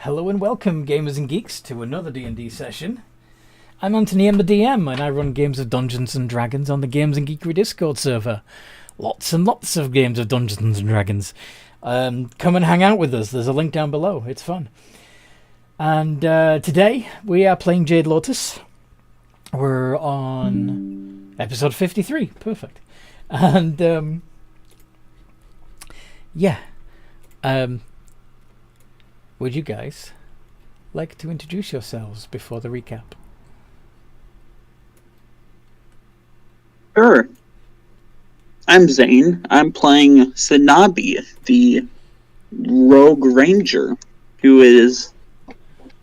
Hello and welcome, gamers and geeks, to another D&D session. I'm Anthony M. the DM, and I run games of Dungeons and Dragons on the Games and Geekery Discord server. Lots and lots of games of Dungeons and Dragons. Come and hang out with us. There's a link down below. It's fun. And today we are playing Jade Lotus. We're on episode 53. Perfect. And would you guys like to introduce yourselves before the recap? Sure. I'm Zane. I'm playing Sanabi, the rogue ranger, who is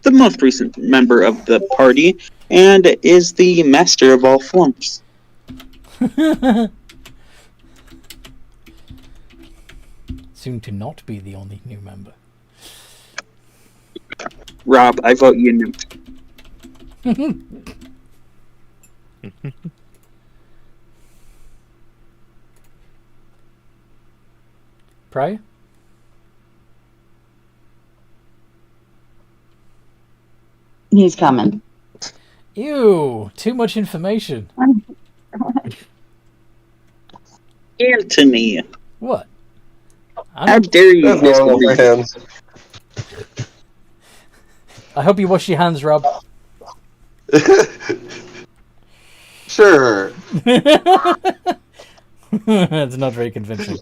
the most recent member of the party and is the master of all forms. Soon to not be the only new member. Rob, I vote you new. Prior? He's coming. Ew, too much information. Anthony, What? how dare you That's normal for disagree? him. I hope you wash your hands, Rob. Sure. That's not very convincing.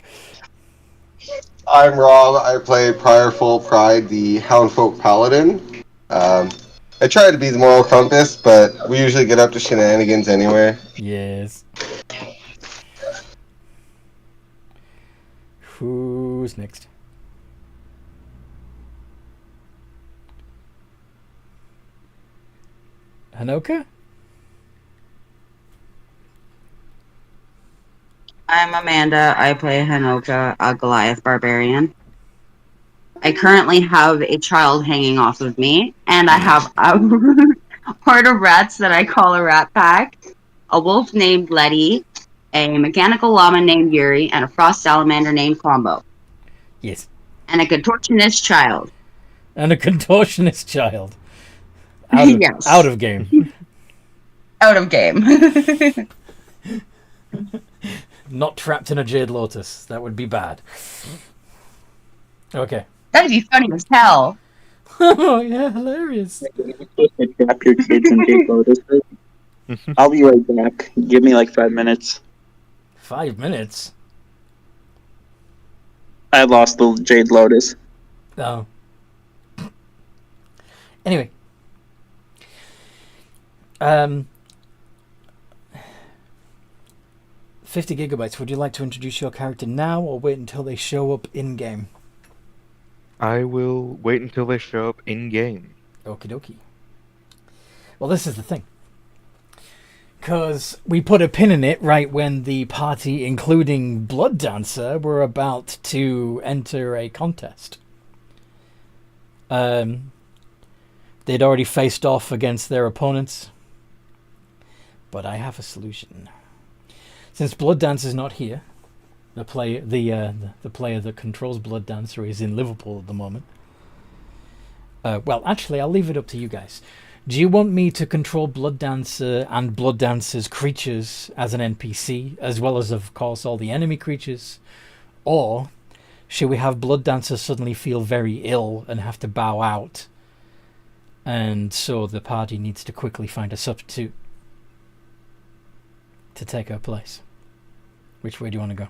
I'm Rob. I play Prior Full Pride, the Houndfolk Paladin. I try to be the moral compass, but we usually get up to shenanigans anyway. Yes. Who's next? Hanoka? I'm Amanda. I play Hanoka, a Goliath barbarian. I currently have a child hanging off of me, and I have a horde of rats that I call a rat pack, a wolf named Letty, a mechanical llama named Yuri, and a frost salamander named Combo. Yes. And a contortionist child. And a contortionist child. Out of, Yes. out of game. Out of game. Not trapped in a Jade Lotus. That would be bad. Okay. That'd be funny as hell. Oh, yeah, hilarious. Trap your kids in Jade Lotus. I'll be right back. Give me like 5 minutes. 5 minutes? I lost the Jade Lotus. Oh. Anyway. 50 gigabytes. Would you like to introduce your character now or wait until they show up in-game? I will wait until they show up in-game. Okie dokie. Well, this is the thing. Because we put a pin in it right when the party, including Blood Dancer, were about to enter a contest. They'd already faced off against their opponents. But I have a solution. Since Blood Dancer's not here, the player that controls Blood Dancer is in Liverpool at the moment. Well, actually, I'll leave it up to you guys. Do you want me to control Blood Dancer and Blood Dancer's creatures as an NPC, as well as, of course, all the enemy creatures? Or should we have Blood Dancer suddenly feel very ill and have to bow out? And so the party needs to quickly find a substitute to take her place. Which way do you want to go?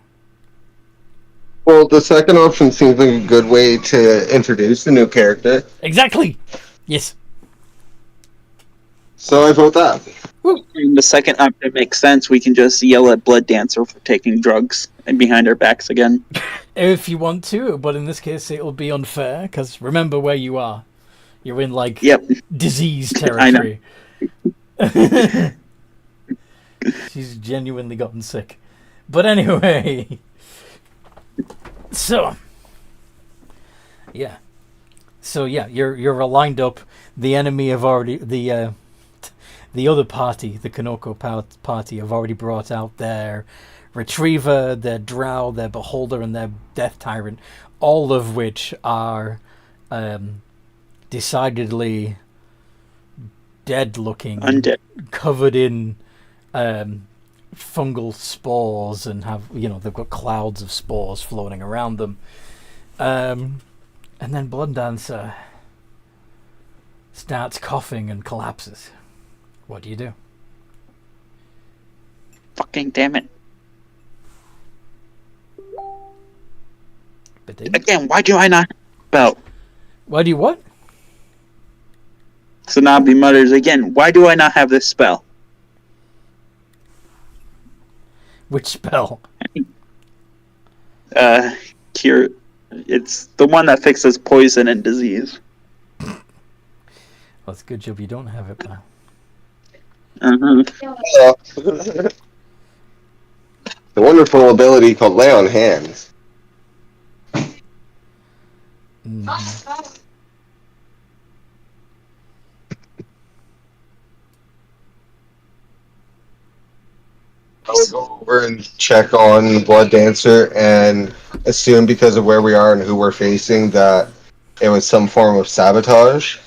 Well, the second option seems like a good way to introduce the new character, Exactly! Yes. so I vote that. And the second option makes sense. We can just yell at Blood Dancer for taking drugs and behind our backs again. If you want to, but in this case it'll be unfair, because remember where you are. You're in, like, Yep. disease I know. territory. She's genuinely gotten sick. But anyway. So. Yeah. So yeah, you're lined up. The enemy have already the other party, the Kinoko party, have already brought out their Retriever, their Drow, their Beholder, and their Death Tyrant, all of which are decidedly dead-looking, Undead. covered in fungal spores, and have they've got clouds of spores floating around them. And then Blood Dancer starts coughing and collapses. What do you do? Fucking damn it. Bading? Again, why do I not spell? Why do you what? Sanabi mutters again, why do I not have this spell? Which spell? Cure. It's the one that fixes poison and disease. Well, it's a good job you don't have it now. The wonderful ability called Lay on Hands. Mhm. I'll go over and check on the Blood Dancer and assume because of where we are and who we're facing that it was some form of sabotage.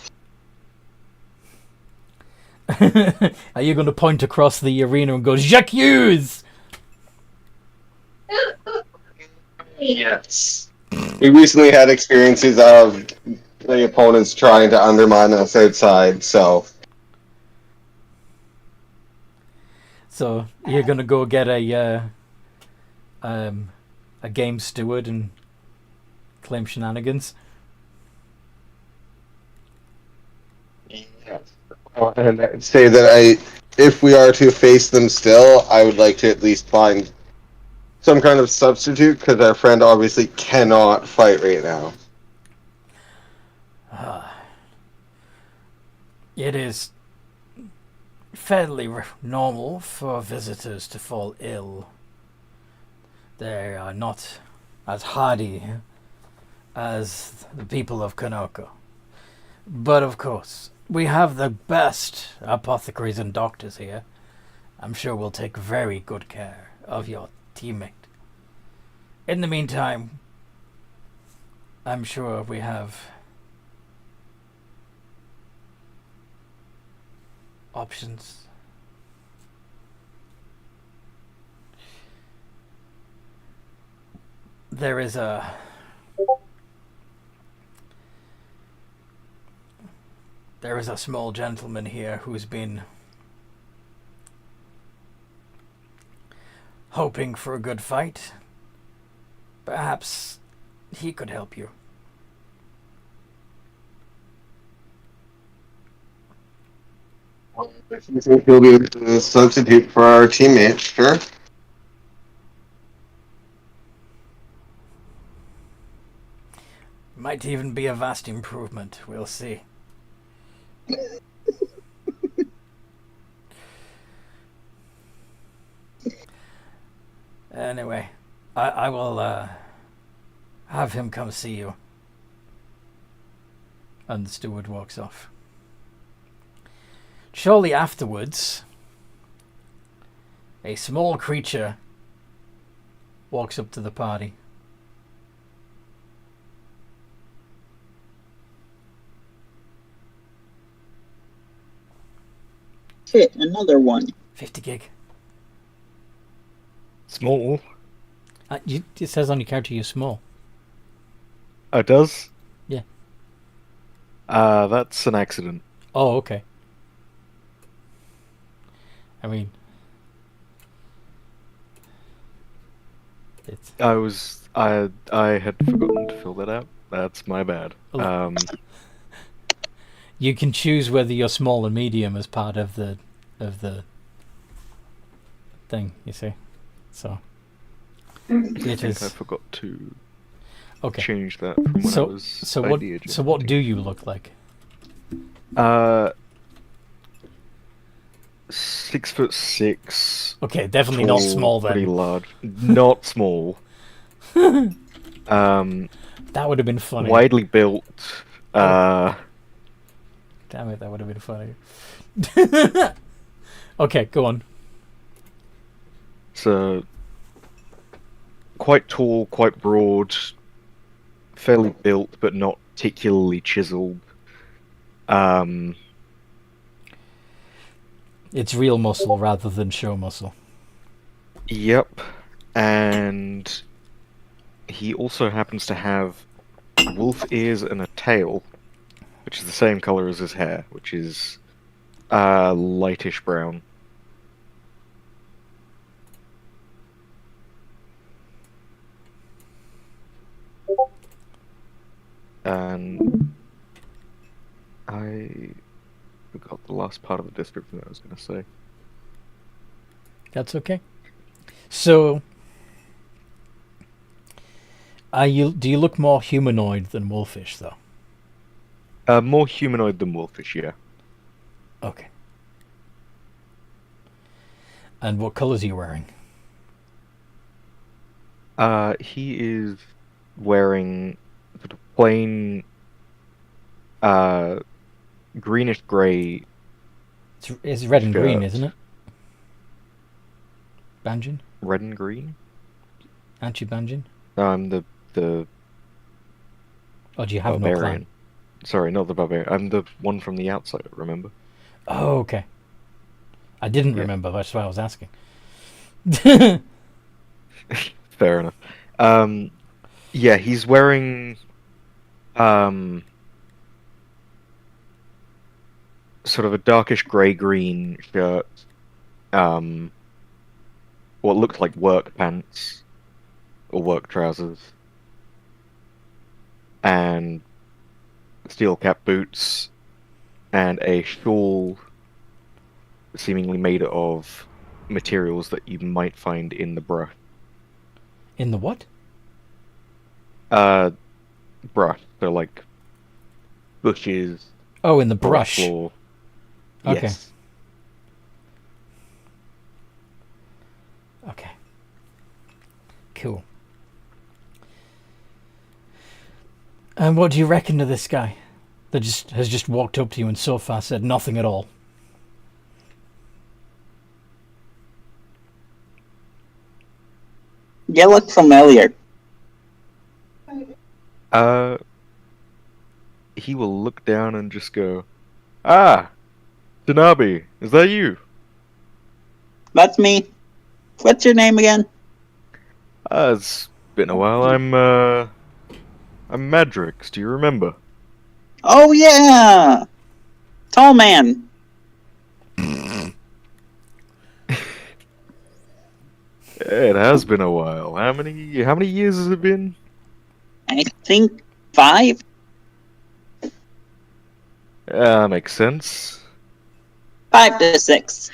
Are you going to point across the arena and go, Jacques Hughes? Yes. We recently had experiences of the opponents trying to undermine us outside, so So you're going to go get a game steward and claim shenanigans? and I'd say that if we are to face them still, I would like to at least find some kind of substitute because our friend obviously cannot fight right now. It is fairly normal for visitors to fall ill. They are not as hardy as the people of Kinoko. But of course, we have the best apothecaries and doctors here. I'm sure we'll take very good care of your teammate. In the meantime, I'm sure we have options. There is a small gentleman here who's been hoping for a good fight. Perhaps he could help you. If you think he'll be a substitute for our teammate, sure. Might even be a vast improvement. We'll see. Anyway, I will have him come see you. And the steward walks off. Shortly afterwards, a small creature walks up to the party. Hit another one. 50 gig. Small. It says on your character you're small. Oh, it does? Yeah. That's an accident. Oh, okay. I mean, it's I had forgotten to fill that out. That's my bad. you can choose whether you're small and medium as part of the thing. You see, so it I is. forgot to Okay. change that from when I was So what do you look like? 6'6". Okay, definitely not tall, small then. Pretty large. Not small. That would have been funny. Widely built. Damn it, that would have been funny. Okay, go on. So quite tall, quite broad, fairly built, but not particularly chiseled. It's real muscle rather than show muscle. Yep. And he also happens to have wolf ears and a tail, which is the same color as his hair, which is lightish brown. And I forgot the last part of the description I was going to say. That's okay. So, do you look more humanoid than wolfish, though? More humanoid than wolfish, yeah. Okay. And what colors are you wearing? He is wearing sort of plain greenish grey. It's red and green, shirt. isn't it? Banjin? Red and green? Aren't you Banjin? I'm the Or do you have no barbarian. clan? Sorry, not the barbarian. I'm the one from the outside, remember? Oh, okay. I didn't Yeah. remember, that's why I was asking. Fair enough. Yeah, he's wearing sort of a darkish grey-green shirt, what looked like work pants or work trousers, and steel cap boots, and a shawl seemingly made of materials that you might find in the brush. In the what? Brush. So like bushes, Oh, in the brush brush. floor. Okay. Yes. Okay. Cool. And what do you reckon to this guy that has just walked up to you and so far said nothing at all? You look familiar. He will look down and just go, "Ah, Tanabe, is that you?" That's me. What's your name again? It's been a while. I'm Madrix. Do you remember? Oh yeah, tall man. It has been a while. How many years has it been? I think 5. Makes sense. 5 to 6.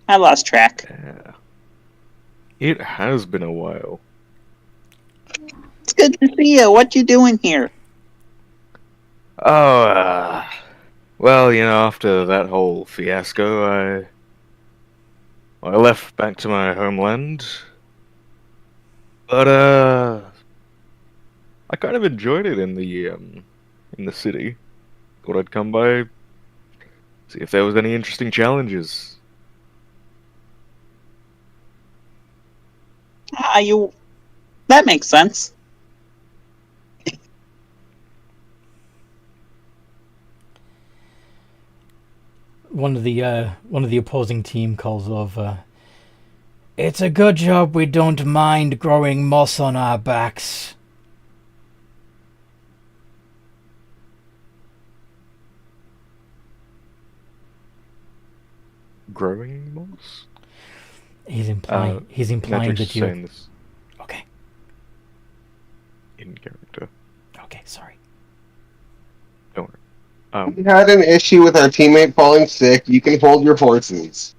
I lost track. Yeah. It has been a while. It's good to see you. What you doing here? Oh, well, after that whole fiasco, I left back to my homeland. But I kind of enjoyed it in the city. Thought I'd come by, see if there was any interesting challenges. That makes sense. One of the opposing team calls over. It's a good job we don't mind growing moss on our backs. Growing moss? He's implying Madrix that is you. saying this Okay. in character. Okay. Sorry. Don't worry. If you had an issue with our teammate falling sick, you can hold your horses.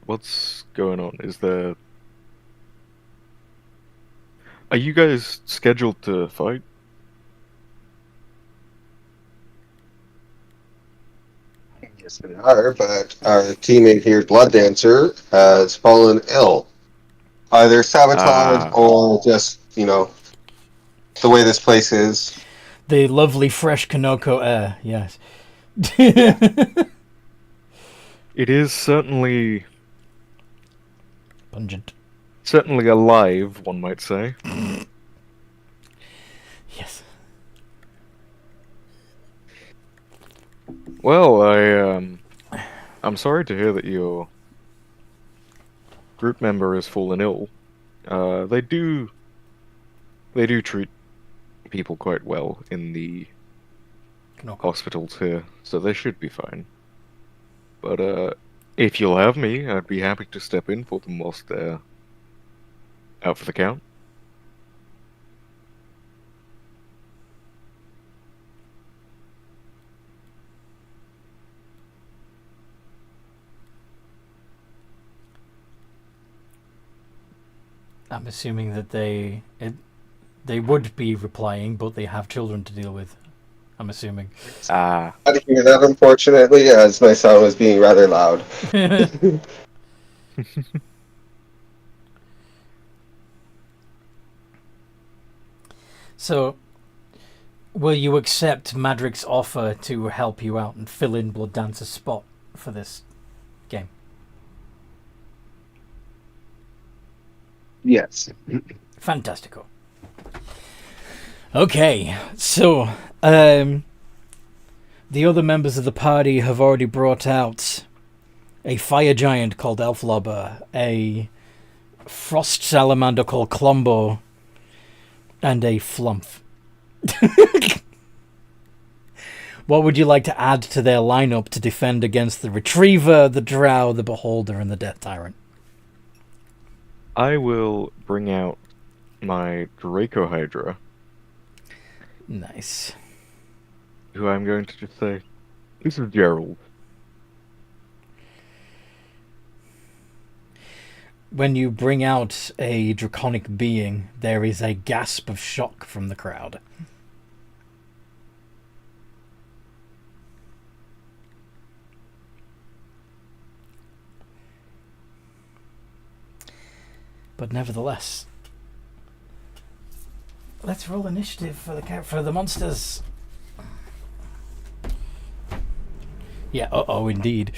What's going on? Are you guys scheduled to fight? Yes, we are, but our teammate here, Blood Dancer, has fallen ill. Either sabotage or just, the way this place is. The lovely fresh Kinoko air. Yes. It is certainly Pungent. Certainly alive, one might say. Yes. Well, I'm sorry to hear that your group member has fallen ill. They do treat people quite well in the Kinoko. hospitals here, so they should be fine. But if you'll have me, I'd be happy to step in for them whilst they're out for the count. I'm assuming that they would be replying, but they have children to deal with. I'm assuming. Ah, I didn't hear that, unfortunately, as my sound was being rather loud. So, will you accept Madric's offer to help you out and fill in Blood Dancer's spot for this game? Yes. Fantastico. Okay, so the other members of the party have already brought out a fire giant called Elflobber, a frost salamander called Clombo, and a Flumph. What would you like to add to their lineup to defend against the Retriever, the Drow, the Beholder, and the Death Tyrant? I will bring out my Draco Hydra, Nice. who I'm going to just say, this is Gerald. When you bring out a draconic being, there is a gasp of shock from the crowd. But nevertheless, let's roll initiative for the monsters. Yeah, indeed.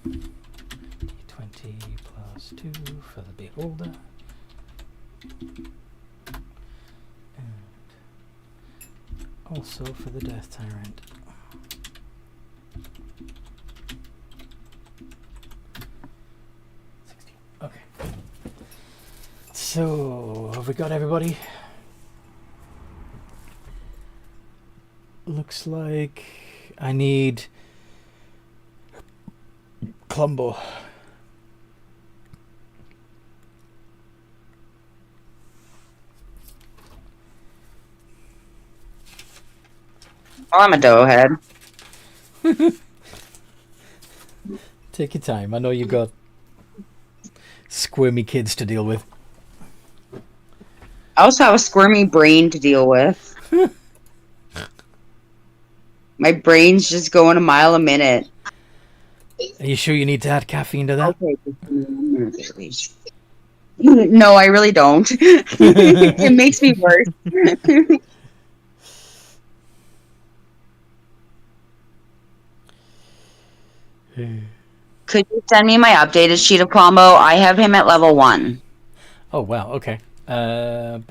D20 plus 2 for the Beholder. And also for the Death Tyrant. Okay. So, have we got everybody? Looks like I need Clumbo. Oh, I'm a doughhead. Take your time. I know you got squirmy kids to deal with. I also have a squirmy brain to deal with. My brain's just going a mile a minute. Are you sure you need to add caffeine to that? Okay. No, I really don't. It makes me worse. Could you send me my updated sheet of combo? I have him at level 1. Oh wow. Okay. Or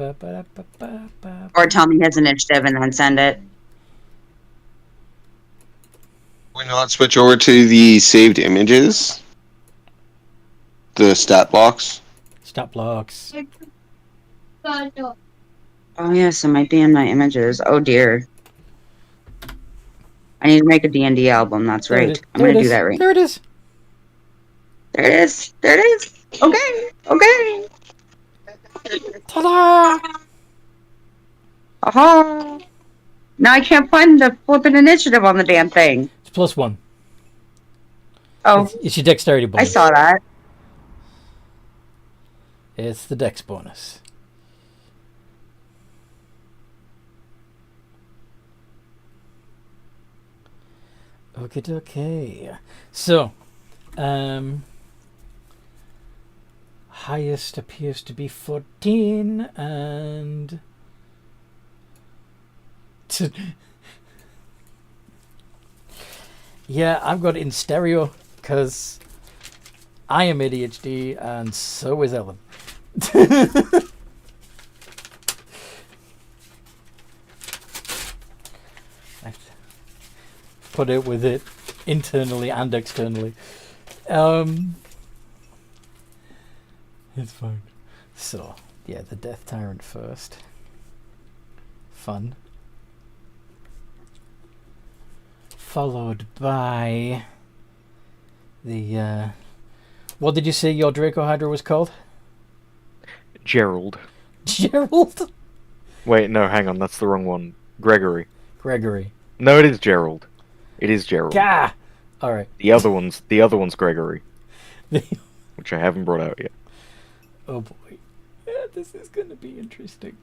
tell me his initiative and then send it. We not switch over to the saved images, the stat blocks. Stat blocks. Oh yes, it might be in my images. Oh dear. I need to make a D&D album. That's There it right. is. I'm There going it to do is. that right. There it is. There it is. There it is. Okay. Okay. Ta-da! Aha. Now I can't find the flipping initiative on the damn thing. It's +1. Oh, It's your dexterity I bonus. saw that. It's the dex bonus. Okay. So, highest appears to be 14, and yeah, I've got it in stereo because I am ADHD, and so is Ellen. Put it with it internally and externally. It's fine. So, yeah, the Death Tyrant first. Fun. Followed by the what did you say your Draco Hydra was called? Gerald. Gerald? Wait, no, hang on, that's the wrong one. Gregory. Gregory. No, it is Gerald. It is Gerald. Gah! Alright. The other one's Gregory, which I haven't brought out yet. Oh boy. Yeah, this is gonna be interesting.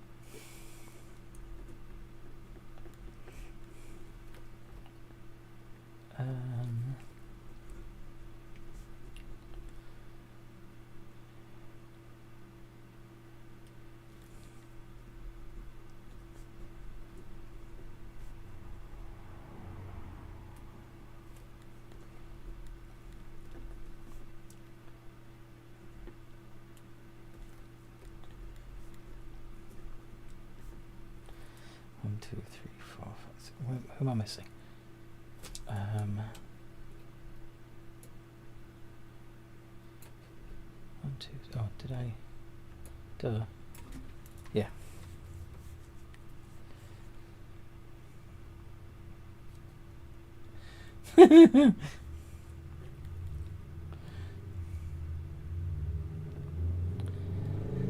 One, two, three, four, five, six. Who am I missing? One, two. Oh, did I? Duh. Yeah.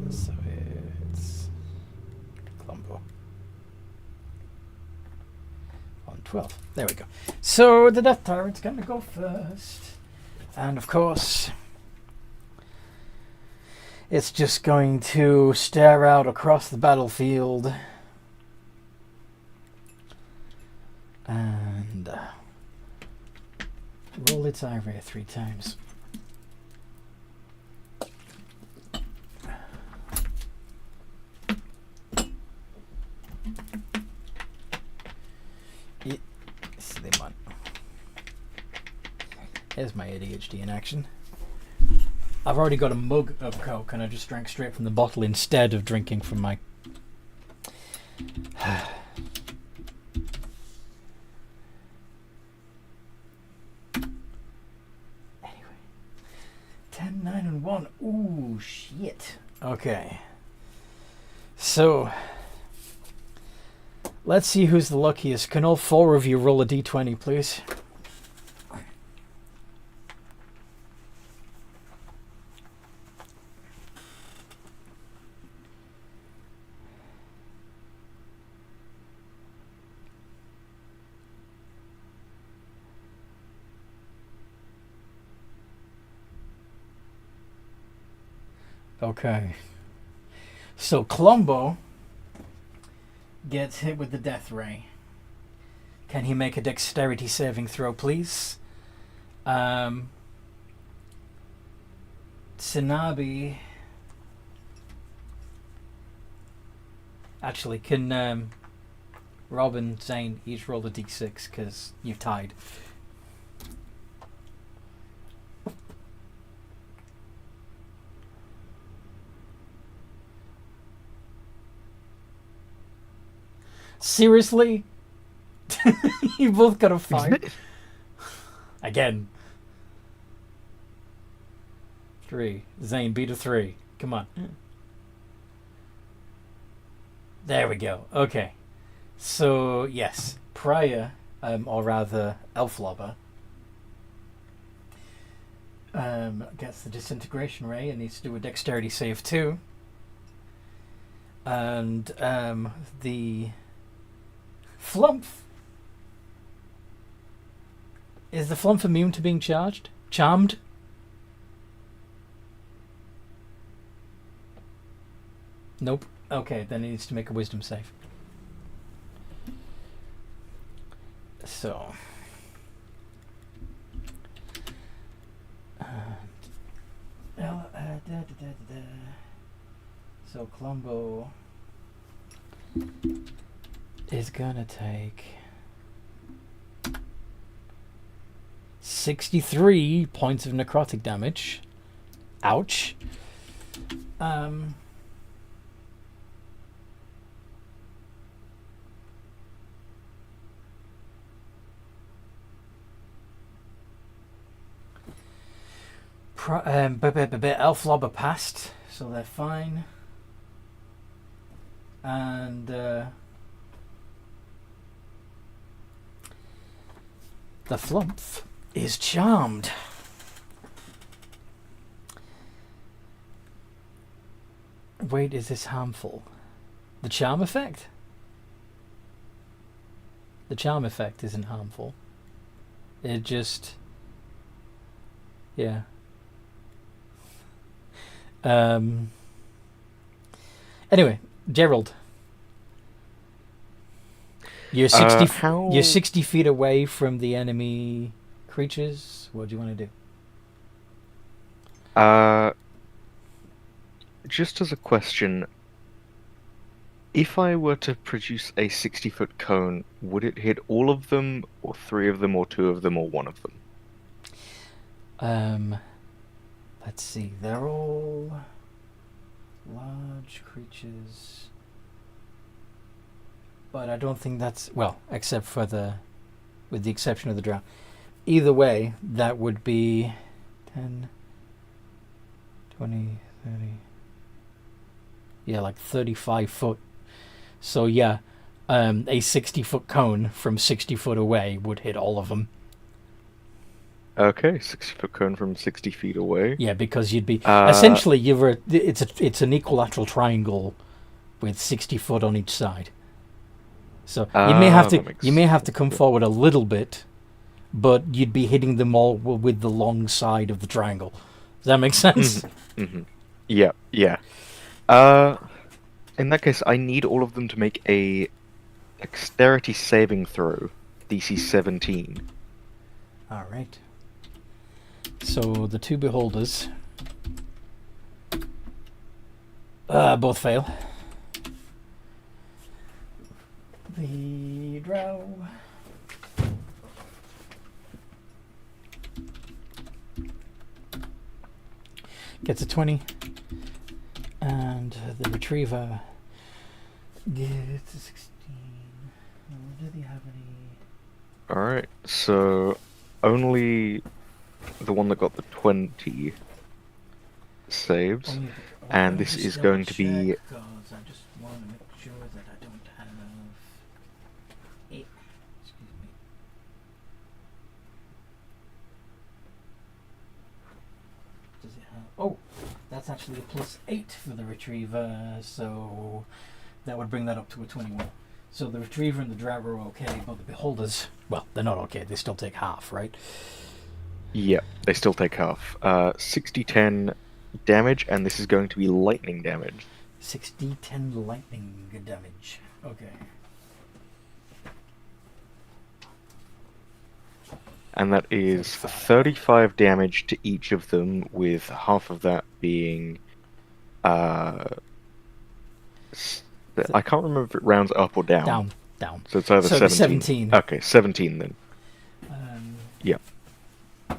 So it's Colombo. On 12. There we go. So the Death Tyrant's gonna go first. And of course, it's just going to stare out across the battlefield. And roll its eye ray 3 times. Sliman. There's my ADHD in action. I've already got a mug of Coke and I just drank straight from the bottle instead of drinking from my... Anyway. 10, 9, and 1. Ooh, shit. Okay. So... let's see who's the luckiest. Can all 4 of you roll a d20, please? Okay. So Colombo gets hit with the death ray. Can he make a dexterity saving throw, please? Tsunabe. Actually, can Robin, Zane each roll a d6 because you've tied. Seriously? You both got a 5. Again. 3. Zane, beat a 3. Come on. There we go. Okay. So, yes. Prior, or rather, Elflobber, gets the disintegration ray and needs to do a dexterity save too. And the Flump. Is the Flump immune to being charged? Charmed? Nope. Okay, then he needs to make a wisdom save. So. So Columbo is gonna take 63 points of necrotic damage. Ouch. Elflobber passed, so they're fine. And the Flump is charmed. Wait, is this harmful? The charm effect? The charm effect isn't harmful. It just... yeah. Anyway, Gerald. You're 60 feet away from the enemy creatures. What do you want to do? Just as a question, if I were to produce a 60-foot cone, would it hit all of them, or 3 of them, or 2 of them, or 1 of them? Let's see. They're all large creatures, but I don't think that's except for with the exception of the drow. Either way, that would be 10, 20, 30. Yeah, like 35 foot. So yeah, a 60-foot cone from 60 foot away would hit all of them. Okay, 60-foot cone from 60 feet away. Yeah, because you'd be essentially it's an equilateral triangle with 60 foot on each side. So you may have to come forward a little bit, but you'd be hitting them all with the long side of the triangle. Does that make sense? Mm-hmm. Yeah. In that case, I need all of them to make a dexterity saving throw, DC 17. All right. So the 2 beholders both fail. The drow gets a 20, and the retriever gets a 16. Do they have any? Alright, so only the one that got the 20 saves, and this is going to be... I just want to make sure that I don't have... Excuse me. Does it have... Oh, that's actually a +8 for the retriever, so that would bring that up to a 21. So the retriever and the drow are okay, but the beholders, well, they're not okay. They still take half, right? Yeah, they still take half. 60-10 damage, and this is going to be lightning damage. 60-10 lightning damage. Okay. And that is 35 damage to each of them, with half of that being... I can't remember if it rounds up or down. Down. So it's either 17. Okay, 17 then. Yeah. So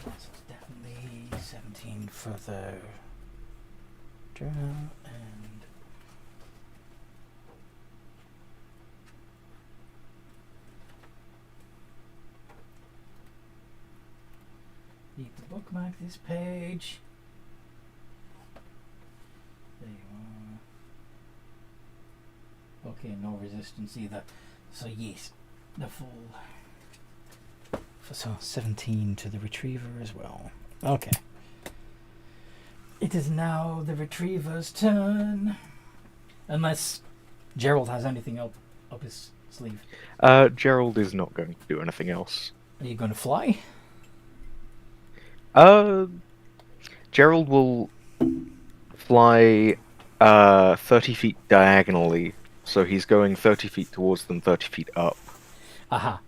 it's definitely 17 for the drow and back this page. There you are. Okay, no resistance either. So yes, the full. So 17 to the retriever as well. Okay. It is now the retriever's turn. Unless Gerald has anything up his sleeve. Gerald is not going to do anything else. Are you going to fly? Gerald will fly 30 feet diagonally, so he's going 30 feet towards them, 30 feet up. Aha.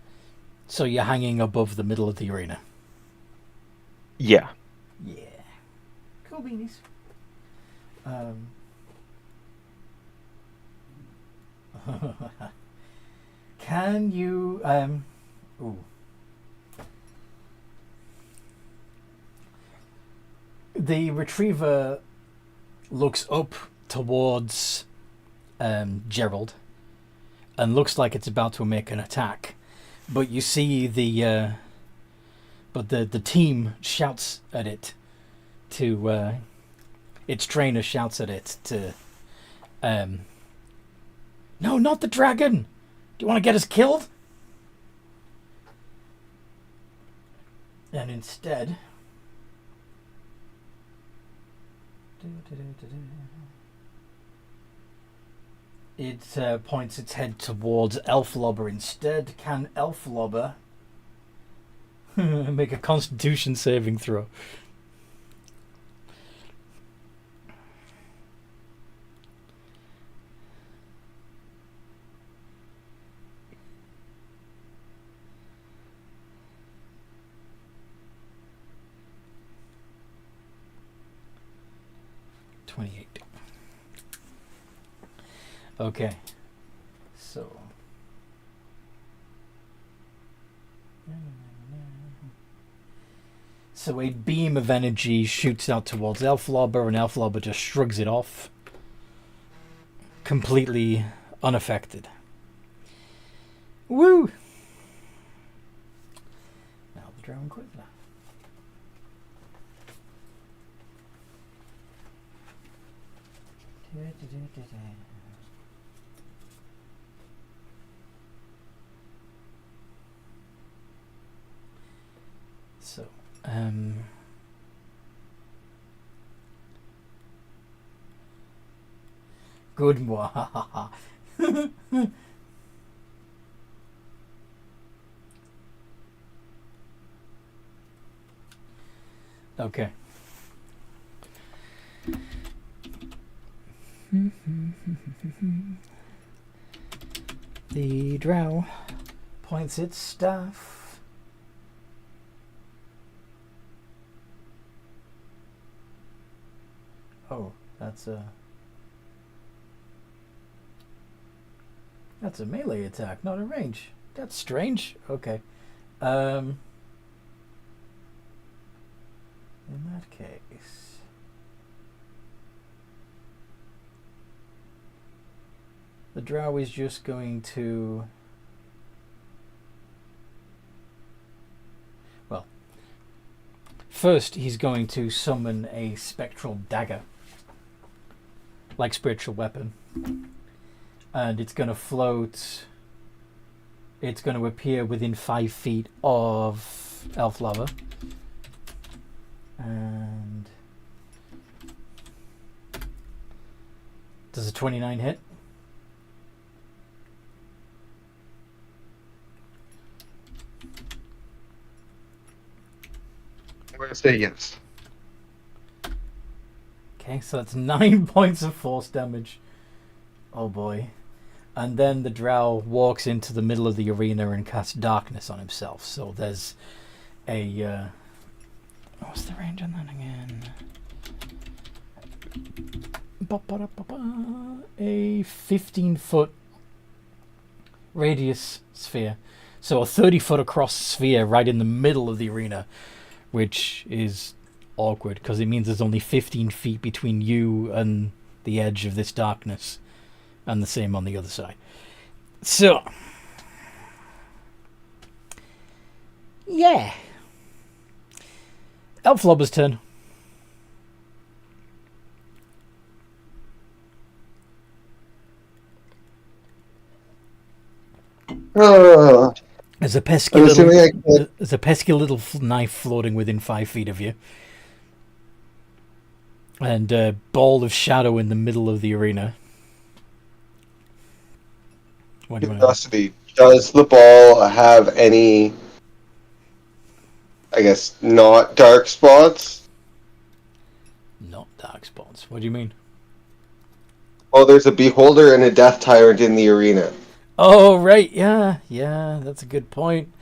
So you're hanging above the middle of the arena. Yeah. Yeah. Cool beanies. Can you ooh. The retriever looks up towards Gerald and looks like it's about to make an attack. But you see the team shouts at it to its trainer shouts at it to no, not the dragon. Do you want to get us killed? And instead it points its head towards Elflobber instead. Can Elflobber make a Constitution saving throw? Okay, so a beam of energy shoots out towards Elflobber, and Elflobber just shrugs it off, completely unaffected. Woo! Now the Dragon Quizzler. So, good mwahaha. Okay. The drow points its staff. Oh, that's a melee attack, not a range. That's strange. Okay. In that case, the drow is just going to, well, first he's going to summon a spectral dagger, like spiritual weapon, and it's going to float. It's going to appear within 5 feet of Elflobber. And does a 29 hit? I'm going to say yes. Okay, so that's 9 points of force damage. Oh boy. And then the drow walks into the middle of the arena and casts darkness on himself. So there's a what's the range on that again? A 15-foot radius sphere. So a 30-foot across sphere right in the middle of the arena, which is awkward because it means there's only 15 feet between you and the edge of this darkness, and the same on the other side. So, yeah. Elflobber's turn. Uh, There's a pesky I'm little, assuming I can. there's a pesky little knife floating within 5 feet of you, and a ball of shadow in the middle of the arena. What do you want to Curiosity. Does the ball have any, I guess, not dark spots? do? Not dark spots. What do you mean? Well, there's a beholder and a death tyrant in the arena. Oh, right. Yeah, that's a good point.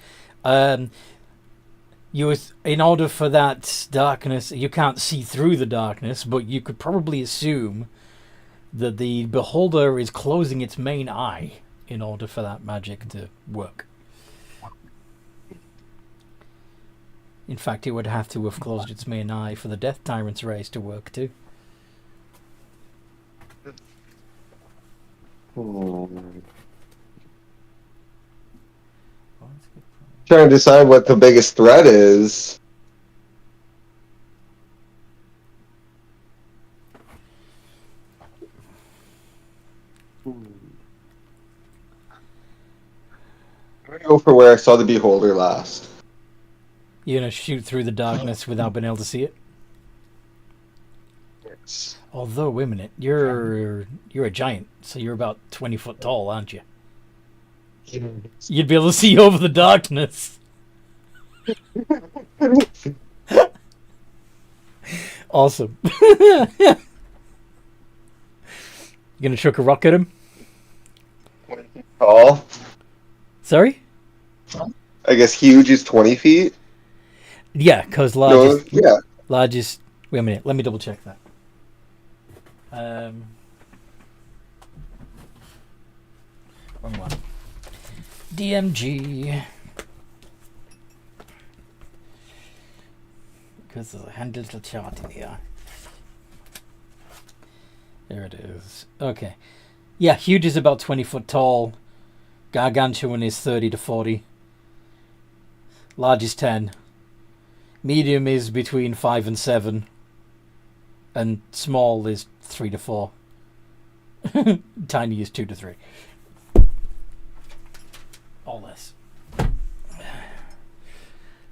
In order for that darkness, you can't see through the darkness, but you could probably assume that the beholder is closing its main eye in order for that magic to work. In fact, it would have to have closed its main eye for the Death Tyrant's rays to work too. Trying to decide what the biggest threat is. I'm gonna go for where I saw the beholder last. You're gonna shoot through the darkness without being able to see it. Yes. Although, wait a minute, you're a giant, so you're about 20 foot tall, aren't you? You'd be able to see over the darkness. Awesome. You gonna chuck a rock at him? Tall. Sorry? I guess huge is 20 feet. Yeah, because No, largest. yeah. Largest. Wait a minute. Let me double check that. Wrong one. DMG. Because there's a handy little chart in here. There it is. Okay. Yeah, huge is about 20 foot tall. Gargantuan is 30 to 40. Large is 10. Medium is between 5 and 7. And small is 3 to 4. Tiny is 2 to 3. All this.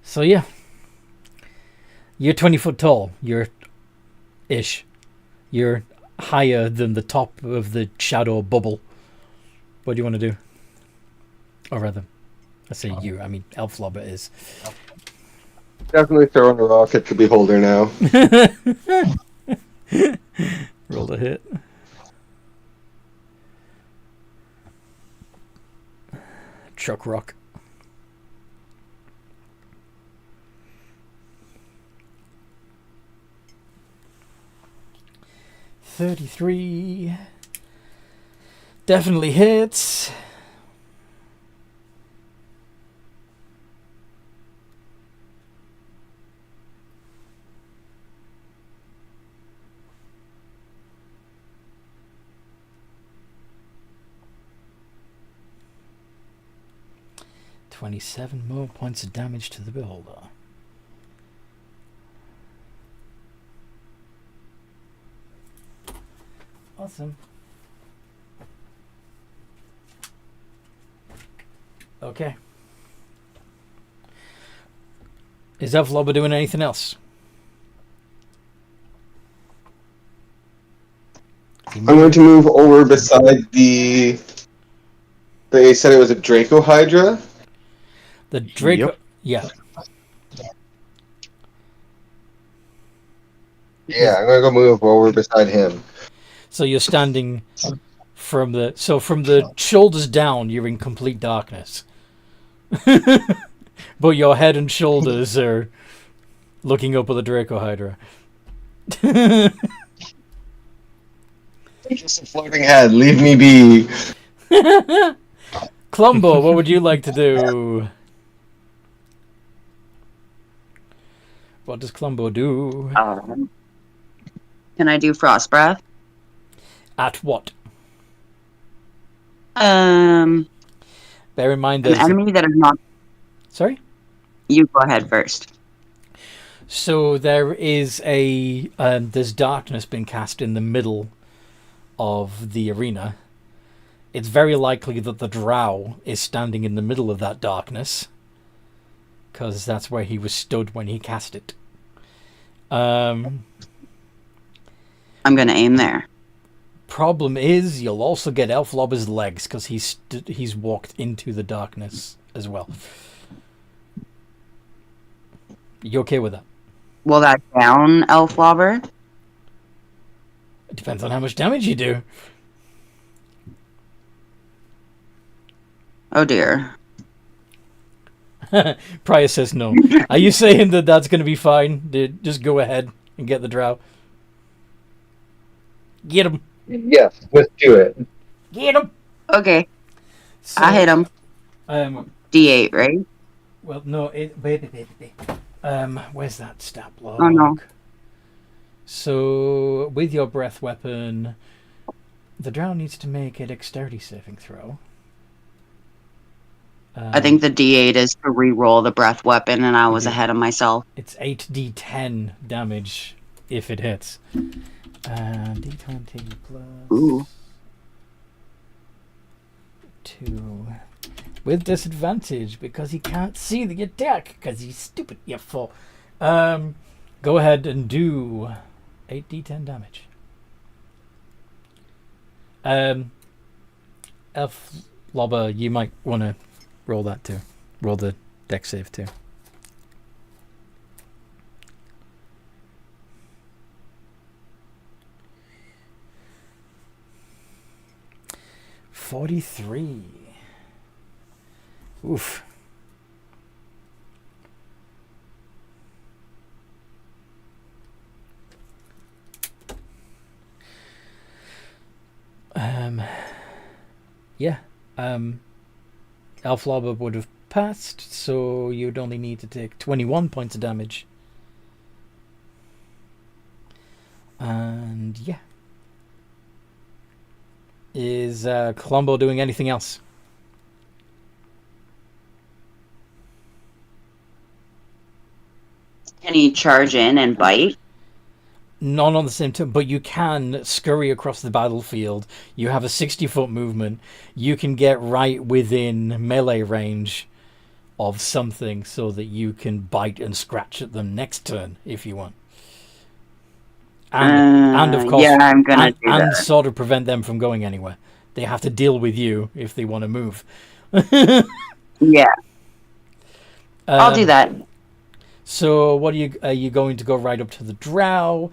So yeah. You're 20 foot tall. You're ish. You're higher than the top of the shadow bubble. What do you want to do? Or rather, I say you, I mean Elflobber is. Definitely throwing a rock at the beholder now. Roll a hit. Chuck rock. $33. Definitely hits. $27 more points of damage to the beholder. Awesome. Okay. Is Elflobber doing anything else? I'm going to move over beside the. They said it was a Draco Hydra. The Draco. Yep. Yeah. Yeah, I'm going to go move over beside him. So you're standing from the shoulders down, you're in complete darkness. But your head and shoulders are looking up at the Draco Hydra. Just a floating head. Leave me be. Clumbo, what would you like to do? What does Clumbo do? Can I do frost breath? At what? An Bear in mind enemy there's... that is not. Sorry? You go ahead first. So there is there's darkness been cast in the middle of the arena. It's very likely that the drow is standing in the middle of that darkness, because that's where he was stood when he cast it. I'm gonna aim there. Problem is, you'll also get Elflobber's legs, because he's walked into the darkness as well. You okay with that? Will that down Elf Lobber? It depends on how much damage you do. Oh dear. Prior says no. Are you saying that that's going to be fine? Just go ahead and get the drow. Get him. Yes, let's do it. Get him. Okay, So, I hit him. D8, right? Well, no. Where's that stat block? Oh no. So, with your breath weapon, the drow needs to make a dexterity saving throw. I think the D8 is to re-roll the breath weapon, and I was ahead of myself. It's 8d10 damage if it hits. D20 plus Ooh. 2. With disadvantage, because he can't see the attack, because he's stupid, you fool. Go ahead and do 8d10 damage. Elf Lobber, you might want to roll that too. Roll the dex save too. $43. Oof. Yeah. Elf Lobber would have passed, so you'd only need to take 21 points of damage. And yeah. Is Colombo doing anything else? Can he charge in and bite? Not on the same time, but you can scurry across the battlefield. You have a 60-foot movement. You can get right within melee range of something so that you can bite and scratch at them next turn if you want. And of course, yeah, I'm gonna do and that. sort of prevent them from going anywhere. They have to deal with you if they want to move. Yeah, I'll do that. So, what are you going to go right up to the drow,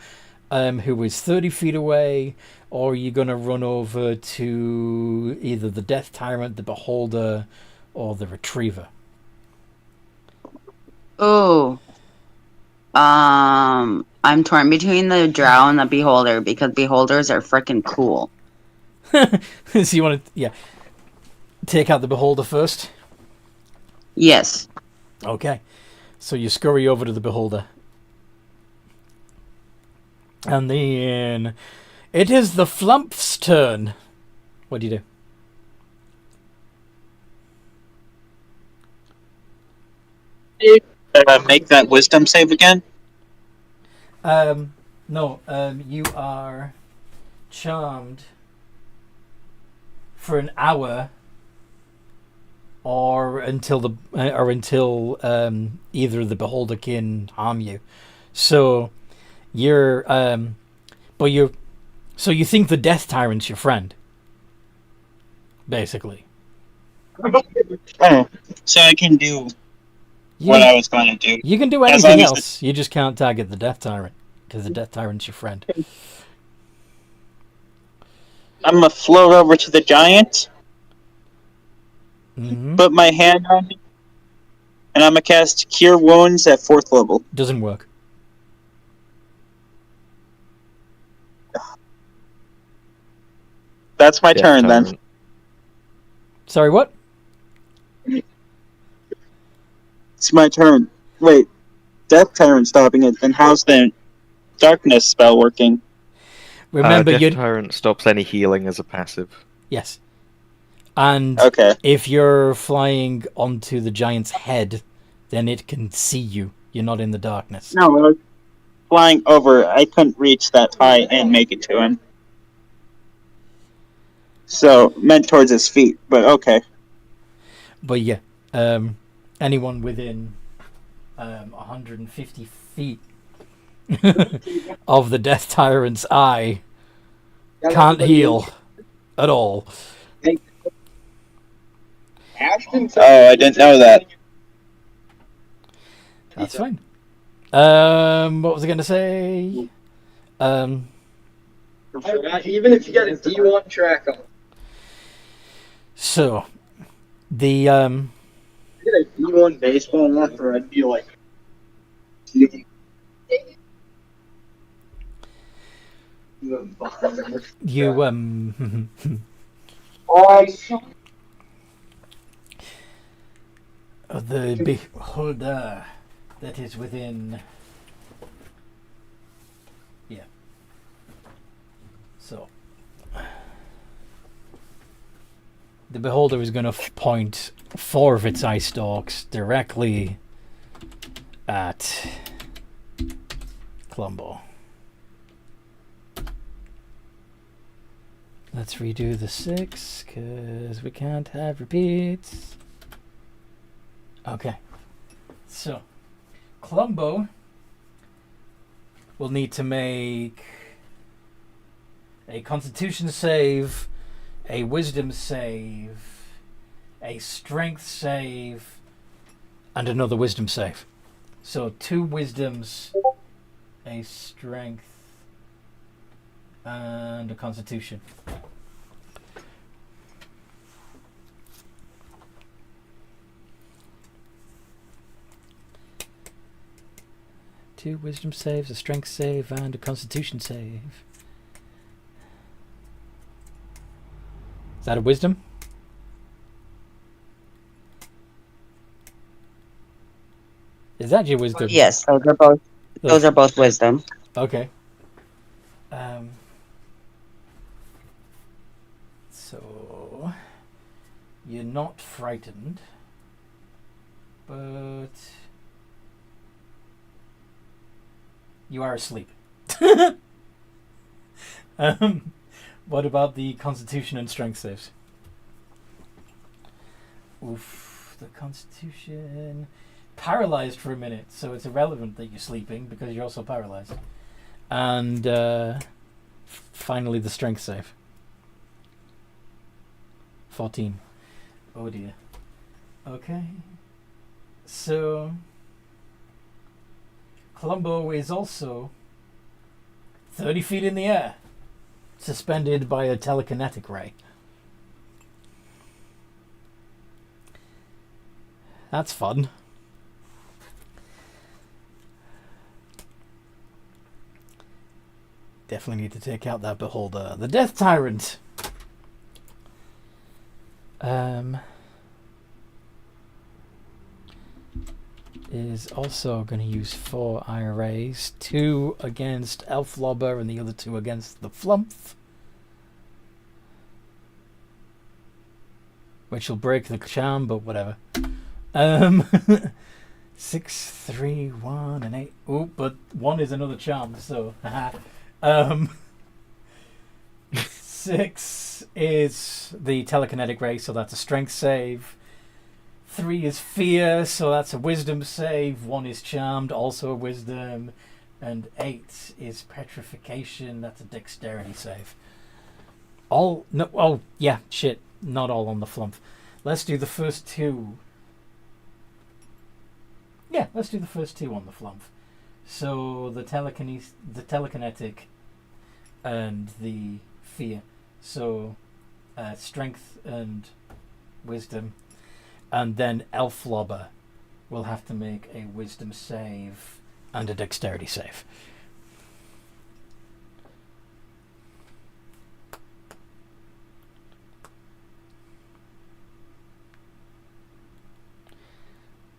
who is 30 feet away, or are you going to run over to either the Death Tyrant, the Beholder, or the Retriever? Oh, I'm torn between the drow and the beholder because beholders are freaking cool. So you want to, take out the Beholder first? Yes. Okay. So you scurry over to the Beholder. And then it is the Flump's turn. What do you do? Make that wisdom save again. No, you are charmed for an hour, or until either the Beholder can harm you. So you're so you think the Death Tyrant's your friend, basically. Oh, so I can do what I was going to do. You can do As long anything as else. You just can't target the Death Tyrant because the Death Tyrant's your friend. I'm gonna float over to the giant, Mm-hmm. put my hand on it, and I'm gonna cast Cure Wounds at 4th level. Doesn't work. That's my Death turn then. Tyrant. Sorry, what? It's my turn. Wait, Death Tyrant stopping it, then how's the darkness spell working? Remember, Death you Tyrant stops any healing as a passive. yes, and Okay. if you're flying onto the giant's head, then it can see you You're not in the darkness. No, I was flying over. I couldn't reach that high and make it to him. So, meant towards his feet, but okay. But yeah, anyone within 150 feet of the Death Tyrant's eye can't heal at all. Oh, I didn't know that. That's fine. What was I going to say? Even if you got a D1 track on. So, the If you had a D1 baseball after, I'd be like. you the beholder that is within. Yeah. So the beholder is going to point 4 of its eye stalks directly at Columbo. Let's redo the 6 because we can't have repeats. Okay, so Columbo will need to make a Constitution save, a Wisdom save, a Strength save, and another Wisdom save. So 2 Wisdoms, a Strength, and a Constitution. Two Wisdom saves, a Strength save, and a Constitution save. Is that a Wisdom? Is that your Wisdom? Yes, those are both. Those are both wisdom. Okay. So you're not frightened, but you are asleep. What about the Constitution and Strength saves? Oof, the Constitution. Paralyzed for a minute, so it's irrelevant that you're sleeping because you're also paralyzed. And finally, the Strength save. 14. Oh dear. Okay. So Columbo is also 30 feet in the air, suspended by a telekinetic ray. That's fun. Definitely need to take out that beholder. The Death Tyrant. Is also going to use 4 IRAs, 2 against Elflobber and the other 2 against the Flumph, which will break the charm, but whatever. 6, 3, 1, and 8. Oh, but 1 is another charm, so 6 is the telekinetic ray, so that's a Strength save. 3 is fear, so that's a Wisdom save. 1 is charmed, also a Wisdom. And 8 is petrification, that's a Dexterity save. All, no, oh, yeah, shit, not all on the Flumph. Let's do the first 2. Yeah, let's do the first 2 on the Flumph. So the telekinetic and the fear. So Strength and Wisdom. And then Elflobber will have to make a Wisdom save and a Dexterity save.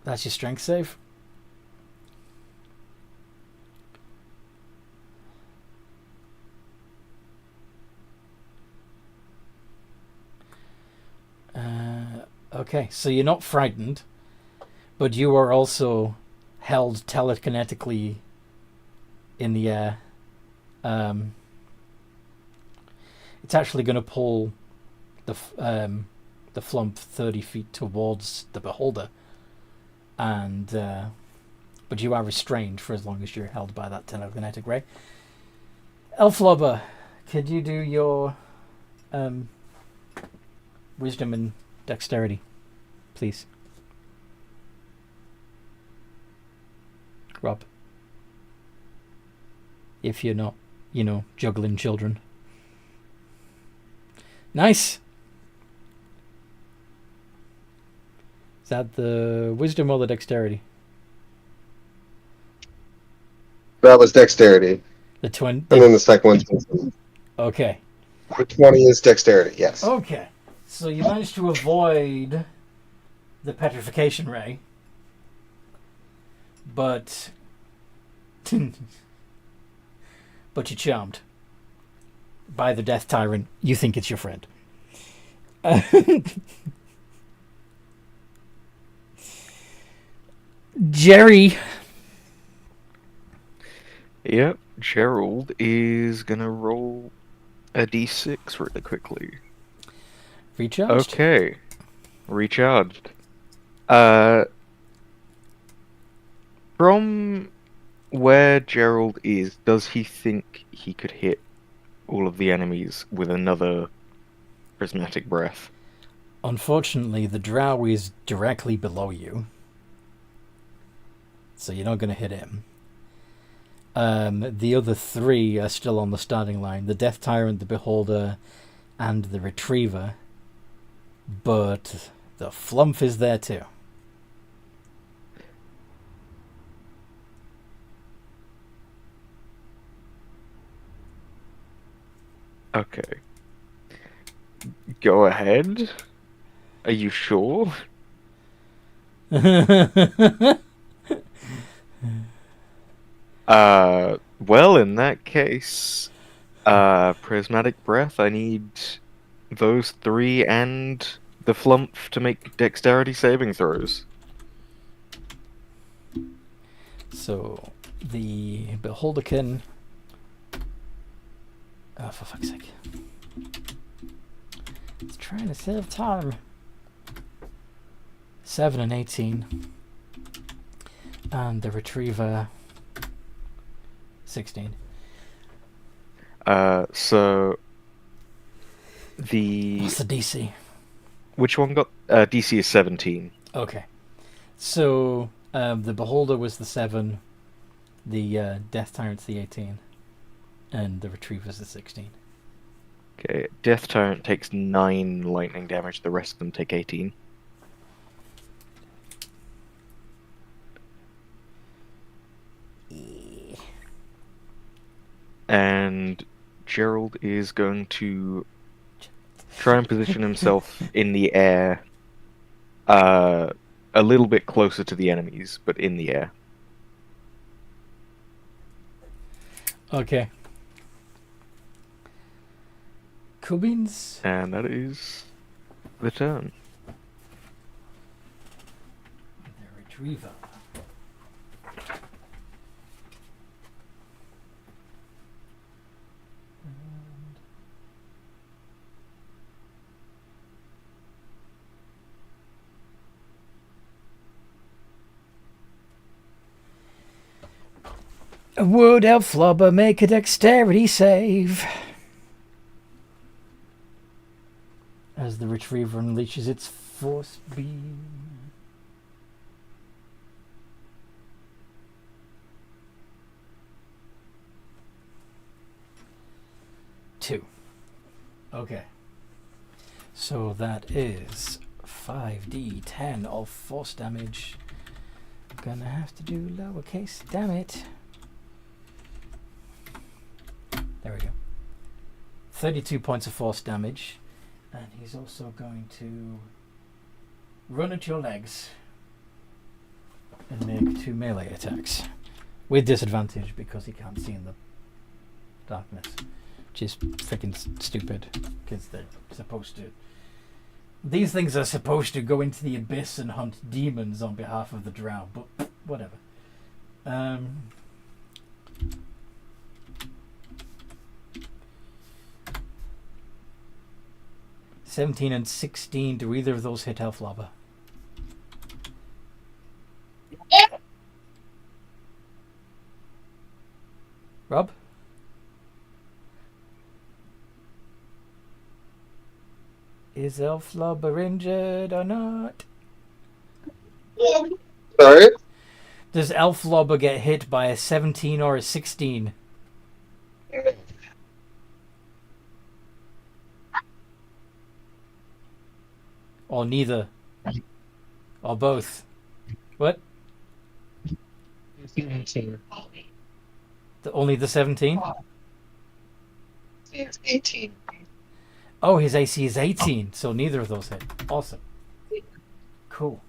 That's your Strength save. Okay, so you're not frightened, but you are also held telekinetically in the air. It's actually going to pull the flump 30 feet towards the beholder, and but you are restrained for as long as you're held by that telekinetic ray. Elflobber, could you do your wisdom and dexterity, please? Rob, if you're not, juggling children. Nice. Is that the wisdom or the dexterity? That was dexterity. The 20. And then the second one's wisdom. Okay. The 20 is dexterity, yes. Okay. So you managed to avoid the petrification ray, but but you're charmed by the death tyrant. You think it's your friend. Jerry. Yep, Gerald is gonna roll a d6 really quickly. Recharged? Okay. Recharged. From where Gerald is, does he think he could hit all of the enemies with another prismatic breath? Unfortunately, the drow is directly below you, so you're not going to hit him. The other three are still on the starting line. The Death Tyrant, the Beholder, and the Retriever. But the Flump is there too. Okay. Go ahead. Are you sure? Well, in that case, prismatic breath, I need those three and the flump to make dexterity saving throws. So, the Beholderkin... Oh, for fuck's sake. It's trying to save time. 7 and 18. And the Retriever... 16. So... The... What's the DC? Which one got... DC is 17. Okay. So, the Beholder was the 7, the Death Tyrant's the 18, and the Retriever's the 16. Okay, Death Tyrant takes 9 lightning damage, the rest of them take 18. And Gerald is going to try and position himself in the air, a little bit closer to the enemies, but in the air. Okay. Cubbins? And that is the turn. The Retriever. Would Elflobber make a dexterity save? As the Retriever unleashes its force beam. Two. Okay. So that is 5d10 of force damage. Gonna have to do lowercase, damn it. There we go. 32 points of force damage. And he's also going to run at your legs and make 2 melee attacks. With disadvantage because he can't see in the darkness. Which is freaking stupid. Because they're supposed to... These things are supposed to go into the abyss and hunt demons on behalf of the drow. But whatever. Um, $17 and $16. Do either of those hit Elf Lobber? Rob? Is Elf Lobber injured or not? Sorry? Does Elf Lobber get hit by a 17 or a 16? Or neither? Or both? What? 18. Only the 17? It's 18. Oh, his AC is 18, so neither of those hit. Awesome. Cool.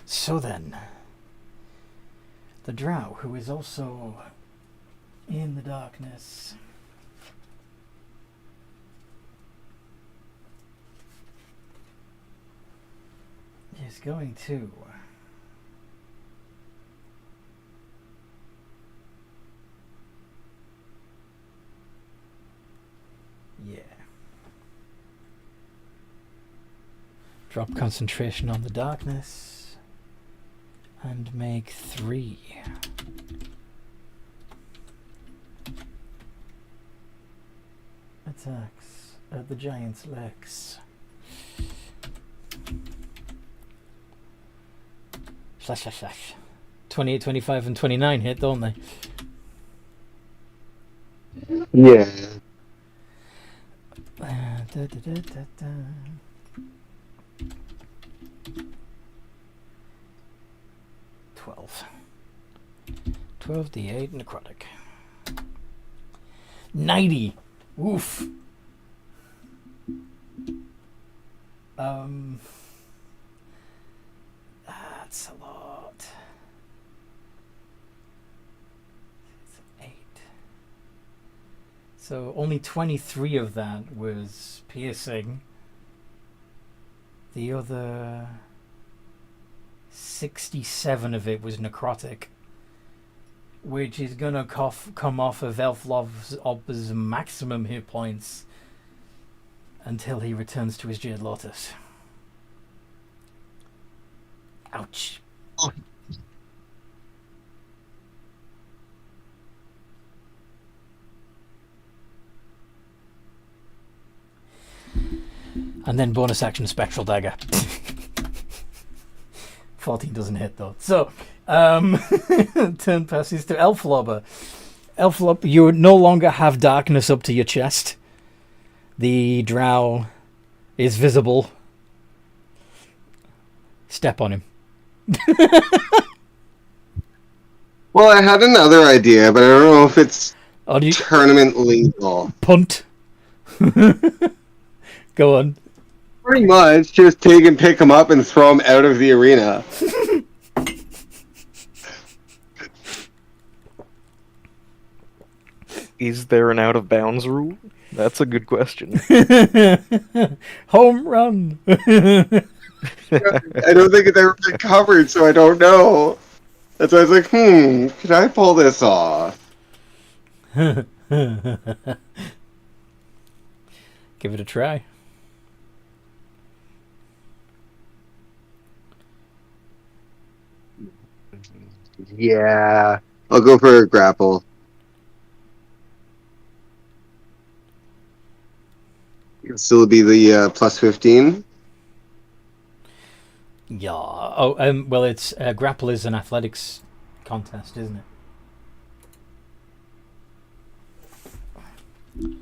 So then, the drow, who is also in the darkness, is going to drop concentration on the darkness and make 3 attacks at the giant's legs. Slash, slash, slash. 28, 25, and 29 hit, don't they? Yeah. Da, da, da, da, da. 12. 12d8 necrotic. 90. Oof. That's a lot. It's 8. So only 23 of that was piercing. The other 67 of it was necrotic, which is gonna come off of Elflob's maximum hit points until he returns to his Jade Lotus. Ouch. And then bonus action Spectral Dagger. 14 doesn't hit though. So, turn passes to Elflobber. Elflobber, you no longer have darkness up to your chest. The drow is visible. Step on him. Well, I had another idea, but I don't know if it's Or do you tournament legal. punt? Go on. Pretty much, just pick him up and throw him out of the arena. Is there an out of bounds rule? That's a good question. Home run. I don't think it's ever been covered, so I don't know. That's why I was like, could I pull this off? Give it a try. Yeah. I'll go for a grapple. It'll still be the plus 15. Yeah. Oh, well, it's grapple is an athletics contest, isn't it?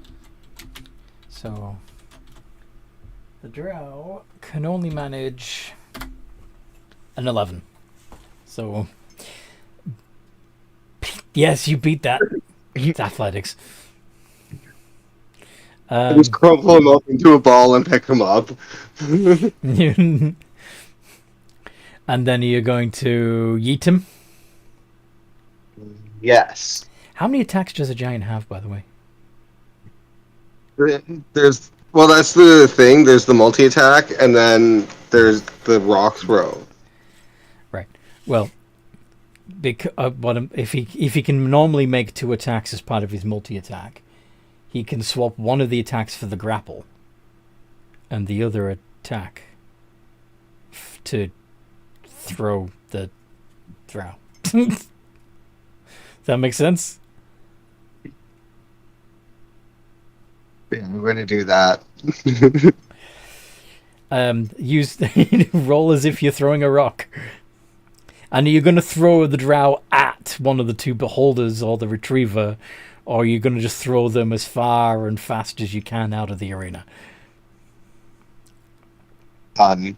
So the drow can only manage an 11. So yes, you beat that. It's athletics. I just crumple him up into a ball and pick him up. And then you're going to yeet him. Yes. How many attacks does a giant have, by the way? There's Well, that's the thing. There's the multi-attack, and then there's the rock throw. Right. Well, if he can normally make 2 attacks as part of his multi-attack, he can swap one of the attacks for the grapple, and the other attack to throw the drow. Does that make sense? Yeah, I'm going to do that. Use roll as if you're throwing a rock. And are you going to throw the drow at one of the 2 beholders or the retriever, or are you going to just throw them as far and fast as you can out of the arena? Sun.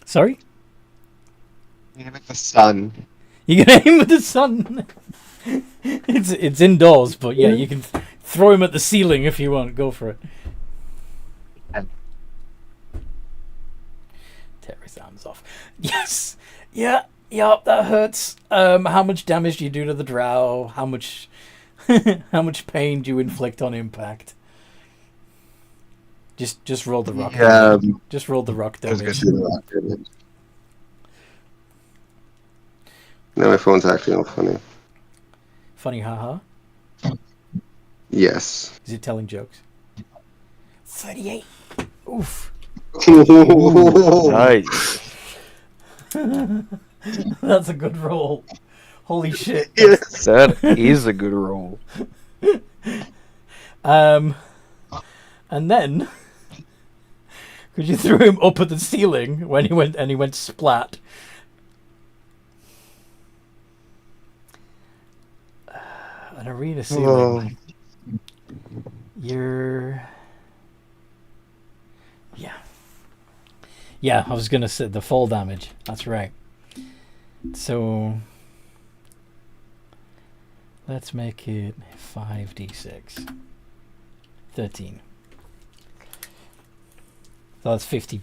Sorry? Aim at the sun. You can aim at the sun. It's indoors, but yeah, you can throw him at the ceiling if you want. Go for it. Tear his arms off. Yes. Yeah. That hurts. How much damage do you do to the drow? How much pain do you inflict on impact? Just roll the rock. Yeah. Just roll the rock I was damage. gonna do the rock damage. No, my phone's acting all funny. Funny, haha. Yes. Is it telling jokes? 38. Oof. Nice. That's a good roll. Holy shit. Yes. That is a good roll. And then could you throw him up at the ceiling when he went splat? An arena ceiling. Yeah, I was gonna say the fall damage. That's right. So let's make it 5d6. 13. So that's 50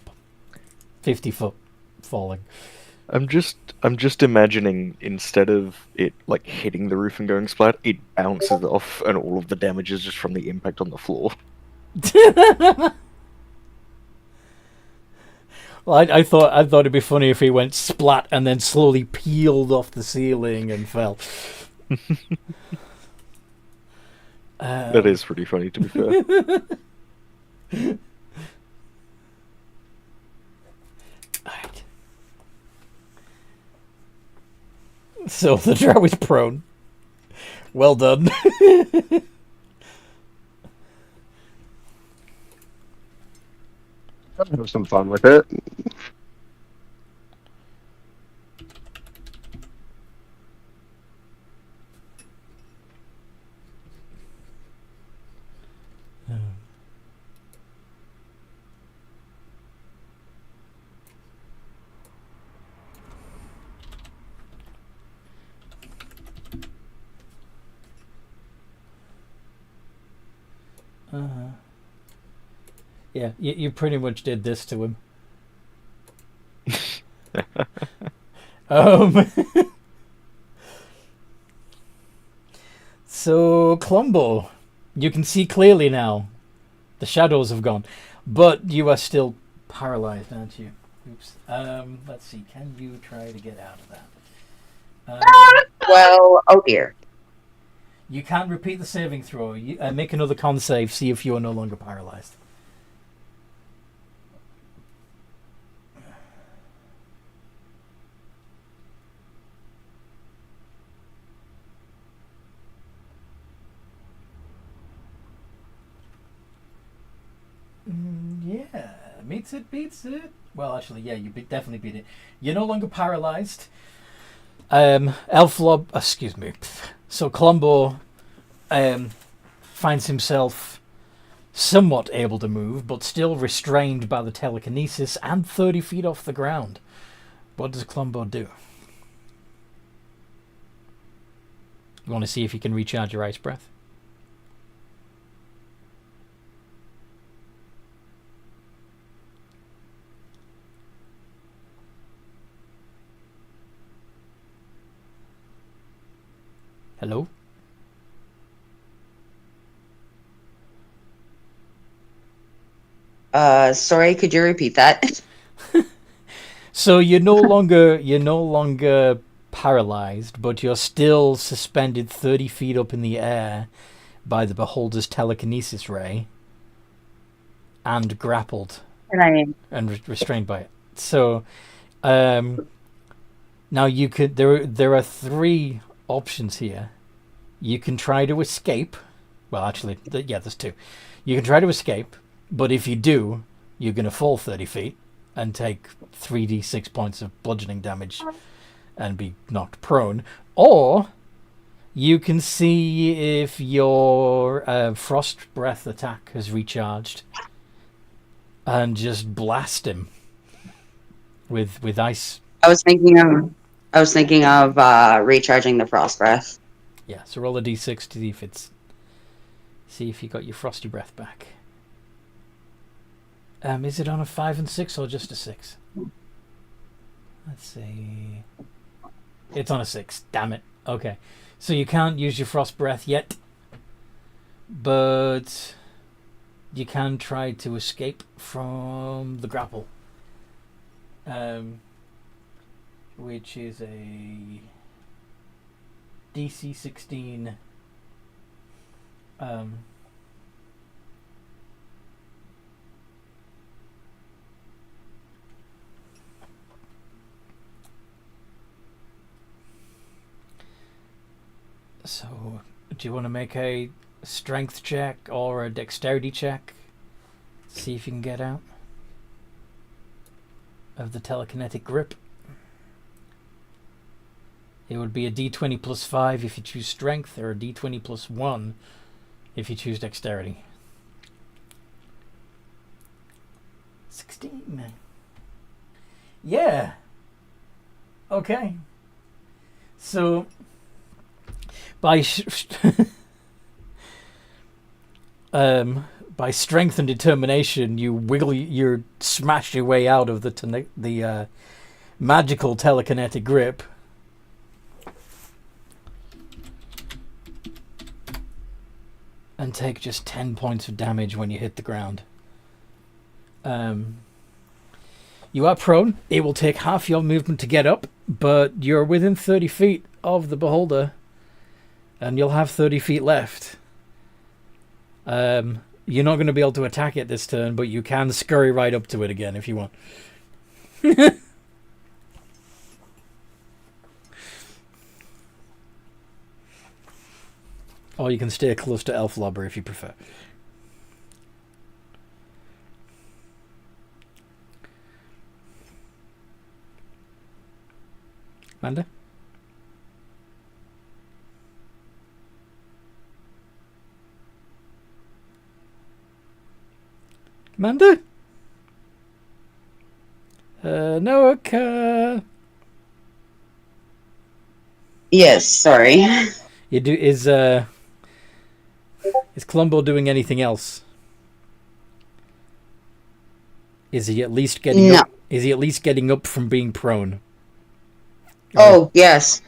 foot falling. I'm just imagining, instead of it like hitting the roof and going splat, it bounces off and all of the damage is just from the impact on the floor. Well, I thought it'd be funny if he went splat and then slowly peeled off the ceiling and fell. That is pretty funny, to be fair. Alright. So the drow is prone. Well done. Have some fun with it. Yeah, you pretty much did this to him. So, Clumbo, you can see clearly now. The shadows have gone. But you are still paralyzed, aren't you? Oops. Let's see. Can you try to get out of that? Well, oh dear. You can repeat the saving throw. Make another con save. See if you are no longer paralyzed. Yeah, meets it, beats it. Well, actually, yeah, you definitely beat it. You're no longer paralyzed. Excuse me. So Columbo finds himself somewhat able to move, but still restrained by the telekinesis and 30 feet off the ground. What does Columbo do? You want to see if you can recharge your ice breath? Hello? Sorry, could you repeat that? So you're no longer paralyzed, but you're still suspended 30 feet up in the air by the beholder's telekinesis ray and grappled and restrained by it. So now you could there are 3 options here. You can try to escape. Well, actually, there's 2. You can try to escape, but if you do, you're going to fall 30 feet and take 3d6 points of bludgeoning damage and be knocked prone. Or you can see if your frost breath attack has recharged and just blast him with ice. I was thinking of recharging the frost breath. Yeah, so roll a d6 to see if you got your frosty breath back. Is it on a 5 and 6 or just a 6? Let's see. It's on a 6. Damn it. Okay. So you can't use your frost breath yet, but you can try to escape from the grapple, which is a DC 16. So, do you want to make a strength check or a dexterity check? See if you can get out of the telekinetic grip. It would be a d20 plus 5 if you choose strength, or a d20 plus 1 if you choose dexterity. 16. Yeah. Okay. So by strength and determination, you smash your way out of the magical telekinetic grip. And take just 10 points of damage when you hit the ground. You are prone. It will take half your movement to get up, but you're within 30 feet of the beholder, and you'll have 30 feet left. You're not going to be able to attack it this turn, but you can scurry right up to it again if you want. Or you can stay close to Elf Lobber if you prefer. Amanda? Amanda? Noaka? Yes, sorry. Is Columbo doing anything else? Is he at least getting up? Is he at least getting up from being prone? Oh, yes.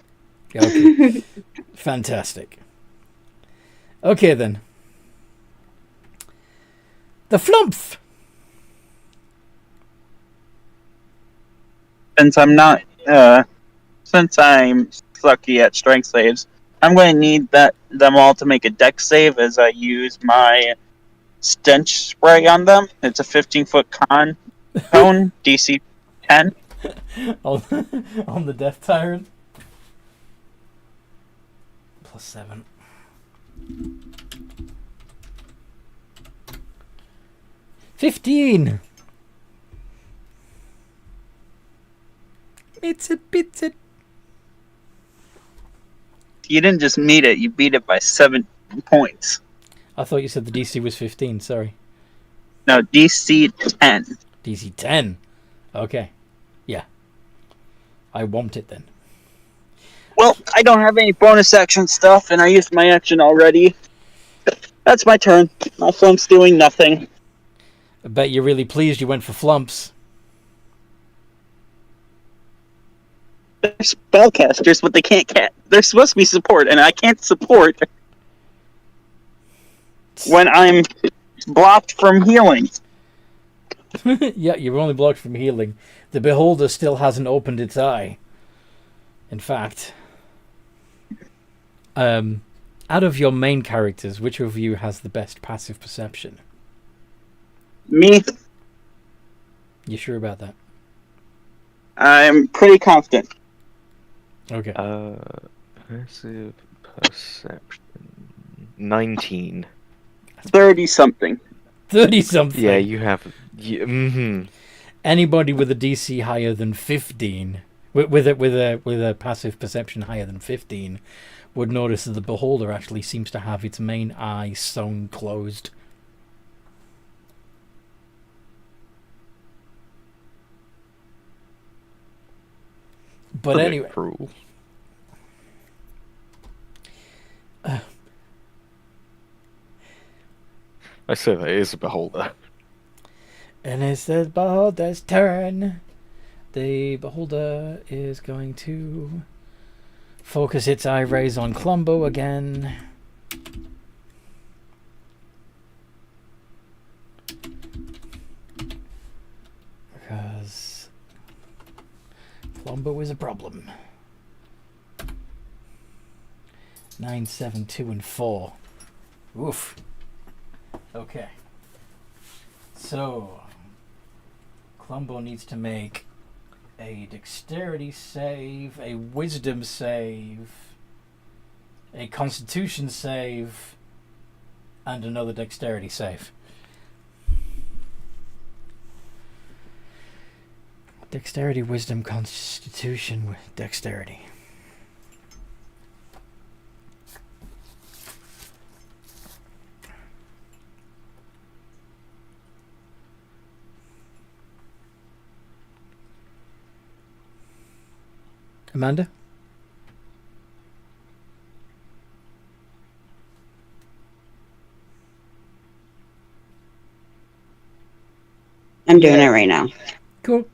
Okay. Fantastic. Okay, then. The Flumph! Since I'm sucky at strength saves, I'm going to need them all to make a dex save as I use my stench spray on them. It's a 15-foot cone, DC 10. on the Death Tyrant. Plus 7. $15. It's a bit. You didn't just meet it, you beat it by 7 points. I thought you said the DC was 15, sorry. No, DC 10. DC 10. Okay. Yeah. I whomped it then. Well, I don't have any bonus action stuff, and I used my action already. That's my turn. My flump's doing nothing. I bet you're really pleased you went for flumps. They're spellcasters, but they can't they're supposed to be support, and I can't support when I'm blocked from healing. Yeah, you're only blocked from healing. The beholder still hasn't opened its eye. In fact, out of your main characters, which of you has the best passive perception? Me, You sure about that? I'm pretty confident. Okay. Passive perception. 19. 30-something. 30-something. Yeah, you have. Mm-hmm. Anybody with a DC higher than 15, with a passive perception higher than 15, would notice that the beholder actually seems to have its main eye sewn closed. But anyway, Cruel. I say that is a beholder. and it's the beholder's turn. The beholder is going to focus its eye rays on Columbo again. Because Columbo is a problem. 9, 7, 2, and 4. Oof. Okay. So, Columbo needs to make a dexterity save, a wisdom save, a constitution save, and another dexterity save. Dexterity, wisdom, constitution, dexterity. Amanda? I'm doing it right now. Cool.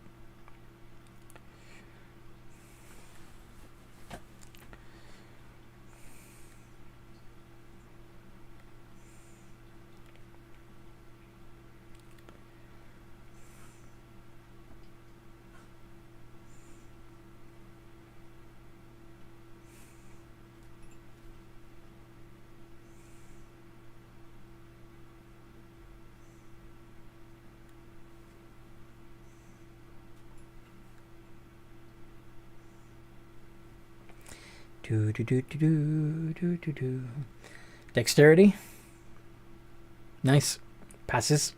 Dexterity. Nice. Passes.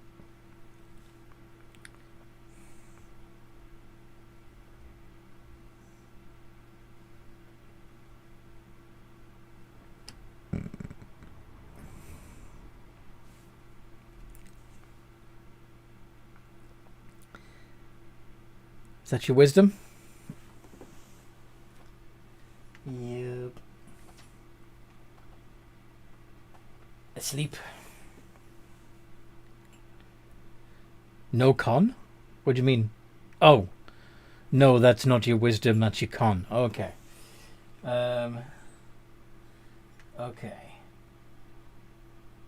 Is that your wisdom? Yep. Asleep. No con? What do you mean? Oh. No, that's not your wisdom, that's your con. Okay. Okay.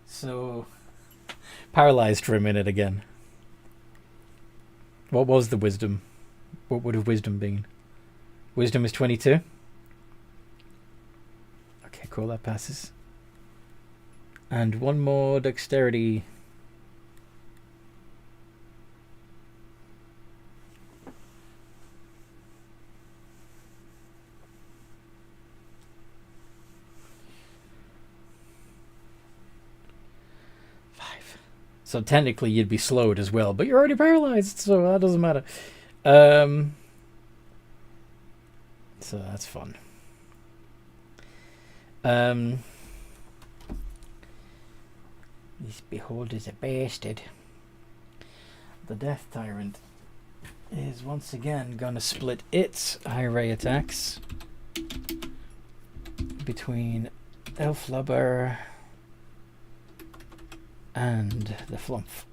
So, paralyzed for a minute again. What was the wisdom? What would have wisdom been? Wisdom is 22? Okay, cool, that passes. And one more dexterity. So technically you'd be slowed as well, but you're already paralyzed, so that doesn't matter. So that's fun. This beholder's a bastard. The Death Tyrant is once again gonna split its high ray attacks between Elflubber and the Flumph.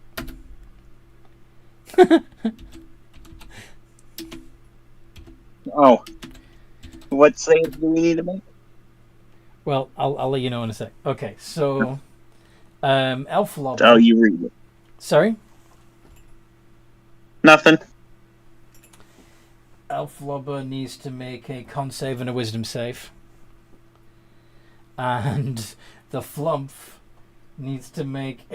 Oh. What save do we need to make? Well, I'll let you know in a sec. Okay, so Elflubber. Oh, you read it. Sorry? Nothing. Elf Lobber needs to make a con save and a wisdom save. And the Flump needs to make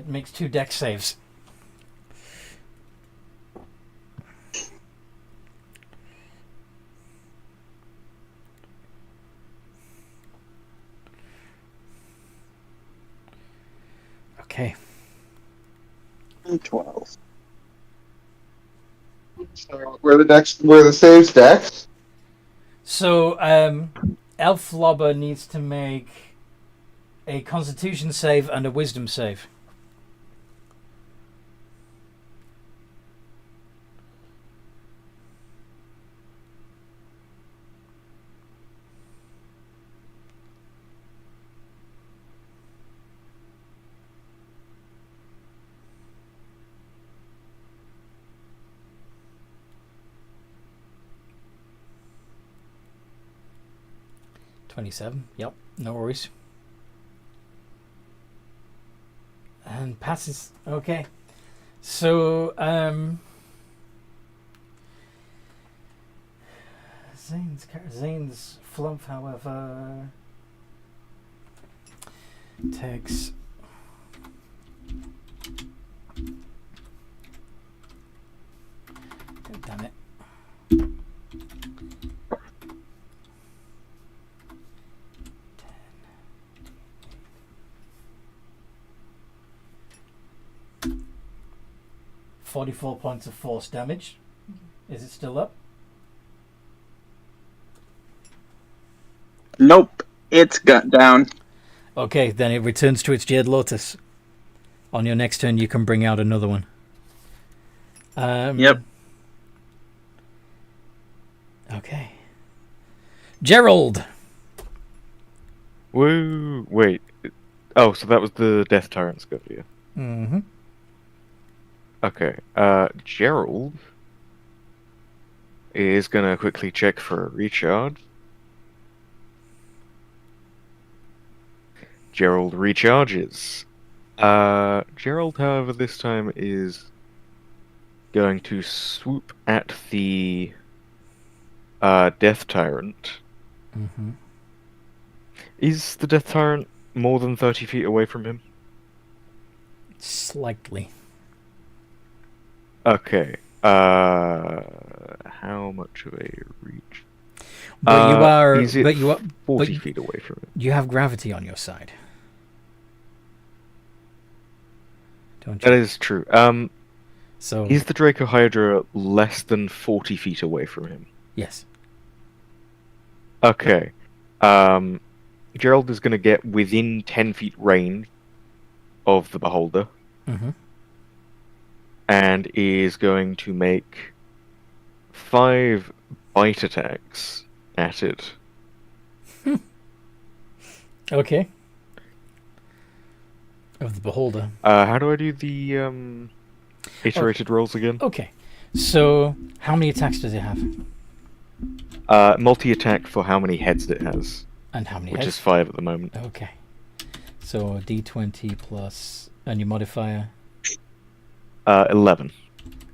makes 2 dex saves. Okay. 12. So where the saves dex? So Elf Lobber needs to make a Constitution save and a Wisdom save. $27. Yep, no worries. And passes. Okay. So, Zane's Flump, however, takes God damn it. $44 points of force damage. Is it still up? Nope. It's got down. Okay, then it returns to its Jade Lotus. On your next turn, you can bring out another one. Yep. Okay. Gerald! Woo! Wait. Oh, so that was the Death Tyrant Scotia. Mm-hmm. Okay. Gerald is gonna quickly check for a recharge. Gerald recharges. Gerald, however, this time is going to swoop at the Death Tyrant. Mm-hmm. Is the Death Tyrant more than 30 feet away from him? Slightly. Okay. How much of a reach? But you are. Is it But you are. 40 but feet away from him? you have gravity on your side. Don't That you? is true. So Is the Draco Hydra less than 40 feet away from him? yes. Okay. Gerald is going to get within 10 feet range of the Beholder Mm-hmm. and is going to make 5 bite attacks at it. Okay. Of the Beholder. How do I do the iterated rolls again? Okay. So how many attacks does it have? Multi-attack for how many heads it has, And how many which heads? is 5 at the moment. Okay. So D20 plus and your modifier 11.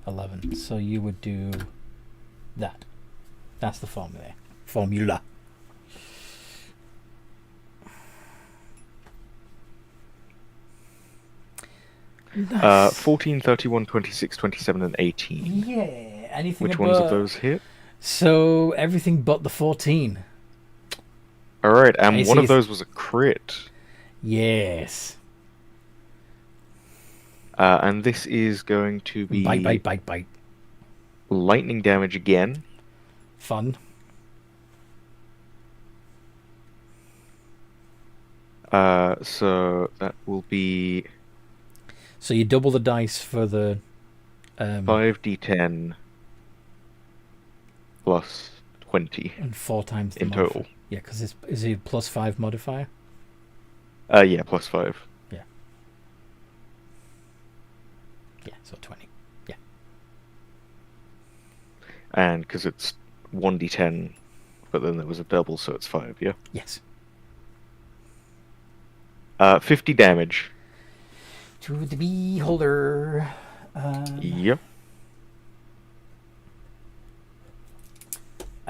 11. So you would do that. That's the formula. Formula. Nice. 14, 31, 26, 27, and 18. Yeah. Anything Which above... ones of those hit? So everything but the 14. Alright, and I one see. of those was a crit. Yes. And this is going to be Bite. lightning damage again. Fun. So that will be So you double the dice for the 5d10 plus 20 and 4 times the in modifier. total. Yeah, because is it plus 5 modifier? Yeah, plus 5. Yeah, so 20. Yeah. And because it's 1d10, but then there was a double, so it's 5, yeah? Yes. 50 damage. To the beholder. Yep.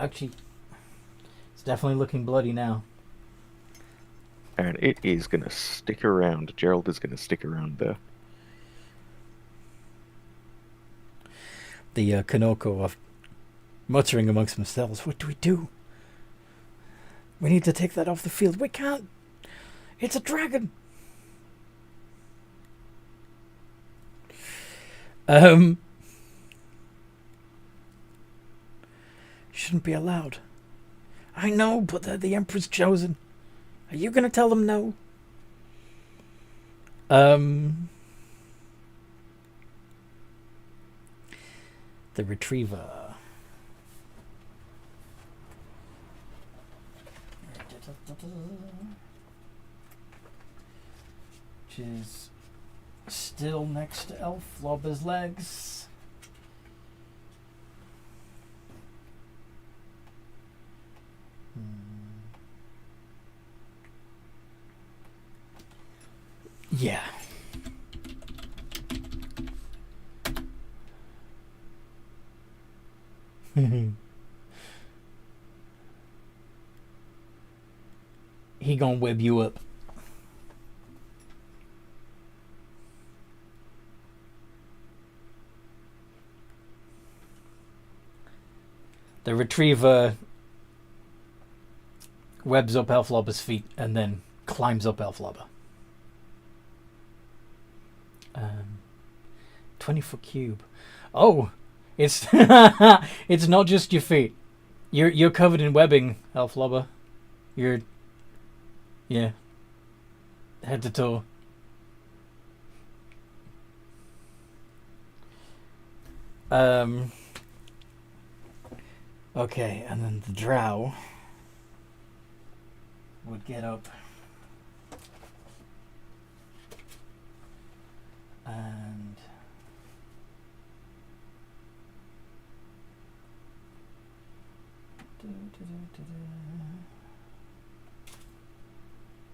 Ouchie. It's definitely looking bloody now. And it is going to stick around. Gerald is going to stick around there. The Kinoko are muttering amongst themselves. What do we do? We need to take that off the field. We can't. It's a dragon. Shouldn't be allowed. I know, but they're the Emperor's chosen. Are you going to tell them no? The retriever. Which is still next to Elflobber's legs. Yeah. He gonna web you up. The retriever webs up Elflobber's feet and then climbs up Elflobber. 20-foot cube. Oh, it's it's not just your feet. You're covered in webbing, Elflobber. You're head to toe. Okay, and then the drow would get up and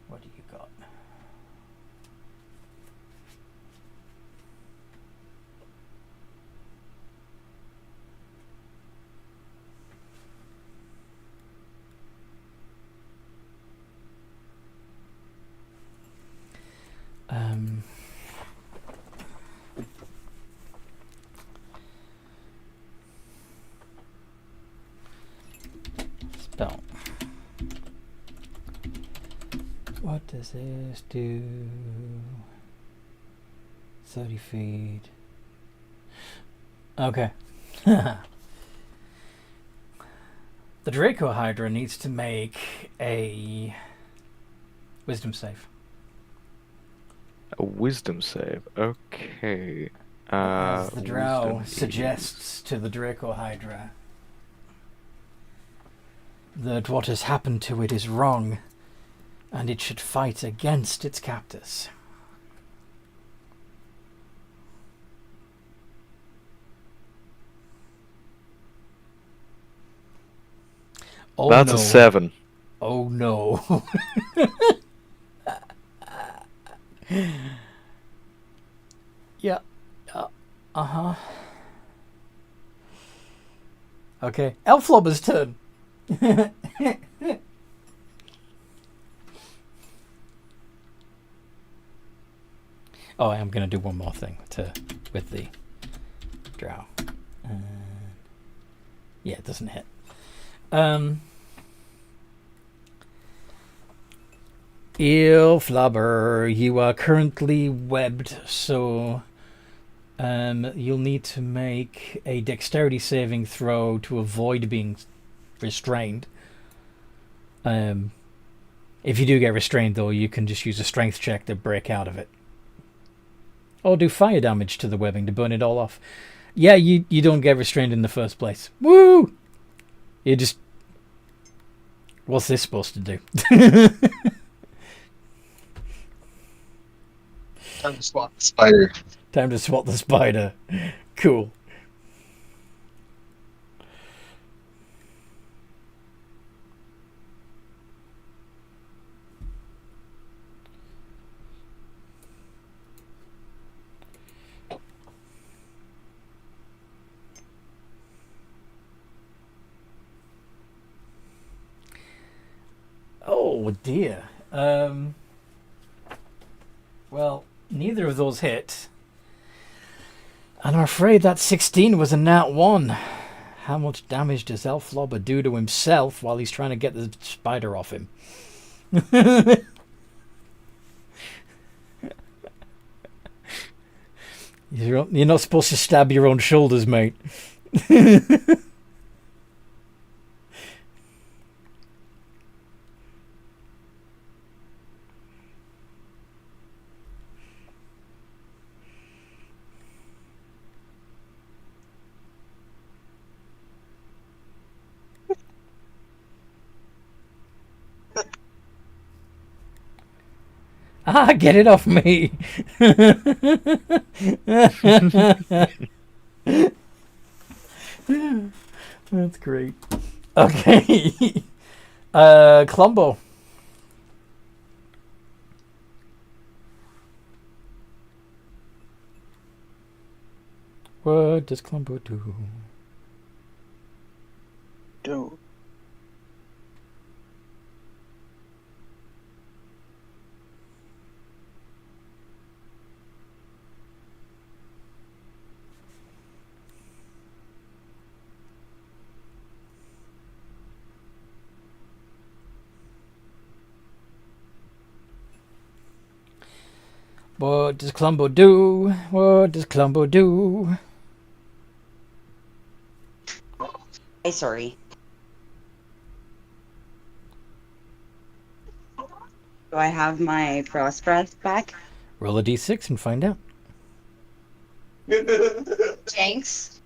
what do you got? Spell. What does this do? 30 feet. Okay. The Draco Hydra needs to make a wisdom save. A wisdom save. Okay. As the drow wisdom suggests to the Draco Hydra that what has happened to it is wrong and it should fight against its captors. Oh, That's no. a 7. Oh no. Yeah. Uh-huh. Okay. Elflobber's turn. Oh, I'm going to do one more thing with the drow. Yeah, it doesn't hit. Elflobber, you are currently webbed, so you'll need to make a dexterity saving throw to avoid being restrained. If you do get restrained, though, you can just use a strength check to break out of it. Or do fire damage to the webbing to burn it all off. Yeah, you don't get restrained in the first place. Woo! You just... What's this supposed to do? Time to swat the spider. Time to swat the spider. Cool. Oh dear. Well, neither of those hit. And I'm afraid that 16 was a nat 1. How much damage does Elflobber do to himself while he's trying to get the spider off him? You're not supposed to stab your own shoulders, mate. Get it off me. That's great. Okay. Clumbo. What does Clumbo do? Do. What does Clumbo do? What does Clumbo do? Hey, sorry. Do I have my frost breath back? Roll a d6 and find out. Thanks.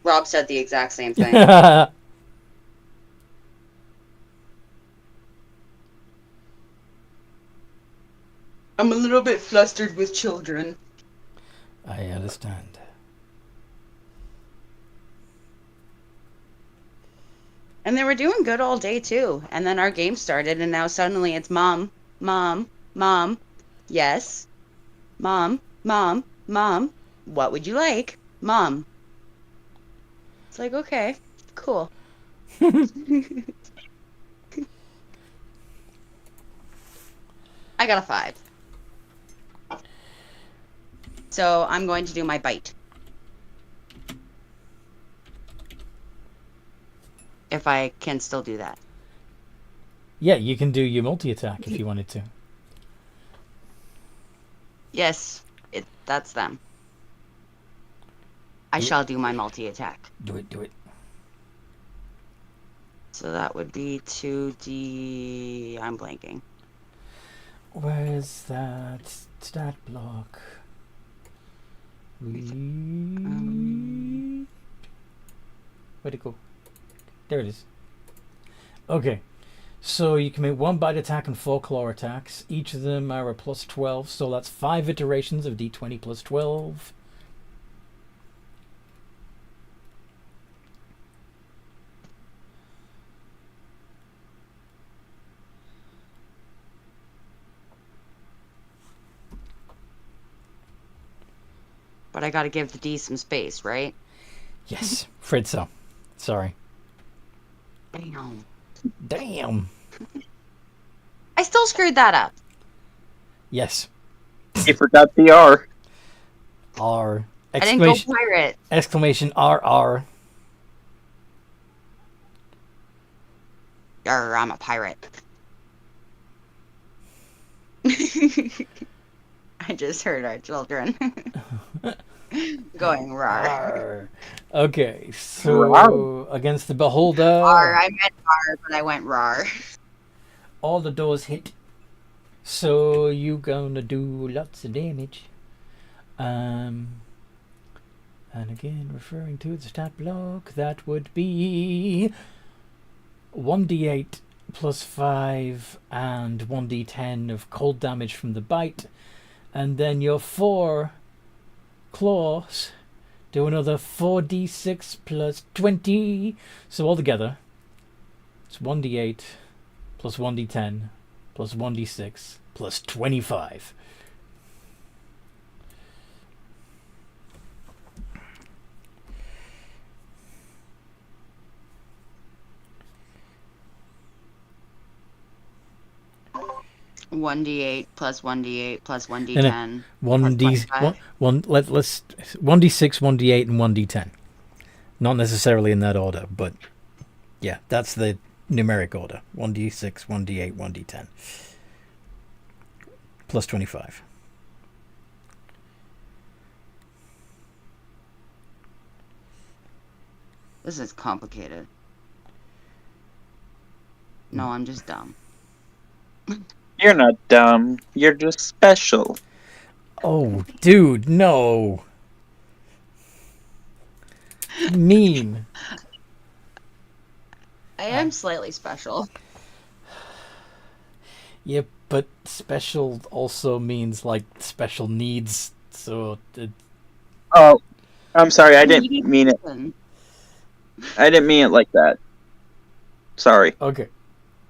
Rob said the exact same thing. I'm a little bit flustered with children. I understand. And they were doing good all day, too. And then our game started, and now suddenly it's mom, mom, mom, yes, mom, mom, mom, what would you like? Mom. It's like, okay, cool. I got a 5. So I'm going to do my bite. If I can still do that. Yeah, you can do your multi-attack if you wanted to. Yes, that's them. I shall do my multi-attack. Do it, do it. So that would be 2d... I'm blanking. Where's that stat block? Where'd it go? There it is. Okay. So you can make 1 bite attack and 4 claw attacks. Each of them are a plus 12, so that's 5 iterations of d20 plus 12. But I gotta give the D some space, right? Yes, Fred so. Sorry. Damn. Damn. I still screwed that up. Yes. You forgot the R. R. I didn't go pirate. Exclamation RR. Yarr, I'm a pirate. I just heard our children going rawr. R. Okay, so Rawr. against the beholder, R, I meant R, but I went rawr. all the doors hit. So you gonna do lots of damage. And again, referring to the stat block, that would be 1d8 plus 5 and 1d10 of cold damage from the bite. And then your 4 claws do another 4d6 plus 20. So altogether, it's 1d8 plus 1d10 plus 1d6 plus 25. 1d8 plus 1d8 plus No, 1d10 One plus D 25. let's 1d6, 1d8, and 1d10. Not necessarily in that order, but yeah, that's the numeric order. 1d6, 1d8, 1d10. Plus 25. This is complicated. No, I'm just dumb. You're not dumb. You're just special. Oh, dude, no. Mean. I am slightly special. Yeah, but special also means like special needs. So Oh, I'm sorry. I didn't mean it. I didn't mean it like that. Sorry. okay.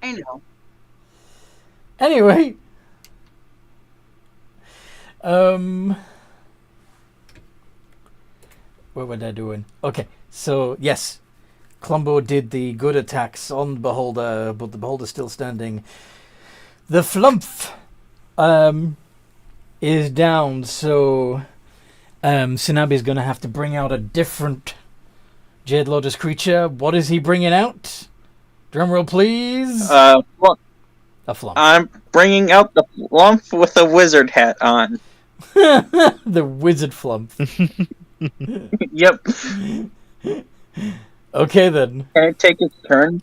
I know. Anyway, what were they doing? Okay, so yes, Clumbo did the good attacks on the Beholder, but the Beholder's still standing. The Flumph is down, so Sinabi's going to have to bring out a different Jade Lotus creature. What is he bringing out? Drumroll, please. Well, A Flump. I'm bringing out the lump with a wizard hat on. The Wizard Flump. Yep. Okay then. Can I take his turn?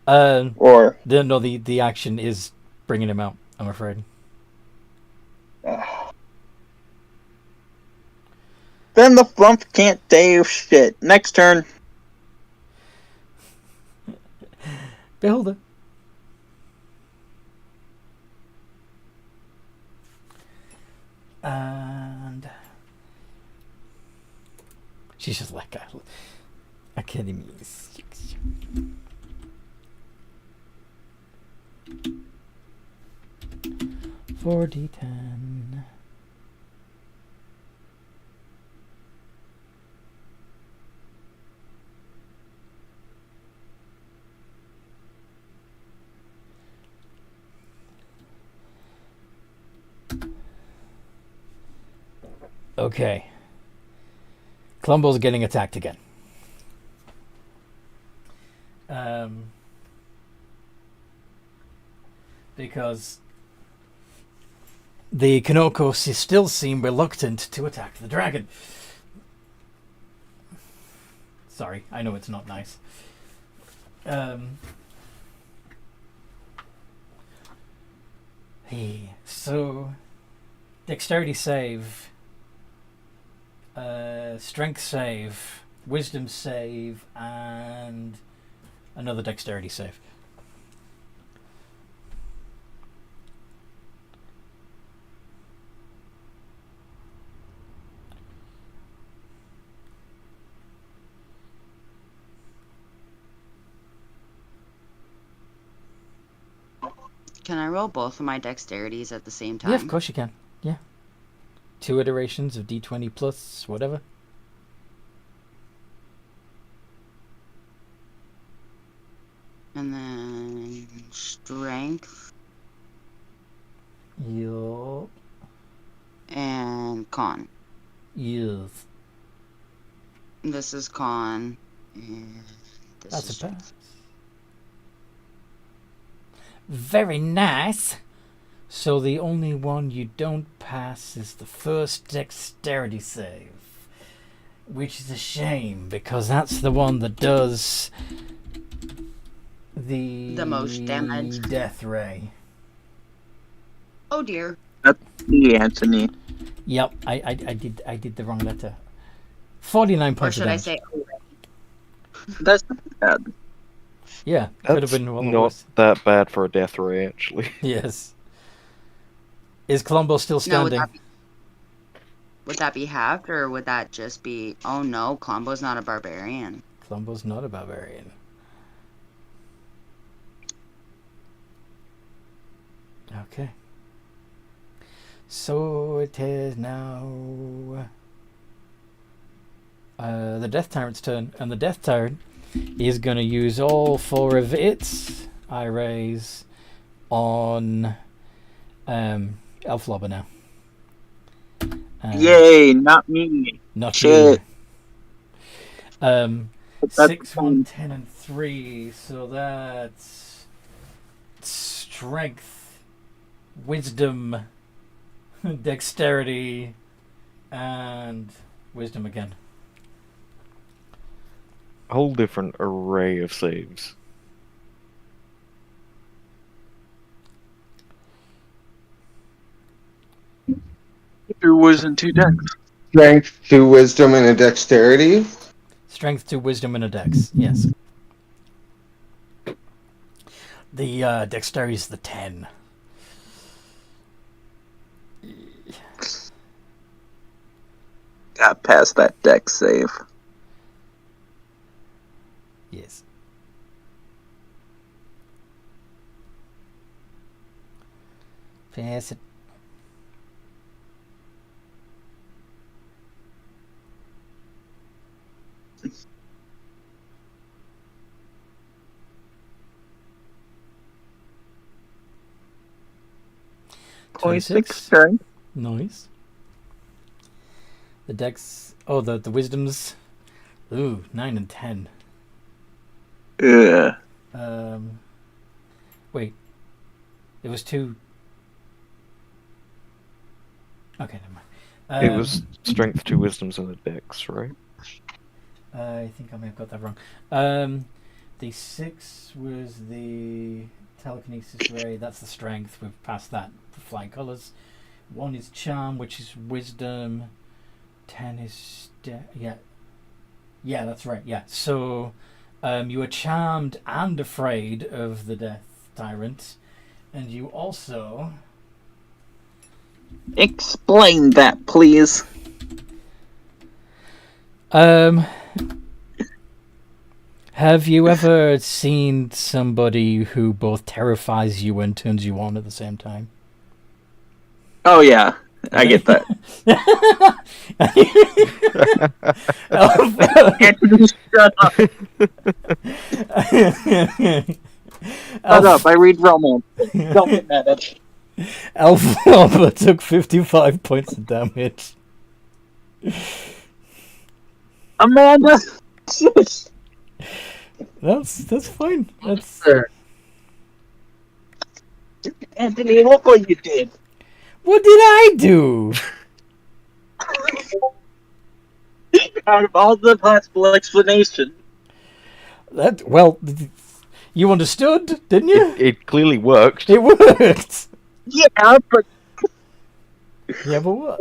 No, the action is bringing him out, I'm afraid. Then the flump can't do shit. Next turn. Beholder. And she's just like Academy 6. Four D10. Okay. Clumbo's getting attacked again. Because the Kinoko still seem reluctant to attack the dragon. Sorry, I know it's not nice. So, dexterity save, strength save, wisdom save, and another dexterity save. Can I roll both of my dexterities at the same time? Yeah, of course you can. Yeah. 2 iterations of D20 plus whatever. And then strength Yup. and con. Yes. This is con. And this That's is a pass. Very nice. So the only one you don't pass is the first dexterity save. Which is a shame, because that's the one that does the most damage. Death ray. Oh dear. That's me, Anthony. Yep, I did the wrong letter. 49 Or points of should I damage. say That's not bad. Yeah, could have That's been a lot not worse. that bad for a death ray, actually. Yes. Is Columbo still no, standing? would that be halved, or would that just be, oh no, Columbo's not a barbarian? Columbo's not a barbarian. Okay. So it is now the Death Tyrant's turn, and the Death Tyrant is going to use all 4 of its eye rays on Elf Lobber now. Yay, not me. Not Shit. you. That's 6, 1, fine. 10, and 3. So that's strength, wisdom, dexterity, and wisdom again. A whole different array of saves. There wasn't 2 decks. Strength, 2 wisdom, and a dexterity. Strength, 2 wisdom, and a dex. Yes. The dexterity is the 10. Got past that deck save. Yes. Pass it. .6 turn. Nice. The dex. Oh, the wisdoms. Ooh, 9 and 10. Yeah. Wait. It was 2. Okay, never mind. It was strength, 2 wisdoms, and a dex, right? I think I may have got that wrong. The 6 was the telekinesis ray. That's the strength. We've passed that. The flying colors. 1 is charm, which is wisdom. 10 is yeah. Yeah, that's right. Yeah. So, you were charmed and afraid of the Death Tyrant, and you also. Explain that, please. Have you ever seen somebody who both terrifies you and turns you on at the same time? Oh yeah, I get that. Anthony, shut up. Shut up. I read romance. Don't get mad at me. Elf Lobber took 55 points of damage. Amanda. Shush. That's fine. That's Anthony, look what you did. what did I do? Out of all the possible explanation. That well, you understood, didn't you? It clearly worked. It worked. Yeah, but Yeah, but what?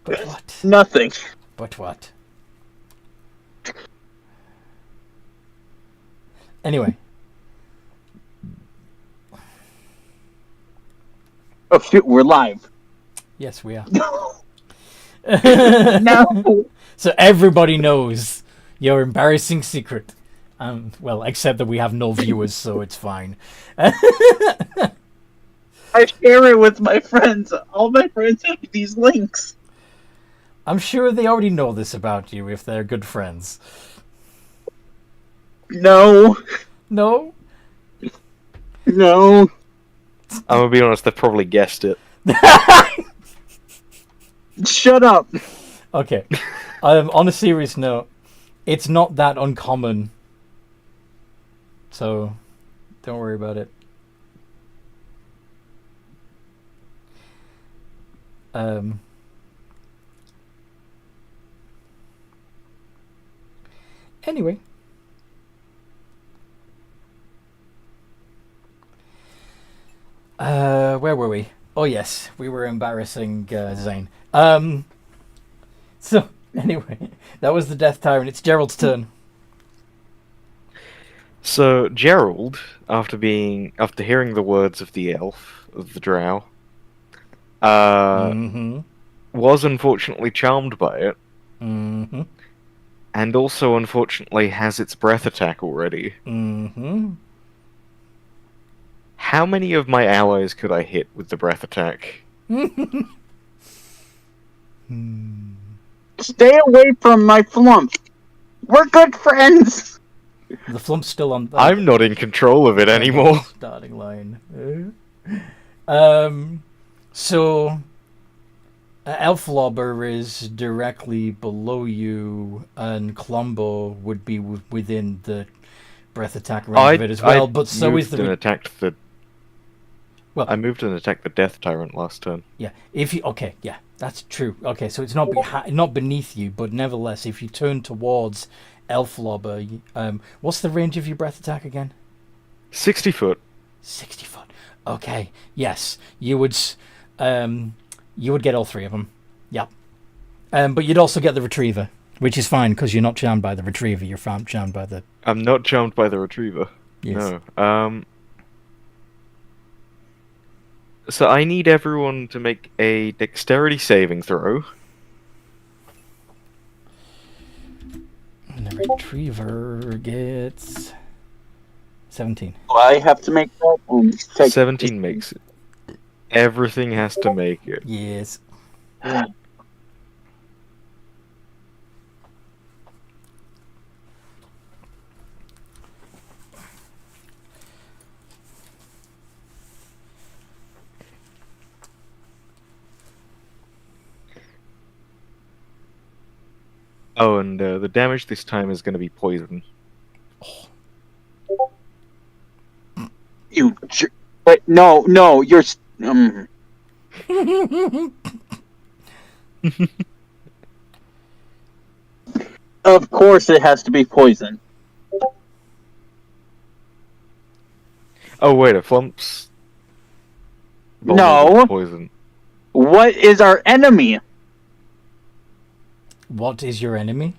But what? nothing. But what? Anyway. Oh shoot, we're live. Yes, we are. No. So everybody knows your embarrassing secret. Well, except that we have no viewers, so it's fine. I share it with my friends. All my friends have these links. I'm sure they already know this about you if they're good friends. No. No? No. I'm gonna be honest, they've probably guessed it. Shut up. Okay. On a serious note, it's not that uncommon. So, don't worry about it. Anyway. Where were we? Oh yes, we were embarrassing Zane. So anyway, that was the Death Tyrant. It's Gerald's turn. So Gerald, after hearing the words of the elf, of the drow, was unfortunately charmed by it, and also unfortunately has its breath attack already. How many of my allies could I hit with the breath attack? Stay away from my flump. We're good friends. The flump's still on. I'm not in control of it anymore. Starting line. So Elflobber is directly below you, and Clombo would be within the breath attack range of it as well. But so is the. I moved and attacked the Death Tyrant last turn. Yeah, yeah, that's true. Okay, so it's not beneath you, but nevertheless, if you turn towards Elflobber, what's the range of your breath attack again? 60 foot. 60 foot. Okay, yes, you would get all three of them. Yep. But you'd also get the Retriever, which is fine because you're not charmed by the Retriever. You're charmed by the. I'm not charmed by the Retriever. Yes. No. So I need everyone to make a dexterity saving throw. And the Retriever gets 17. I have to make that. 17 makes it. Everything has to make it. Yes. Oh, and the damage this time is going to be poison. Wait, no, you're. Of course, it has to be poison. Oh wait, a Flump's. No. Poison. What is our enemy? What is your enemy?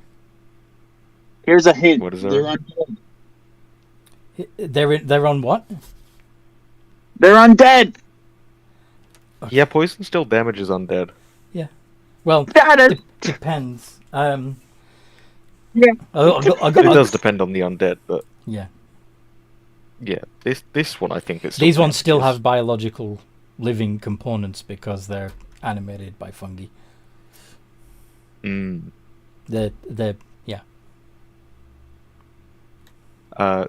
Here's a hint. What is They're our... undead. They're on what? They're undead. Yeah, poison still damages undead. Yeah. Well, depends. Yeah. It does depend on the undead, but yeah. Yeah, this one I think it's. These ones still have biological living components because they're animated by fungi. They're yeah.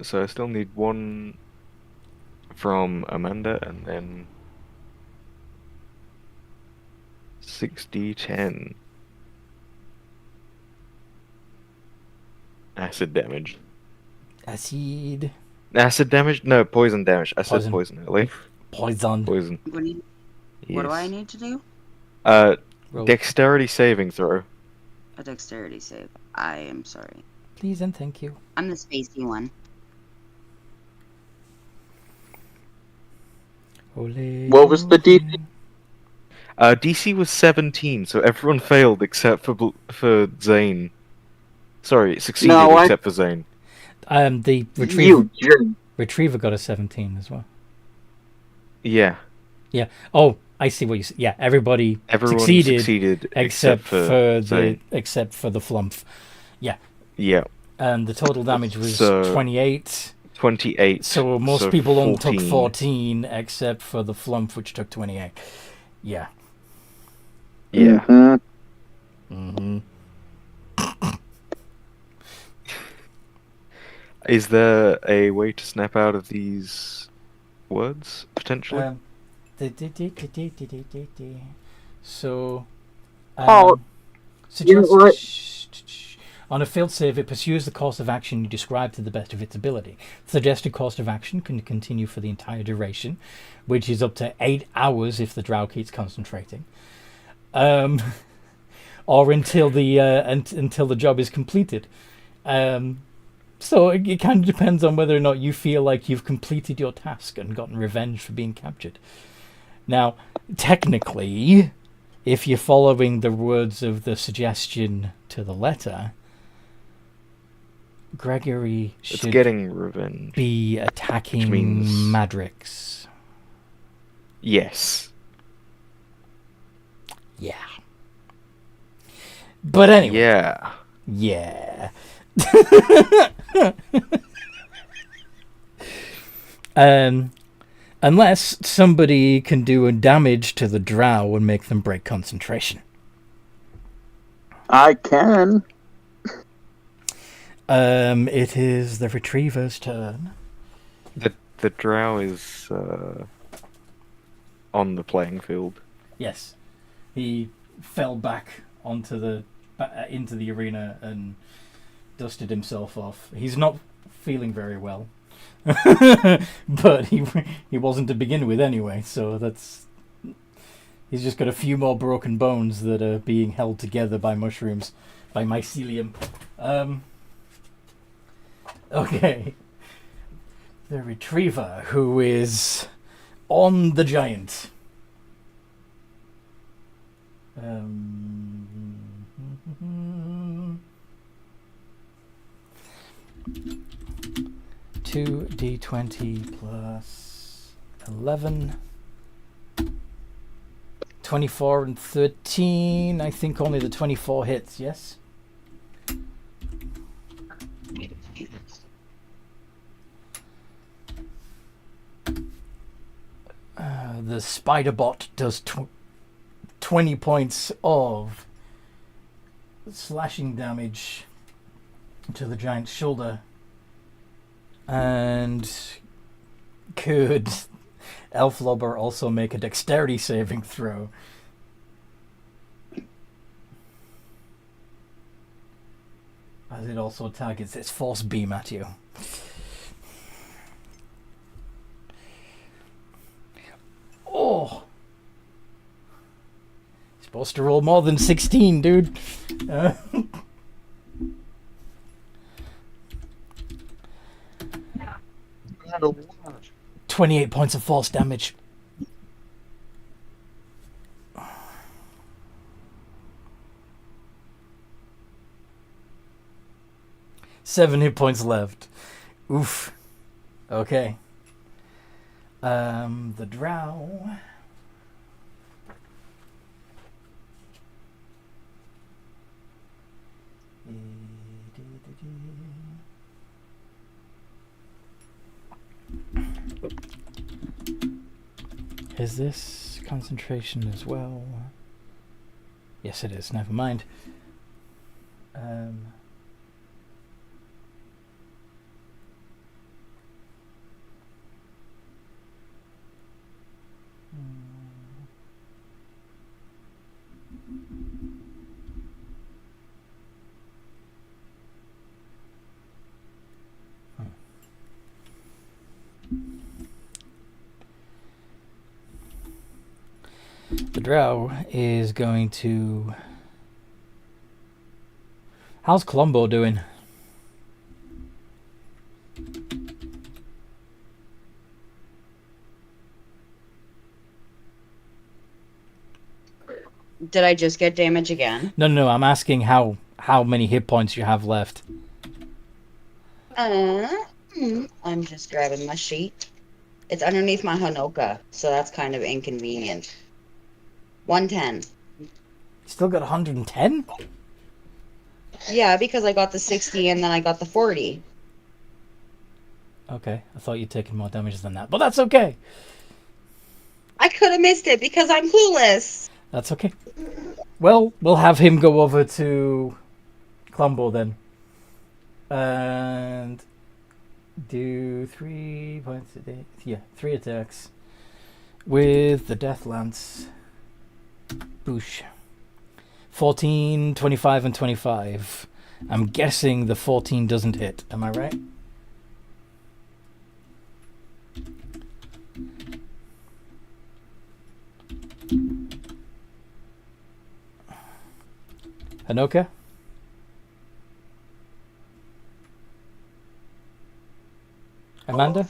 So I still need one from Amanda, and then 60-10 acid damage. Acid damage? No, poison damage. I said poison earlier. Poison. What do I need to do? Roll. Dexterity saving throw. A dexterity save. I am sorry. Please and thank you. I'm the spacey one. What was the DC? DC was 17, so everyone failed except for Zane. Sorry, succeeded except for Zane. The Retriever got a 17 as well. Yeah. Yeah. Oh, I see what you said. Yeah, everyone succeeded except for the Flump. Yeah. Yeah. And the total damage was 28. 28. So most people only took 14 except for the Flump, which took 28. Yeah. Yeah. Mm-hmm. Is there a way to snap out of these words, potentially? So, suggest on a failed save, it pursues the course of action you describe to the best of its ability. The suggested course of action can continue for the entire duration, which is up to 8 hours if the drow keeps concentrating, or until the job is completed. So it kind of depends on whether or not you feel like you've completed your task and gotten revenge for being captured. Now, technically, if you're following the words of the suggestion to the letter, Gregory should getting revenge. Be attacking Madrix. Yes. Yeah. But anyway. Yeah. Yeah. Unless somebody can do a damage to the drow and make them break concentration. I can. It is the retriever's turn. The drow is on the playing field. Yes, he fell back into the arena and dusted himself off. He's not feeling very well, but he wasn't to begin with anyway. So he's just got a few more broken bones that are being held together by mushrooms, by mycelium. Okay, the retriever who is on the giant. 2d20 plus 11. 24 and 13. I think only the 24 hits, yes? The spider bot does 20 points of slashing damage to the giant's shoulder. And could Elflobber also make a dexterity saving throw? As it also targets its force beam at you. Oh! Supposed to roll more than 16, dude. 28 points of force damage. Seven hit points left. Oof. Okay. The drow. Is this concentration as well? Yes, it is. Never mind. The drow is going to... How's Colombo doing? Did I just get damage again? No, I'm asking how many hit points you have left. I'm just grabbing my sheet. It's underneath my Hanoka, so that's kind of inconvenient. 110. You still got 110? Yeah, because I got the 60 and then I got the 40. Okay, I thought you'd taken more damage than that, but that's okay. I could have missed it because I'm clueless. That's okay. Well, we'll have him go over to Colombo then. And do 3 points a day. Yeah, 3 attacks. With the Death Lance. Boosh. 14, 25, and 25. I'm guessing the 14 doesn't hit. Am I right? Hanoka? Amanda?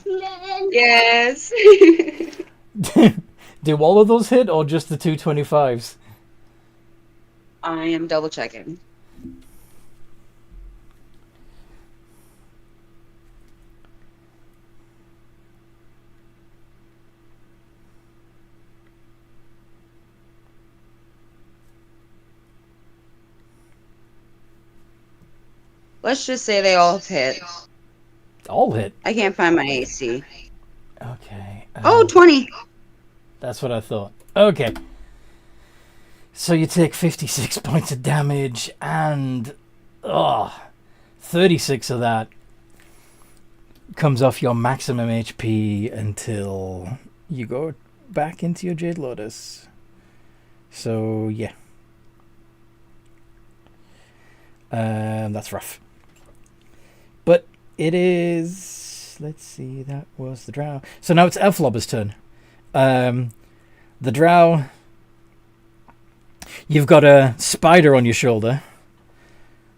Yes. Do all of those hit or just the 225s? I am double checking. Let's just say they all hit. All hit? I can't find my AC. Okay. Oh, 20. That's what I thought. Okay. So you take 56 points of damage and 36 of that comes off your maximum HP until you go back into your Jade Lotus. So, yeah. That's rough. But it is... Let's see, that was the drow. So now it's Elflobber's turn. The drow... You've got a spider on your shoulder.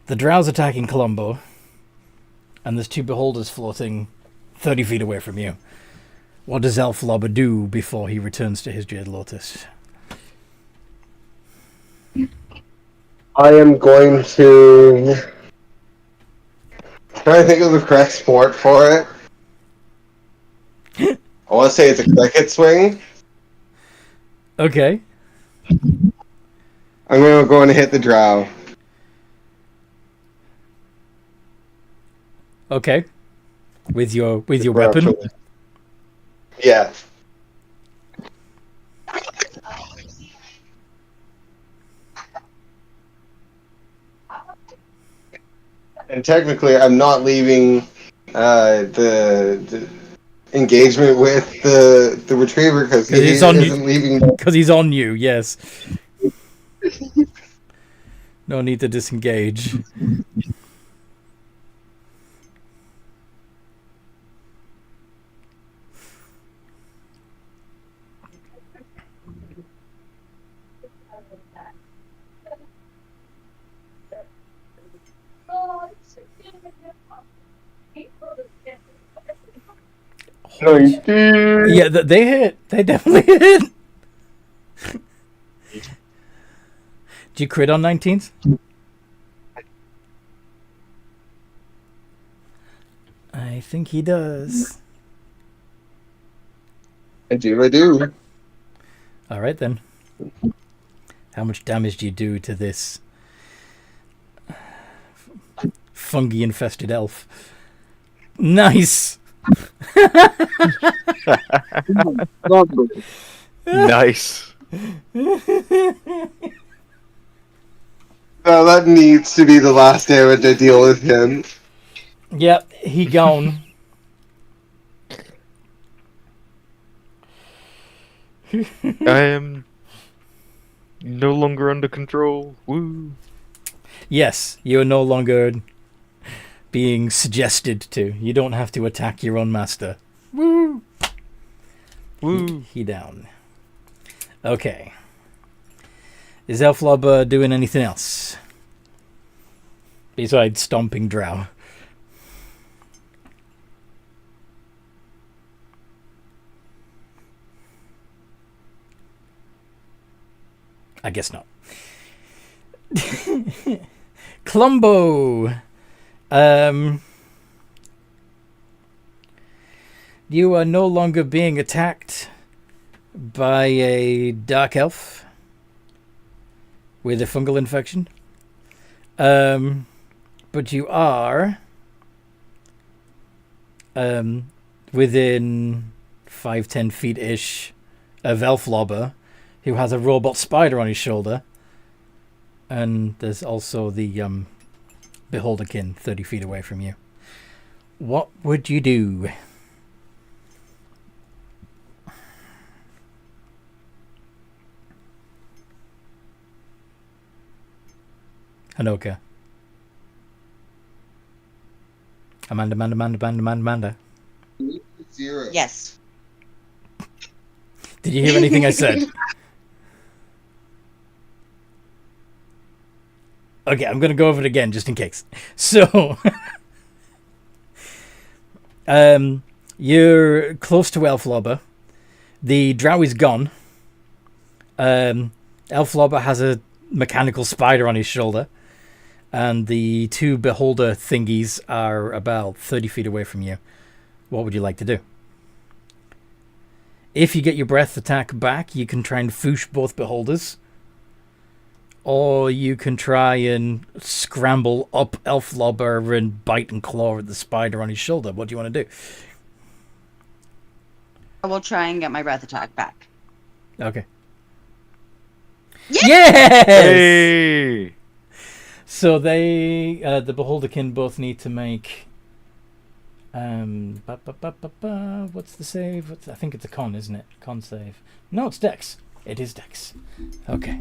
The drow's attacking Columbo. And there's two beholders floating 30 feet away from you. What does Elflobber do before he returns to his Jade Lotus? I am going to try to think of the correct sport for it. I want to say it's a cricket swing. Okay. I'm going to go and hit the drow. Okay. With your weapon? Yeah. And technically, I'm not leaving the engagement with the retriever because he isn't leaving. Because he's on you, yes. No need to disengage. Yeah, they hit. They definitely hit. Did you crit on 19s? I think he does. I do. All right, then. How much damage do you do to this fungi-infested elf? Nice! Nice. Well, that needs to be the last damage I deal with him. Yep, he gone. I am no longer under control. Woo. Yes, you are no longer being suggested to. You don't have to attack your own master. Woo! Woo. He down. Okay. Is Elflob doing anything else? Besides stomping drow. I guess not. Columbo! You are no longer being attacked by a dark elf with a fungal infection. But you are within 5-10 feet-ish of Elflobber, who has a robot spider on his shoulder. And there's also the Beholderkin 30 feet away from you. What would you do? Hanoka. Amanda. 0. Yes. Did you hear anything I said? Okay, I'm going to go over it again just in case. So, you're close to Elflobber. The drow is gone. Elflobber has a mechanical spider on his shoulder. And the two beholder thingies are about 30 feet away from you. What would you like to do? If you get your breath attack back, you can try and foosh both beholders. Or you can try and scramble up Elflobber and bite and claw at the spider on his shoulder. What do you want to do? I will try and get my breath attack back. Okay. Yes! Yes! Hey! So they, the Beholderkin, both need to make. What's the save? I think it's a con, isn't it? Con save. No, it's Dex. It is Dex. Okay.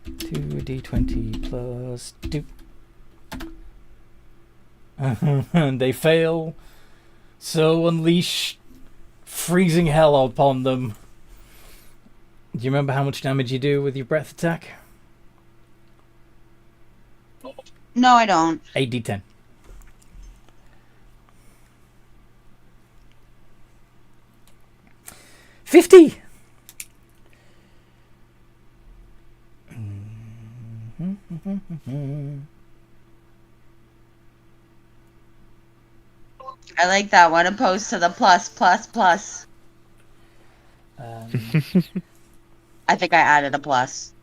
2d20 plus 2. And they fail. So unleash freezing hell upon them. Do you remember how much damage you do with your breath attack? No, I don't. 8d10. $50. I like that one opposed to the plus. I think I added a plus.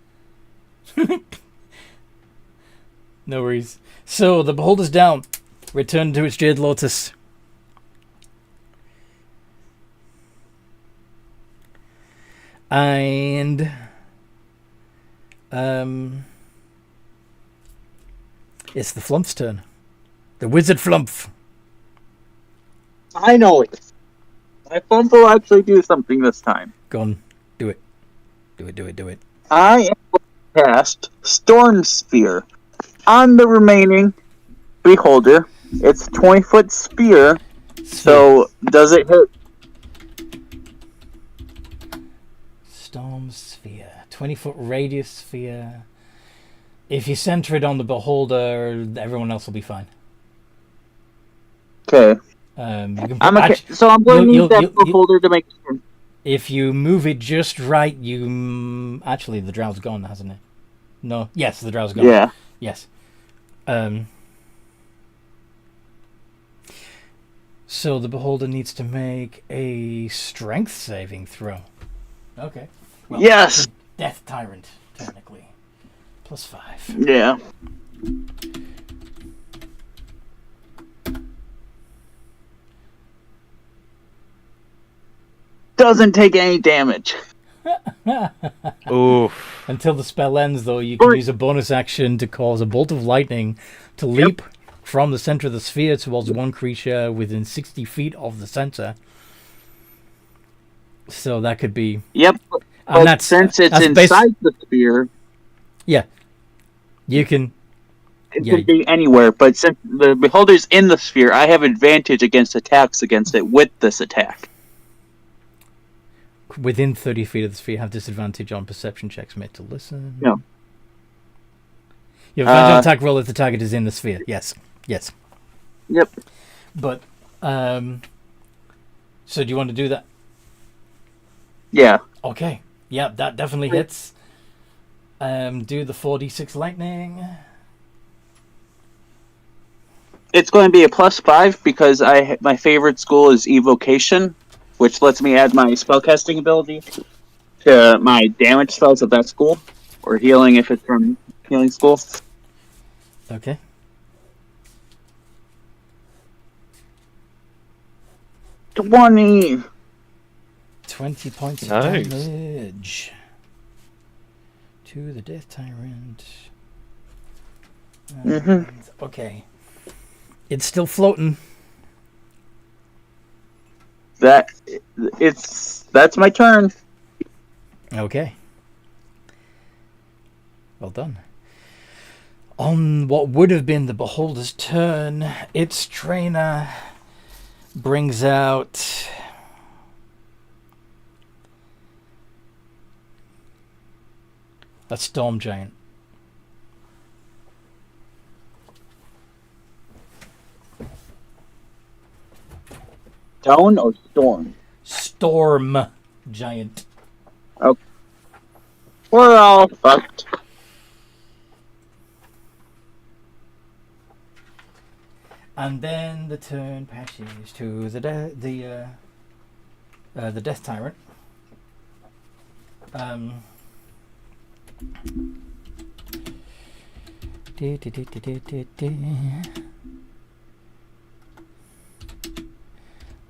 No worries. So the Beholder's down. Return to its Jade Lotus. And it's the Flump's turn. The Wizard Flump. I know it. My Flump will actually do something this time. Go on. Do it. Do it. I am going to cast Storm Sphere on the remaining Beholder. It's a 20-foot sphere. So, does it hit? Storm Sphere. 20-foot radius sphere. If you center it on the Beholder, everyone else will be fine. Okay. You can I'm going to need that Beholder to make sense. If you move it just right, you... Actually, the drow's gone, hasn't it? No. Yes, the drow's gone. Yeah. Yes. So the Beholder needs to make a strength saving throw. Okay. Well, yes! Death Tyrant, technically. +5. Yeah. Doesn't take any damage. Oof. Until the spell ends, though, you can use a bonus action to cause a bolt of lightning to leap from the center of the sphere towards one creature within 60 feet of the center. So that could be... Yep. And but since it's inside the sphere... Yeah. You can... It could be anywhere, but since the Beholder's in the sphere, I have advantage against attacks against it with this attack. Within 30 feet of the sphere, have disadvantage on perception checks made to listen. No. You have advantage on attack roll if the target is in the sphere. Yes. Yep. But, so do you want to do that? Yeah. Okay. Yeah, that definitely hits. Do the 4d6 lightning. It's going to be a +5 because my favorite school is Evocation, which lets me add my spellcasting ability to my damage spells of that school, or healing if it's from healing school. Okay. $20 points of Nice. damage to the Death Tyrant. Okay. It's still floating. That's my turn. Okay. Well done. On what would have been the Beholder's turn, its trainer brings out a Storm Giant. Stone or storm? Storm Giant. Okay. We're all fucked. And then the turn passes to the Death Tyrant.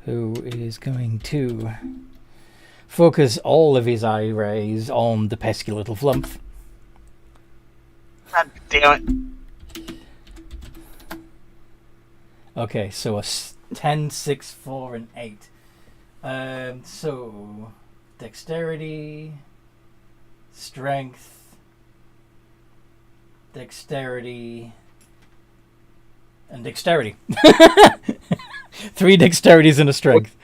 Who is going to focus all of his eye rays on the pesky little Flump. God damn it. Okay, so 10, 6, 4, and 8. So dexterity, strength, dexterity, and dexterity. 3 dexterities and a strength.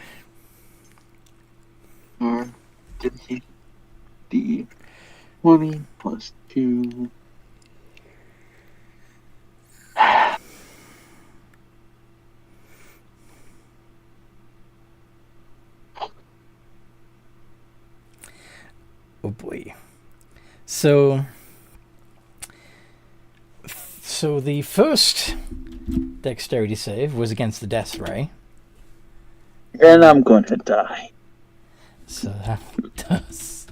The 20 plus 2. Oh boy. So the first dexterity save was against the death ray. And I'm going to die. So that does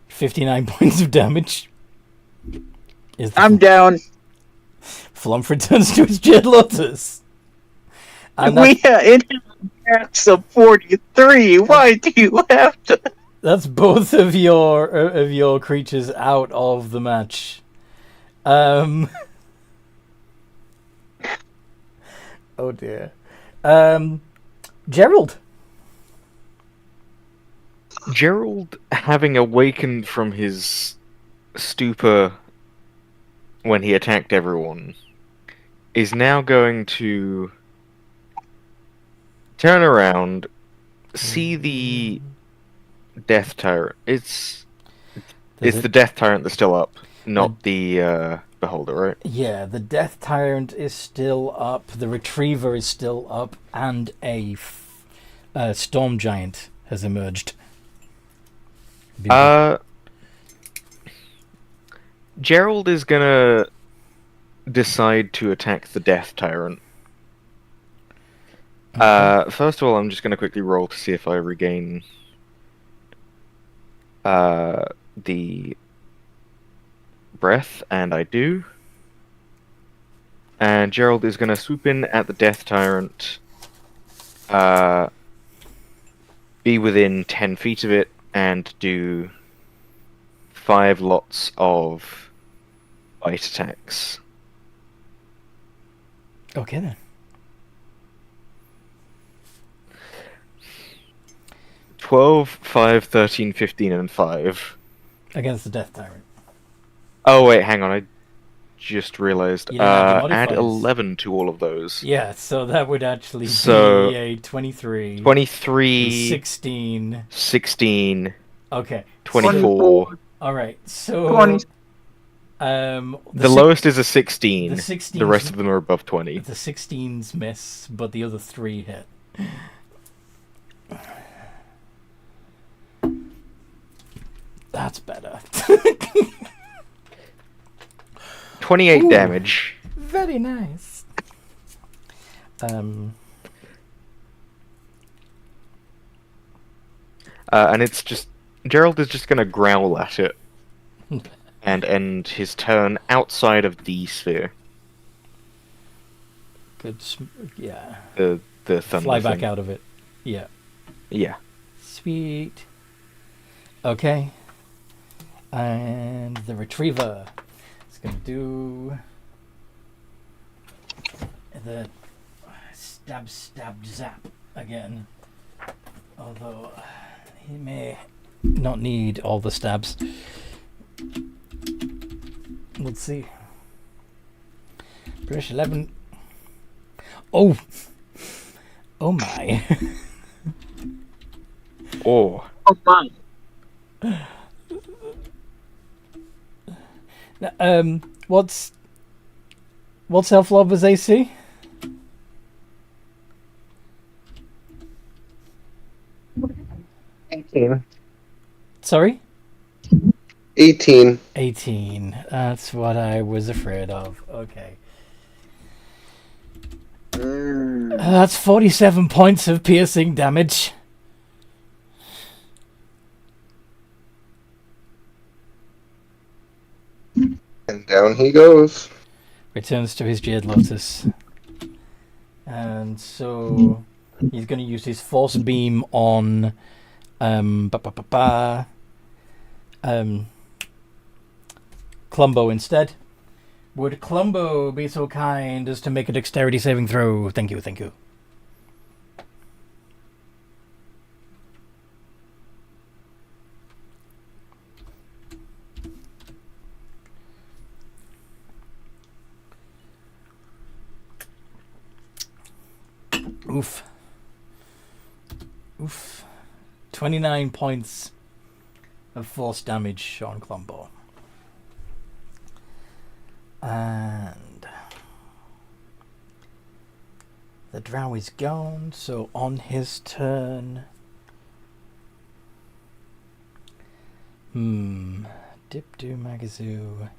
59 points of damage. I'm down. Flump returns to his Jade Lotus. And We have it max of 43. Why do you have to? that's both of your creatures out of the match. Oh dear. Gerald. Gerald, having awakened from his stupor when he attacked everyone, is now going to turn around, see the Death Tyrant. It's the Death Tyrant that's still up, not the Beholder, right? Yeah, the Death Tyrant is still up, the Retriever is still up, and a Storm Giant has emerged. Gerald is gonna decide to attack the Death Tyrant. First of all, I'm just gonna quickly roll to see if I regain the breath, and I do. And Gerald is gonna swoop in at the Death Tyrant, be within 10 feet of it, and do 5 lots of bite attacks. Okay then. 12, 5, 13, 15, and 5. Against the Death Tyrant. Oh wait, hang on, I just realized. You don't have your Add modifiers. 11 to all of those. Yeah, so that would actually So, be a 23. 23, 16. 16, Okay. 24. Alright, so... 20. The lowest is a 16. The 16s, The rest of them are above 20. the 16s miss, but the other 3 hit. That's better. 28 Ooh. damage. Very nice. And it's just... Gerald is just gonna growl at it. And end his turn outside of the sphere. Good. Yeah. The thunder Fly back thing. out of it. Yeah. Yeah. Sweet. Okay. And the Retriever is going to do the stab, zap again. Although he may not need all the stabs. Let's see. British 11. Oh! Oh my. Oh. Oh my. What's Self-Lover's AC? Sorry? 18. 18. That's what I was afraid of. Okay. That's 47 points of piercing damage. And down he goes. Returns to his Jade Lotus. And so he's going to use his Force Beam on Clumbo instead, Would Clumbo be so kind as to make a dexterity saving throw? Thank you, thank you. Oof. Oof. 29 points of force damage on Clumbo. And the drow is gone, so on his turn. Dip do magazoo.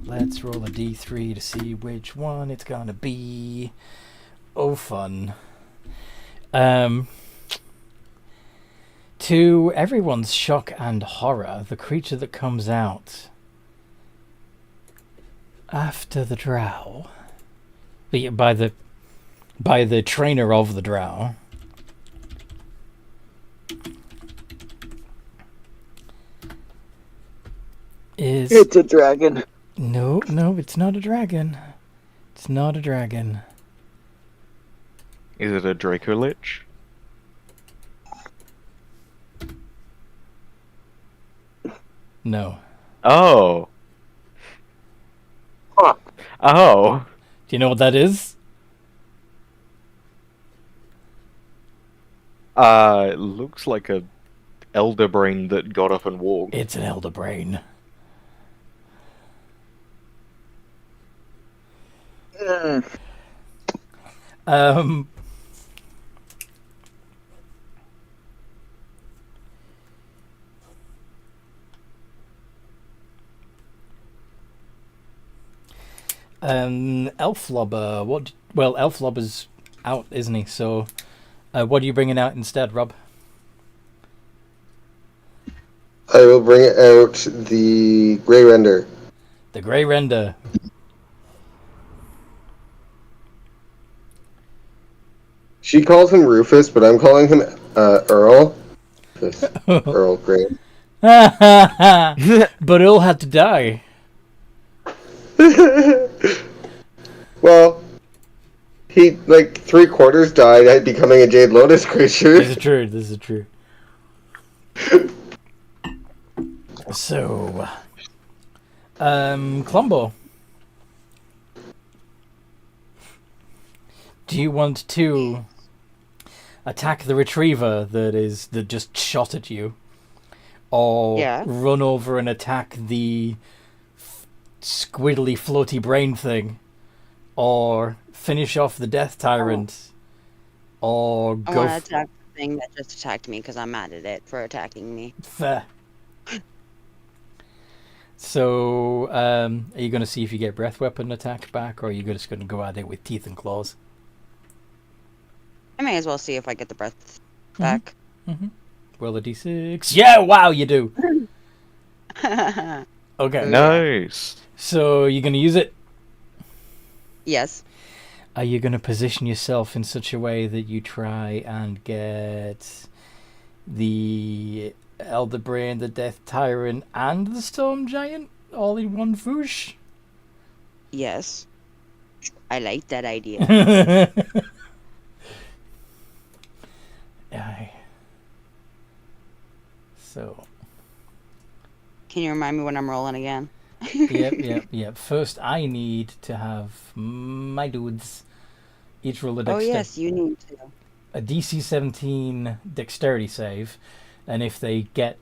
Let's roll a d3 to see which one it's gonna be. Oh, fun. To everyone's shock and horror, the creature that comes out after the drow, by the trainer of the drow, is... It's a dragon. No, it's not a dragon. It's not a dragon. Is it a Draco Lich? No. Oh. Huh. Oh. Do you know what that is? It looks like a elder brain that got up and walked. It's an elder brain. Elflobber, what? Well, Elflobber's out, isn't he? So, what are you bringing out instead, Rob? I will bring out the Grey Render. The Grey Render. She calls him Rufus, but I'm calling him Earl. Earl Grey. But Earl had to die. Well, he, like, 3/4 died becoming a Jade Lotus creature. This is true. So, Clumbo, do you want to attack the retriever that just shot at you, or run over and attack the squiddly floaty brain thing, or finish off the death tyrant, or I go want to attack the thing that just attacked me because I'm mad at it for attacking me. fair. So, are you going to see if you get breath weapon attack back, or are you just going to go at it with teeth and claws? I may as well see if I get the breath back. Roll a d6. Yeah, wow, you do. Okay. Nice. So, you're going to use it? Yes. Are you going to position yourself in such a way that you try and get the Elder Brain, the Death Tyrant, and the Storm Giant all in one foosh? Yes. I like that idea. Aye. So. Can you remind me when I'm rolling again? Yep. First, I need to have my dudes each roll a dexterity. Oh, yes, you need to. A DC 17 dexterity save, and if they get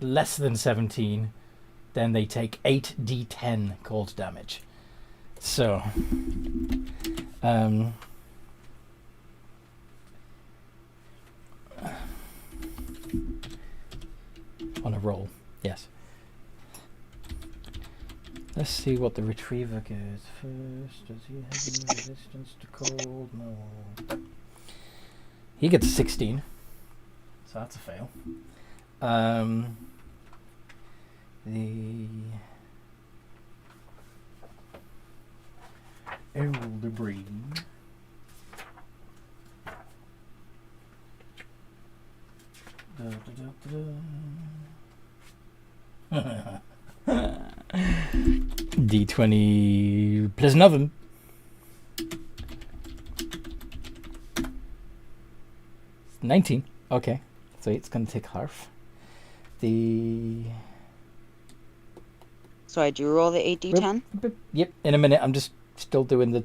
less than 17, then they take 8d10 cold damage. So, on a roll, yes. Let's see what the retriever gets first. Does he have any resistance to cold? No. He gets 16, so that's a fail. The Elder Brain. D20 plus another. It's 19. Okay. So it's going to take half. So I do roll the 8d10? Yep, in a minute. I'm just still doing the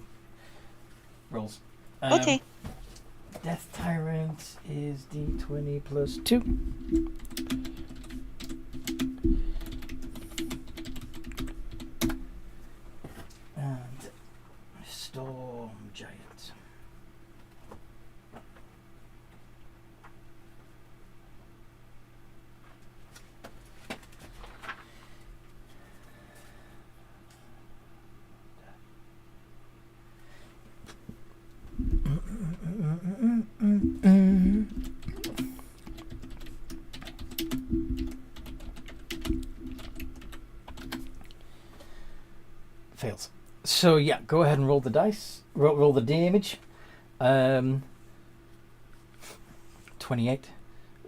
rolls. Okay. Death Tyrant is D20 plus 2. And Storm Giant. Fails. So yeah, go ahead and roll the dice. Roll the damage. 28.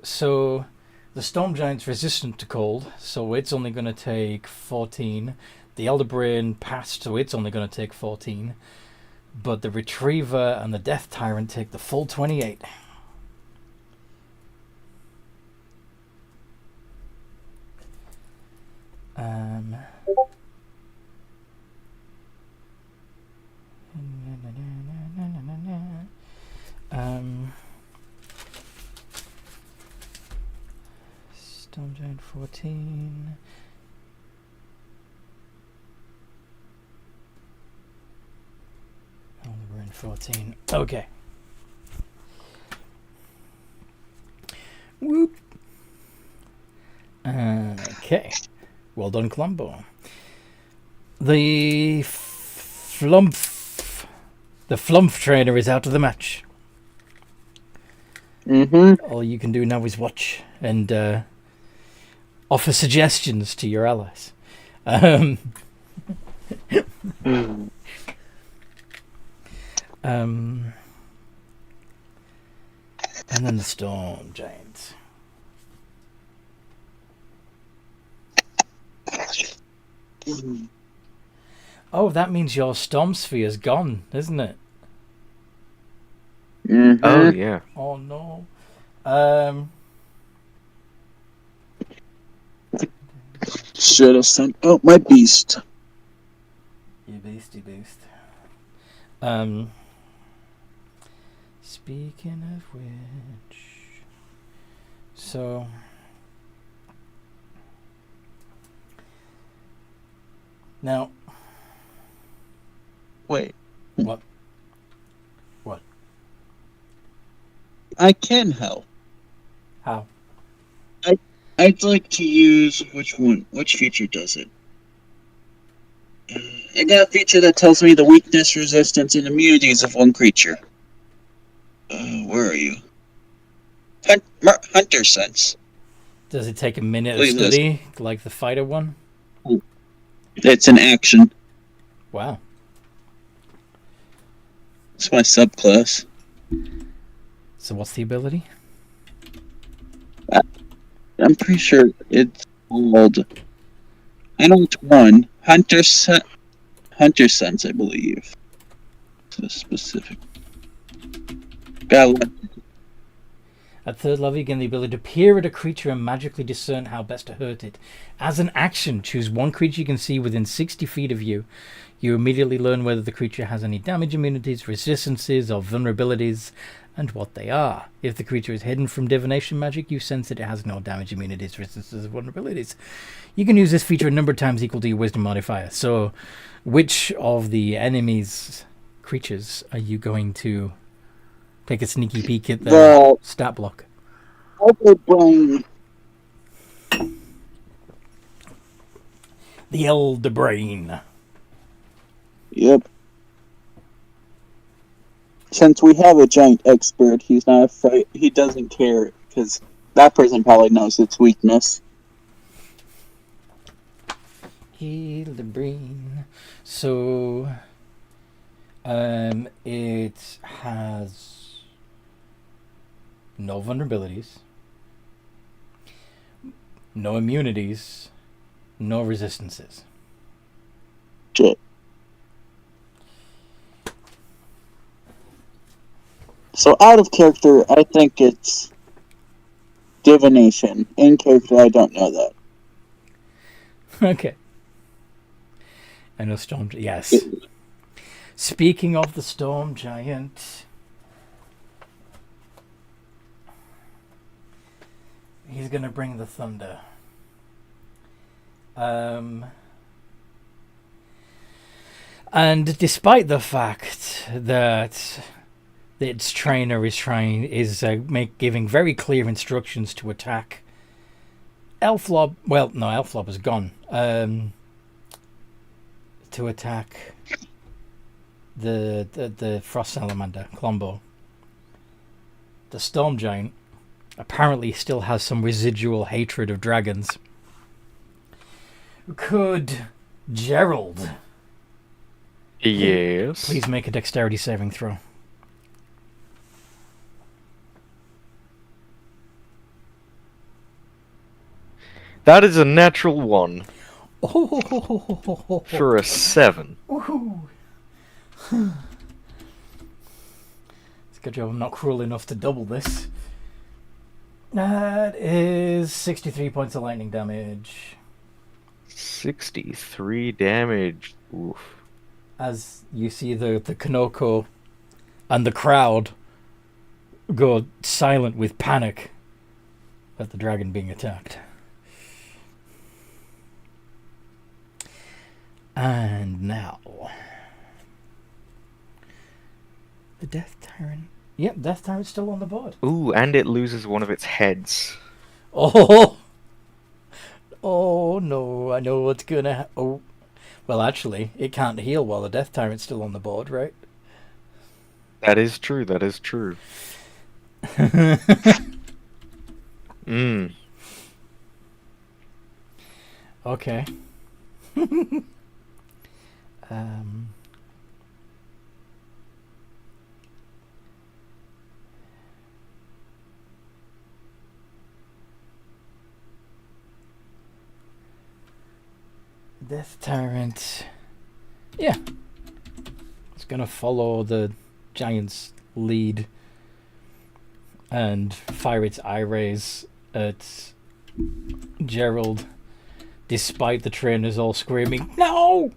So the Storm Giant's resistant to cold, so it's only going to take 14. The Elder Brain passed, so it's only going to take 14. But the Retriever and the Death Tyrant take the full 28. Storm Giant 14. Oh, we're in 14. Okay. Whoop. Okay. Well done, Columbo. The Flumph trainer is out of the match. All you can do now is watch and offer suggestions to your allies. And then the Storm Giant. Oh, that means your Storm Sphere's gone, isn't it? Oh, yeah. Oh, no. Should have sent out my beast. You beast. Speaking of which... So... Now... Wait. What? I can help. How? I'd like to use which one? Which feature does it? I got a feature that tells me the weakness, resistance, and immunities of one creature. Where are you? Hunter Sense. Does it take a minute Look of at this. study, like the fighter one? It's an action. Wow. It's my subclass. So what's the ability? I'm pretty sure it's called... I know it's one. Hunter Sense, I believe. It's specific. Got At third level, you gain the ability to peer at a creature and magically discern how best to hurt it. As an action, choose one creature you can see within 60 feet of you. You immediately learn whether the creature has any damage immunities, resistances, or vulnerabilities, and what they are. If the creature is hidden from divination magic, you sense that it has no damage immunities, resistances, or vulnerabilities. You can use this feature a number of times equal to your wisdom modifier. So, which of the enemy's creatures are you going to take a sneaky peek at the stat block? brain. The Elder Brain. Yep. Since we have a giant expert, he's not afraid. He doesn't care because that person probably knows its weakness. Elder Brain. So, it has no vulnerabilities, no immunities, no resistances. Shit. So out of character, I think it's divination. In character, I don't know that. Okay. I know Storm. Yes. Speaking of the Storm Giant, he's gonna bring the thunder. And despite the fact that its trainer is giving very clear instructions to attack Elflob. Well, no, Elflob is gone. To attack the Frost Salamander, Klombo. The Storm Giant apparently still has some residual hatred of dragons. Could Gerald Yes. please make a dexterity saving throw? That is a natural 1 Oh, for a 7. it's a good job I'm not cruel enough to double this. That is 63 points of lightning damage. 63 damage. Oof. As you see the Kinoko and the crowd go silent with panic at the dragon being attacked. And now the Death Tyrant. Yep, Death Tyrant's still on the board. Ooh, and it loses one of its heads. Oh, oh no! I know what's gonna. Oh, well, actually, it can't heal while the Death Tyrant's still on the board, right? That is true, that is true. Okay. Death Tyrant. Yeah. It's gonna follow the giant's lead and fire its eye rays at Gerald, despite the trainers all screaming, "No!"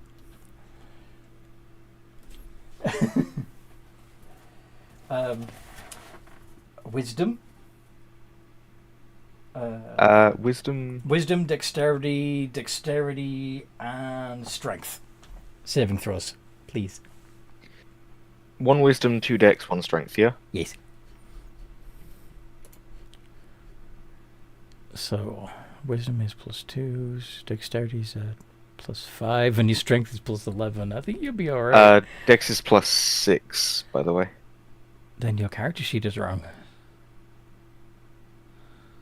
Wisdom. Wisdom. Dexterity, and strength. Saving throws, please. 1 wisdom, 2 dex, 1 strength, yeah? Yes. So, wisdom is +2, dexterity is at +5, and your strength is +11. I think you'll be alright. Dex is +6, by the way. Then your character sheet is wrong.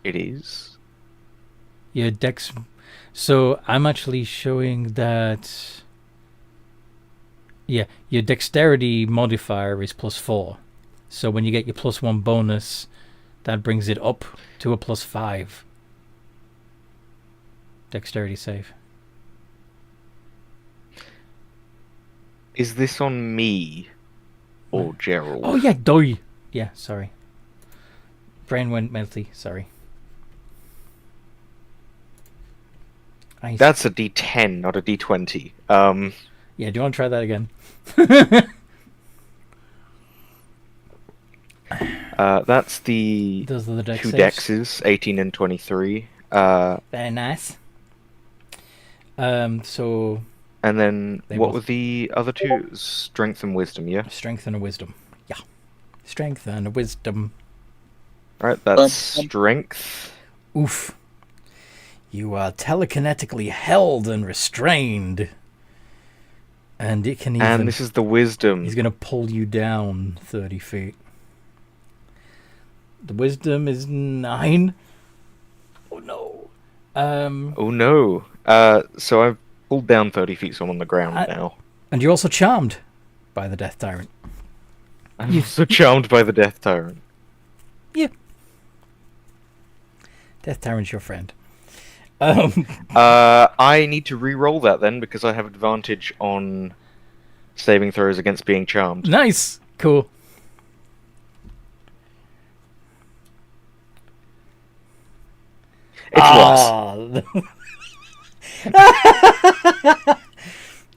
It is. Your dex. So I'm actually showing that. Yeah, your dexterity modifier is +4. So when you get your +1 bonus, that brings it up to a +5. Dexterity save. Is this on me or Gerald? Oh yeah, doy. Yeah, sorry. Brain went melty. Sorry. That's a D10, not a D20. Yeah, do you want to try that again? That's the Those are the dex 2 saves. dexes, 18 and 23. Very nice. So And then They what both- were the other 2? Strength and wisdom, yeah? strength and a wisdom. Yeah. Strength and a wisdom. Alright, that's strength. Oof. You are telekinetically held and restrained. And it can even... And this is the wisdom. He's going to pull you down 30 feet. The wisdom is 9. Oh no. Oh no. So I've pulled down 30 feet, so I'm on the ground now. And you're also charmed by the Death Tyrant. I'm so charmed by the Death Tyrant. Yeah. Death Tyrant's your friend. I need to re-roll that then because I have advantage on saving throws against being charmed. Nice. Cool. It's worse.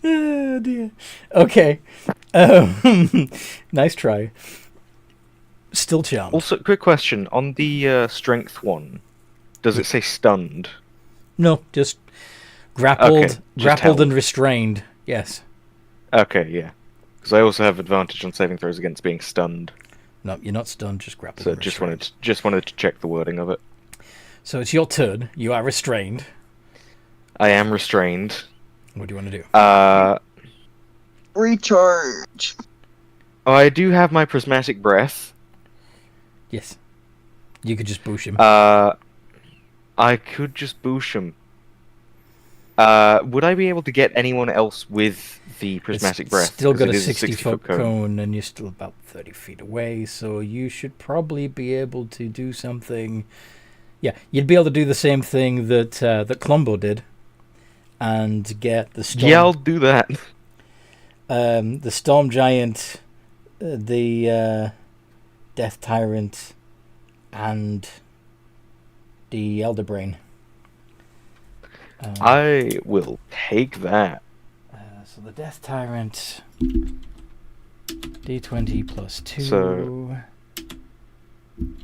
Oh dear. Okay. Nice try. Still charmed. Also, quick question on the strength one. Does it say stunned? No, just grappled, Okay, just grappled held. and restrained. Yes. Okay, yeah. Because I also have advantage on saving throws against being stunned. No, you're not stunned. Just grappled. So and just restrained. wanted to check the wording of it. So it's your turn. You are restrained. I am restrained. What do you want to do? Recharge. I do have my prismatic breath. Yes. You could just boosh him. I could just boosh him. Would I be able to get anyone else with the prismatic It's breath? still 'Cause got it a is 60-foot cone, and you're still about 30 feet away, so you should probably be able to do something. Yeah, you'd be able to do the same thing that that Columbo did, and get the storm. Yeah, I'll do that. The storm giant, the death tyrant, and the elder brain. I will take that. So the death tyrant, d20 plus 2. So-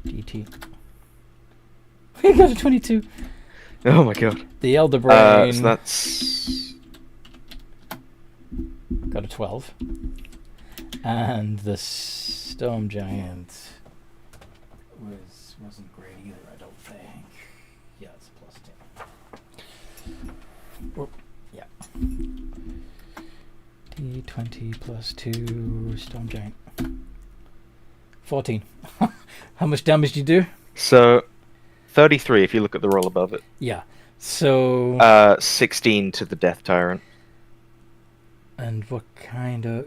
dt. We got a 22. Oh my god. The elder brain So that's... got a 12. And the storm giant wasn't great either, I don't think. Yeah, it's a plus 10. Oh, yeah. D20 plus 2, storm giant. 14. How much damage do you do? So, 33 if you look at the roll above it. Yeah. So 16 to the death tyrant. and what kind of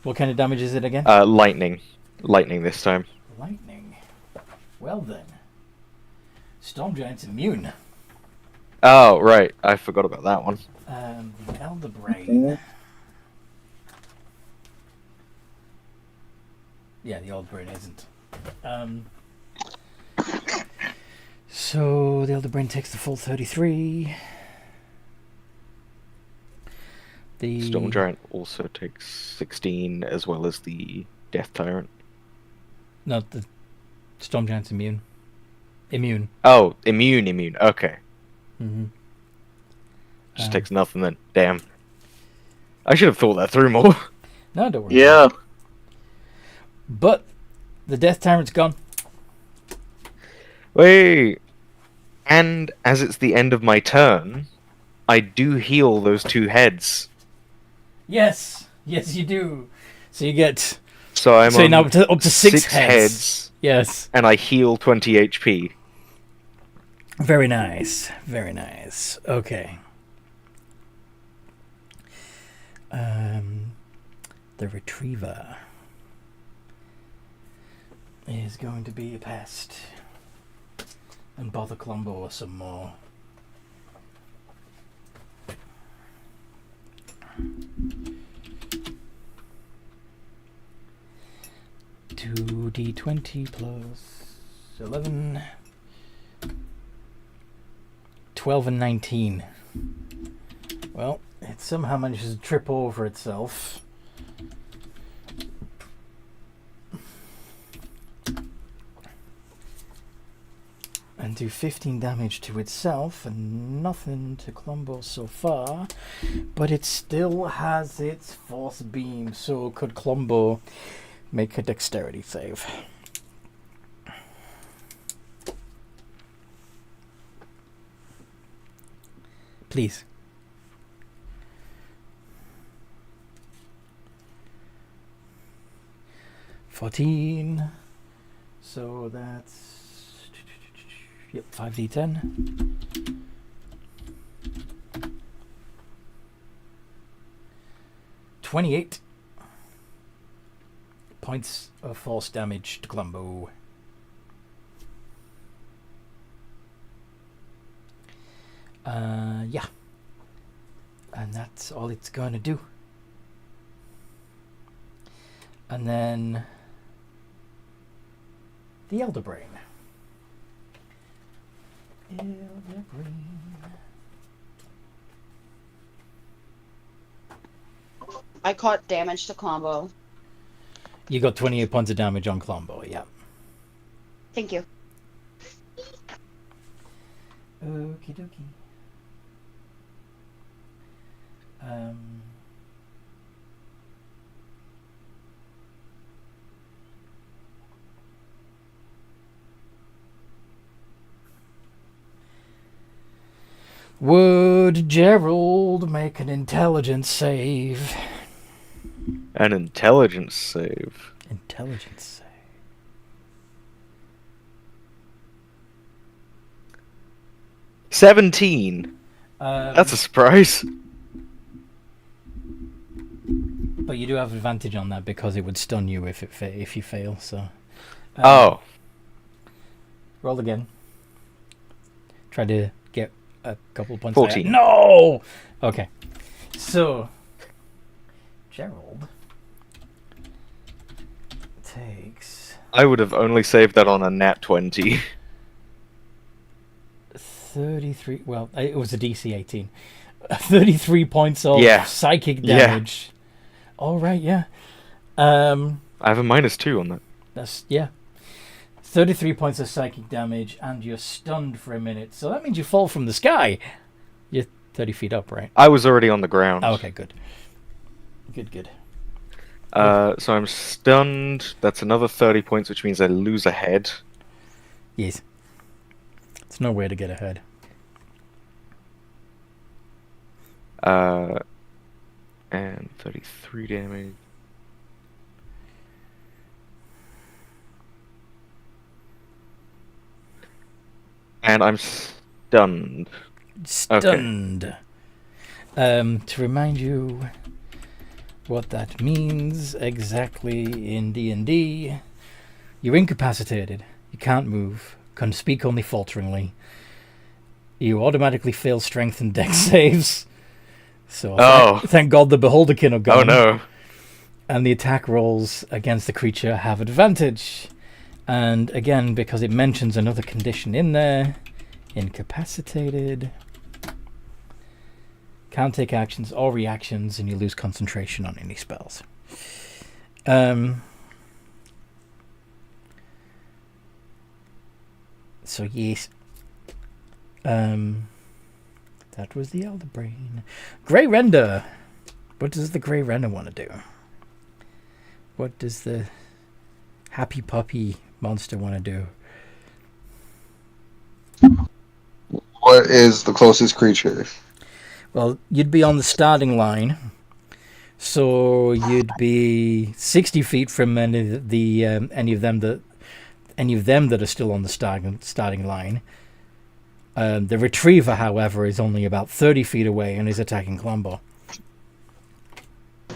what kind of damage is it again? Lightning. Lightning this time. Lightning. Well then. Storm giant's immune. Oh, right. I forgot about that one. The elder brain. Yeah, the elder brain isn't. So the elder brain takes the full 33. The Storm Giant also takes 16 as well as the Death Tyrant. No, the storm giant's immune. Immune. Oh, immune. Okay. Mm-hmm. Just takes nothing then. Damn. I should have thought that through more. No, don't worry. Yeah. But the death tyrant's gone. Wait. And as it's the end of my turn, I do heal those two heads. Yes, you do. So you get. So I'm so on now up to six heads. heads, Yes. and I heal 20 HP. Very nice. Very nice. Okay. The retriever is going to be a pest and bother Columbo some more. Two D20 plus 11, 12 and 19. Well, it somehow manages to trip over itself. And do 15 damage to itself, and nothing to Columbo so far. But it still has its force beam, so could Columbo make a dexterity save? Please. $14. So that's 5d10. $28 points of force damage to Columbo. Yeah. And that's all it's going to do. And then the Elder Brain. Elder Brain. I caught damage to Combo. You got 28 points of damage on Clombo, yeah. Thank you. Okie dokie. Would Gerald make an intelligence save? An intelligence save. Intelligence save. $17. That's a surprise. But you do have advantage on that because it would stun you if you fail. So. Oh. Roll again. Try to get a couple of points. 14. There. No. Okay. So. Gerald takes I would have only saved that on a nat 20. 33. Well, it was a DC 18. 33 points of psychic damage. All right, yeah. I have a -2 on that. That's 33 points of psychic damage, and you're stunned for a minute. So that means you fall from the sky. You're 30 feet up, right? I was already on the ground. Oh, okay, good. Good. So I'm stunned. That's another 30 points, which means I lose a head. Yes. It's no way to get ahead. And 33 damage. And I'm stunned. Stunned. Okay. To remind you what that means exactly in D&D, you're incapacitated. You can't move. Can speak only falteringly. You automatically fail strength and dex saves. So thank God the Beholderkin are gone. Oh no. And the attack rolls against the creature have advantage. And again, because it mentions another condition in there, incapacitated, can't take actions or reactions, and you lose concentration on any spells. So yes. That was the Elder Brain. Grey Render. What does the Grey Render want to do? What does the Happy Puppy monster want to do? What is the closest creature? Well, you'd be on the starting line. So you'd be 60 feet from any of them that are still on the starting line. The Retriever, however, is only about 30 feet away and is attacking Clombo.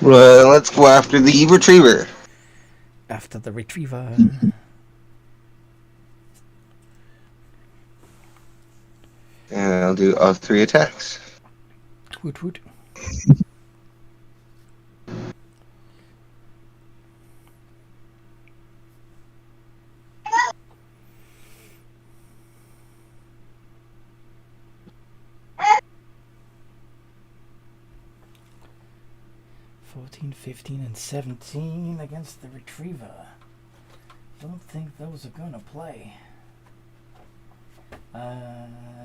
Well, let's go after the Retriever. After the Retriever. And I'll do all 3 attacks. Woot woot. $14, $15, and $17 against the Retriever. Don't think those are gonna play.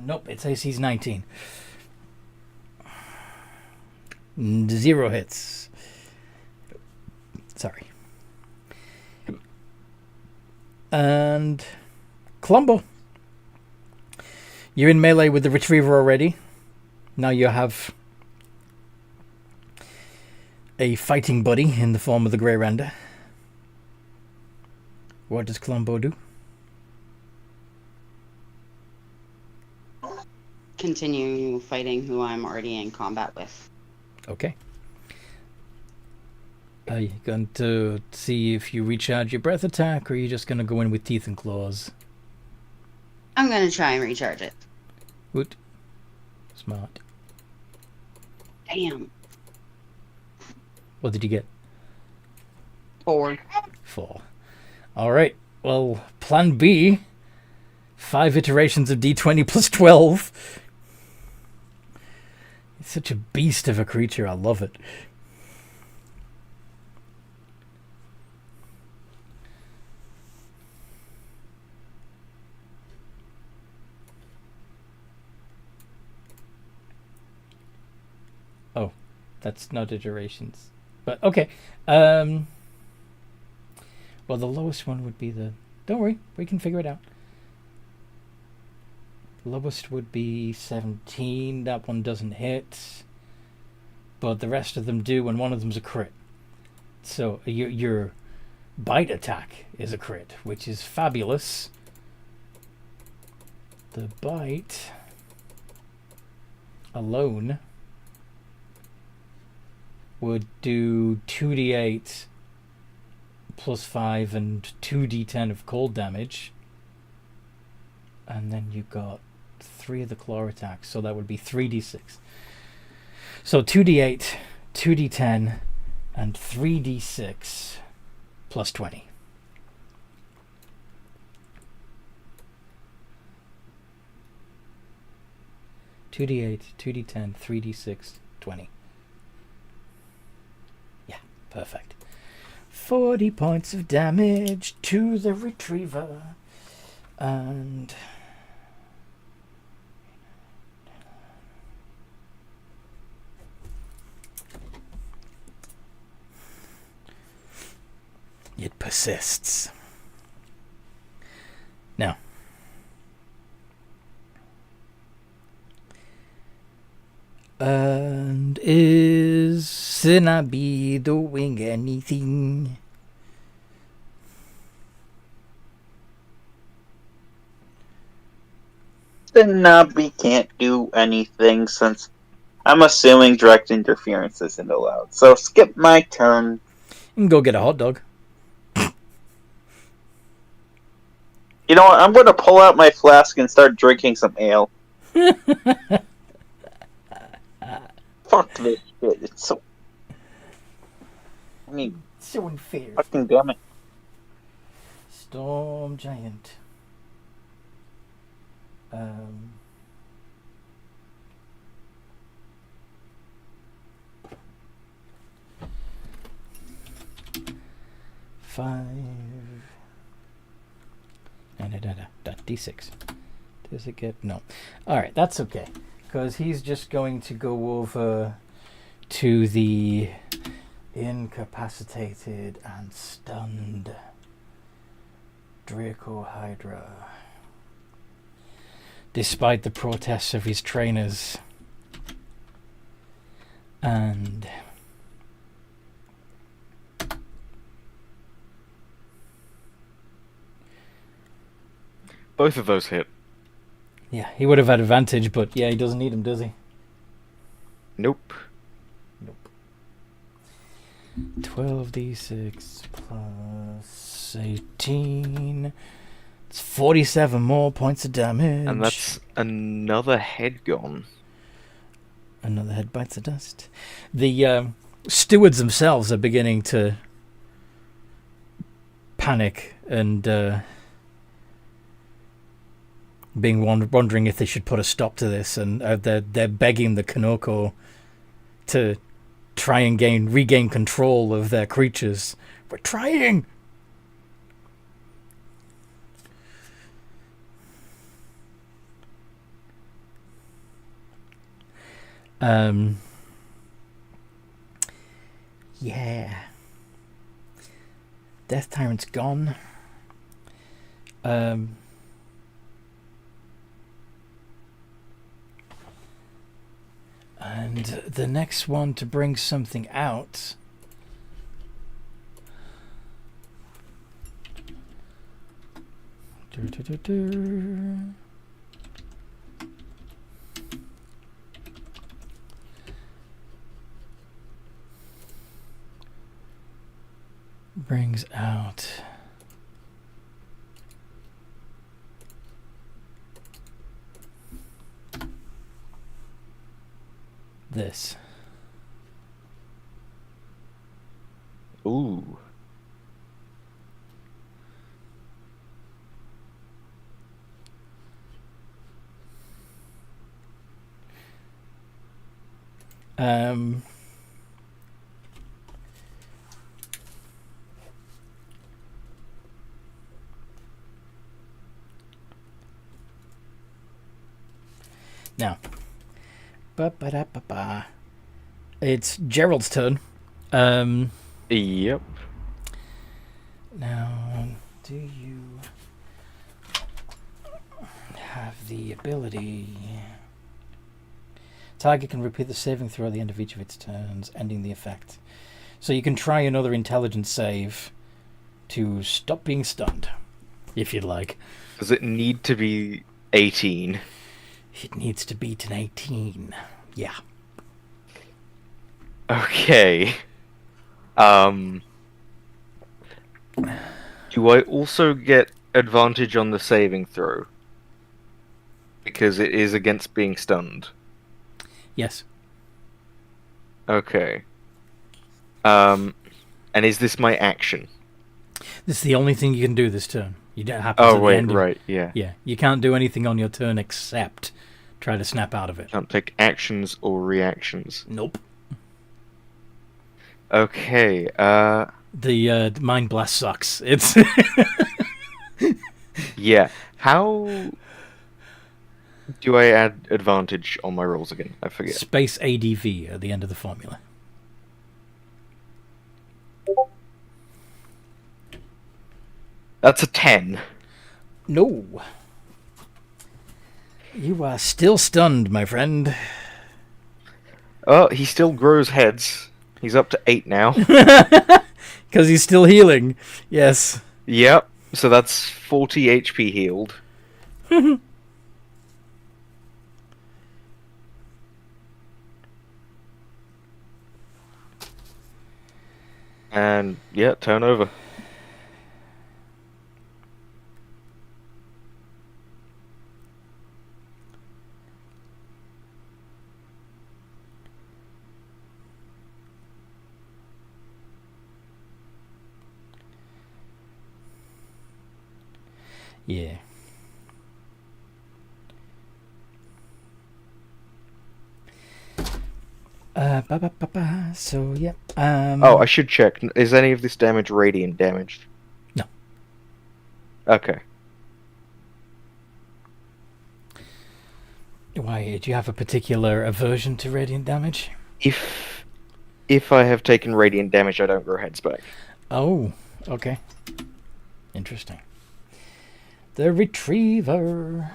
Nope, it's AC's 19. 0 hits. Sorry. And Columbo. You're in melee with the Retriever already. Now you have a fighting buddy in the form of the Grey Render. What does Columbo do? Continue fighting who I'm already in combat with. Okay. Are you going to see if you recharge your breath attack, or are you just going to go in with teeth and claws? I'm going to try and recharge it. Woot. Smart. Damn. What did you get? 4. 4. All right. Well, plan B. 5 iterations of D20 plus 12. It's such a beast of a creature. I love it. Oh, that's not iterations. But okay. Well, the lowest one would be the... Don't worry, we can figure it out. Lowest would be 17. That one doesn't hit. But the rest of them do, and one of them's a crit. So your bite attack is a crit, which is fabulous. The bite alone would do 2d8 plus 5 and 2d10 of cold damage. And then you got 3 of the claw attacks, so that would be 3d6. So 2d8, 2d10, and 3d6 plus 20. Two d8, 2d10, 3d6, 20. Yeah, perfect. 40 points of damage to the retriever. And... it persists. Now, and is Sinabi doing anything? Sinabi can't do anything since I'm assuming direct interference isn't allowed. So skip my turn. You can go get a hot dog. You know what? I'm going to pull out my flask and start drinking some ale. Fuck this shit. It's so... I mean... So unfair. Fucking damn it. Storm Giant. 5 and D6. Does it get... No. Alright, that's okay. Because he's just going to go over to the incapacitated and stunned Draco Hydra. Despite the protests of his trainers. And... Both of those hit. yeah, he would have had advantage, but yeah, he doesn't need him, does he? Nope. Nope. 12d6 plus 18. It's 47 more points of damage. And that's another head gone. Another head bites the dust. The stewards themselves are beginning to panic and wondering if they should put a stop to this, and they're begging the Kinoko to try and regain control of their creatures. We're trying. Yeah. Death Tyrant's gone. And the next one to bring something out brings out this. Ooh. Um, now, ba-ba-da-ba-ba. It's Gerald's turn. Yep. Now, do you have the ability? Target can repeat the saving throw at the end of each of its turns, ending the effect. So you can try another intelligence save to stop being stunned, if you'd like. Does it need to be 18? It needs to beat an 18. Yeah. Okay. Do I also get advantage on the saving throw? Because it is against being stunned. Yes. Okay. And is this my action? This is the only thing you can do this turn. You don't have to. Oh, wait, right, yeah. Yeah, you can't do anything on your turn except try to snap out of it. Can't take actions or reactions. Nope. Okay, The Mind Blast sucks. It's... yeah. How do I add advantage on my rolls again? I forget. Space ADV at the end of the formula. That's a 10. No. You are still stunned, my friend. Oh, he still grows heads. He's up to 8 now. Because he's still healing. Yes. Yep. So that's 40 HP healed. And, yeah, turn over. Yeah. So, yeah. Oh, I should check. Is any of this damage radiant damage? No. Okay. Why, do you have a particular aversion to radiant damage? If I have taken radiant damage, I don't grow heads back. Oh, okay. Interesting. The Retriever.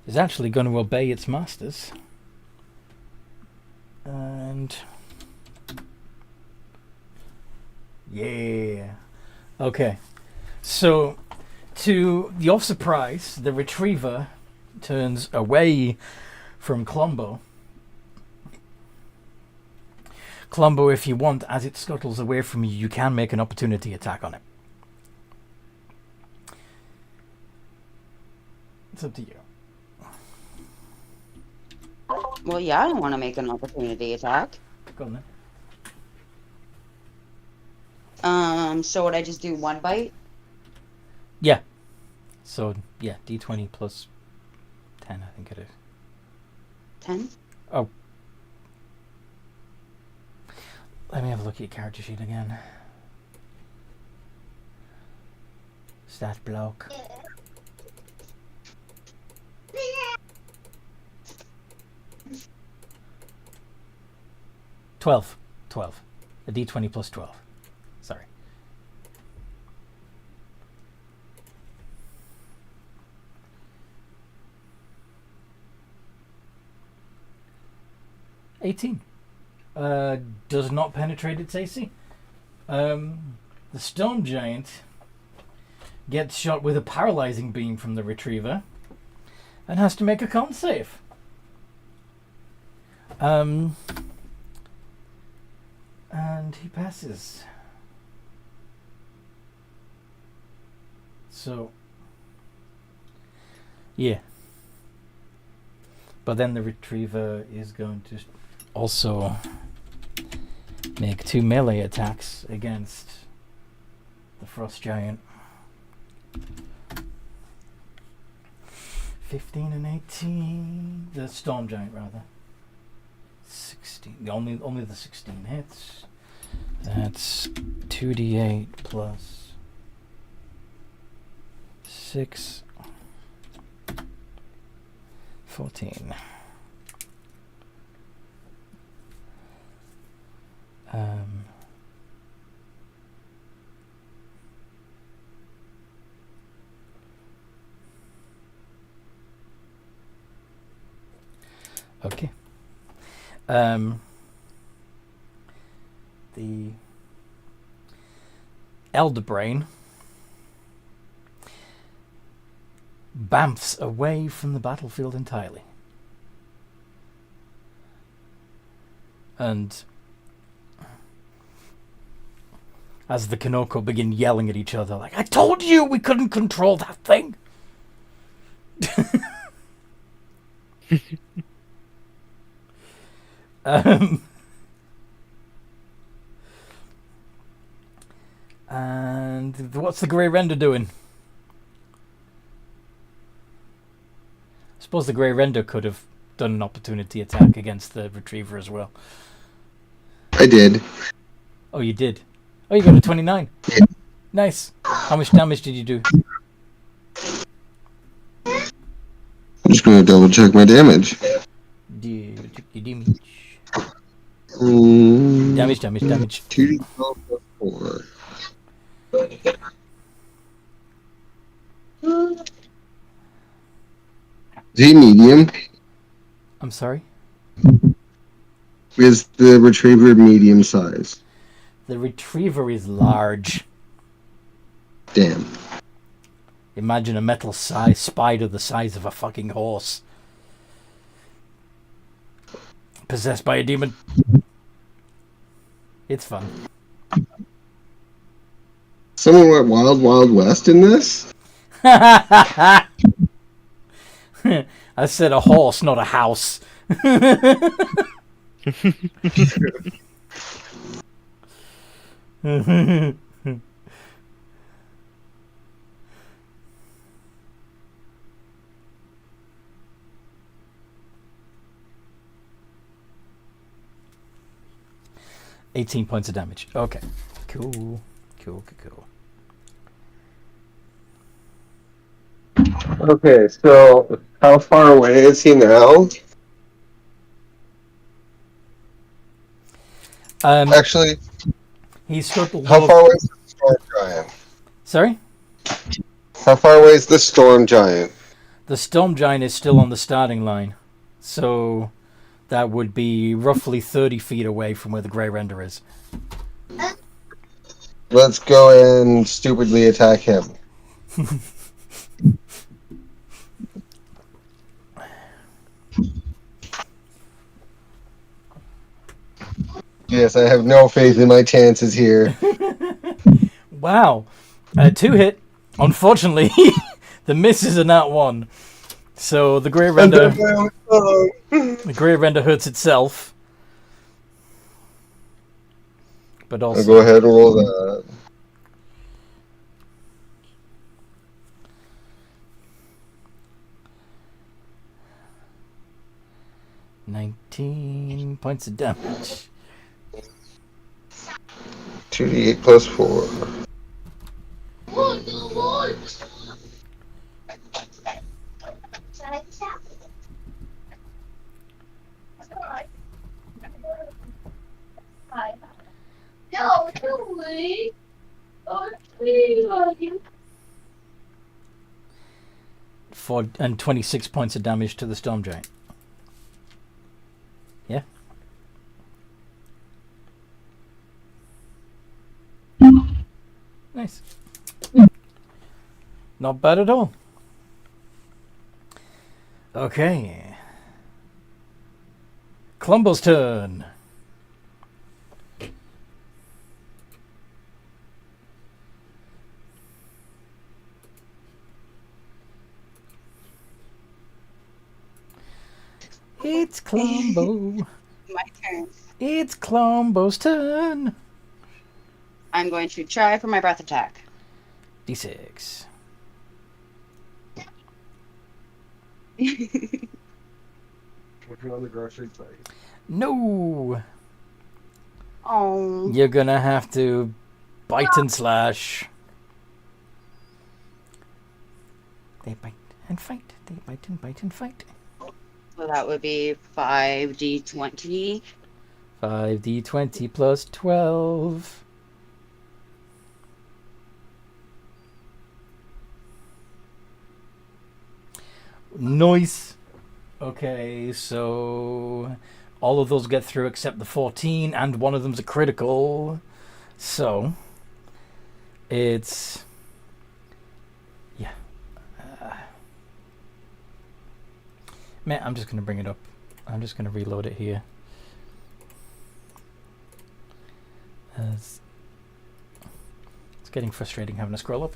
Is actually going to obey its masters. And... yeah. Okay. So, to your surprise, the Retriever turns away from Colombo. Colombo, if you want, as it scuttles away from you, you can make an opportunity attack on it. It's up to you. Well, yeah, I want to make an opportunity attack. Go on then. So would I just do one bite? Yeah. So, yeah, D20 plus 10, I think it is. 10? Oh. Let me have a look at your character sheet again. Stat block. $12. A D20 plus 12. Sorry. $18. Does not penetrate its AC. The stone giant gets shot with a paralyzing beam from the Retriever and has to make a con save. And he passes. So, yeah. But then the retriever is going to also make 2 melee attacks against the frost giant. 15 and 18. The storm giant, rather. 16. Only the 16 hits. That's 2d8 plus 6. 14. Okay. The Elder Brain bamfs away from the battlefield entirely. And as the Kinoko begin yelling at each other, like, I told you we couldn't control that thing! And what's the Grey Render doing? I suppose the Grey Render could have done an opportunity attack against the Retriever as well. I did. Oh, you did? Oh, you got a 29. Yeah. Nice. How much damage did you do? I'm just going to double check my damage. Damage. 2d12 plus 4. Is he medium? I'm sorry? Is the retriever medium size? The Retriever is large. Damn. Imagine a metal spider the size of a fucking horse. Possessed by a demon. It's fun. Someone went Wild Wild West in this? I said a horse, not a house. 18 points of damage. Okay. Cool. Okay, so how far away is he now? Actually, he's got the how far away is the storm giant? Sorry? How far away is the storm giant? The storm giant is still on the starting line. So that would be roughly 30 feet away from where the Grey Render is. Let's go and stupidly attack him. Yes, I have no faith in my chances here. Wow. 2 hit. Unfortunately, the miss is a nat 1. So the Grey Render... the Grey Render hurts itself. But also... I'll go ahead and roll that. $19 points of damage. 2d8 plus 4. And 26 points of damage to the Storm Giant. Yeah? Nice. Not bad at all. Okay. Columbo's turn. It's Columbo. My turn. It's Columbo's turn. I'm going to try for my breath attack. D6. Working on the grocery site. No. Oh. You're gonna have to bite and slash. They bite and fight. They bite and bite and fight. So that would be 5d20. 5d20 plus 12. Nice. Okay, so all of those get through except the 14, and one of them's a critical. So it's man, I'm just gonna bring it up. I'm just gonna reload it here. It's getting frustrating having to scroll up.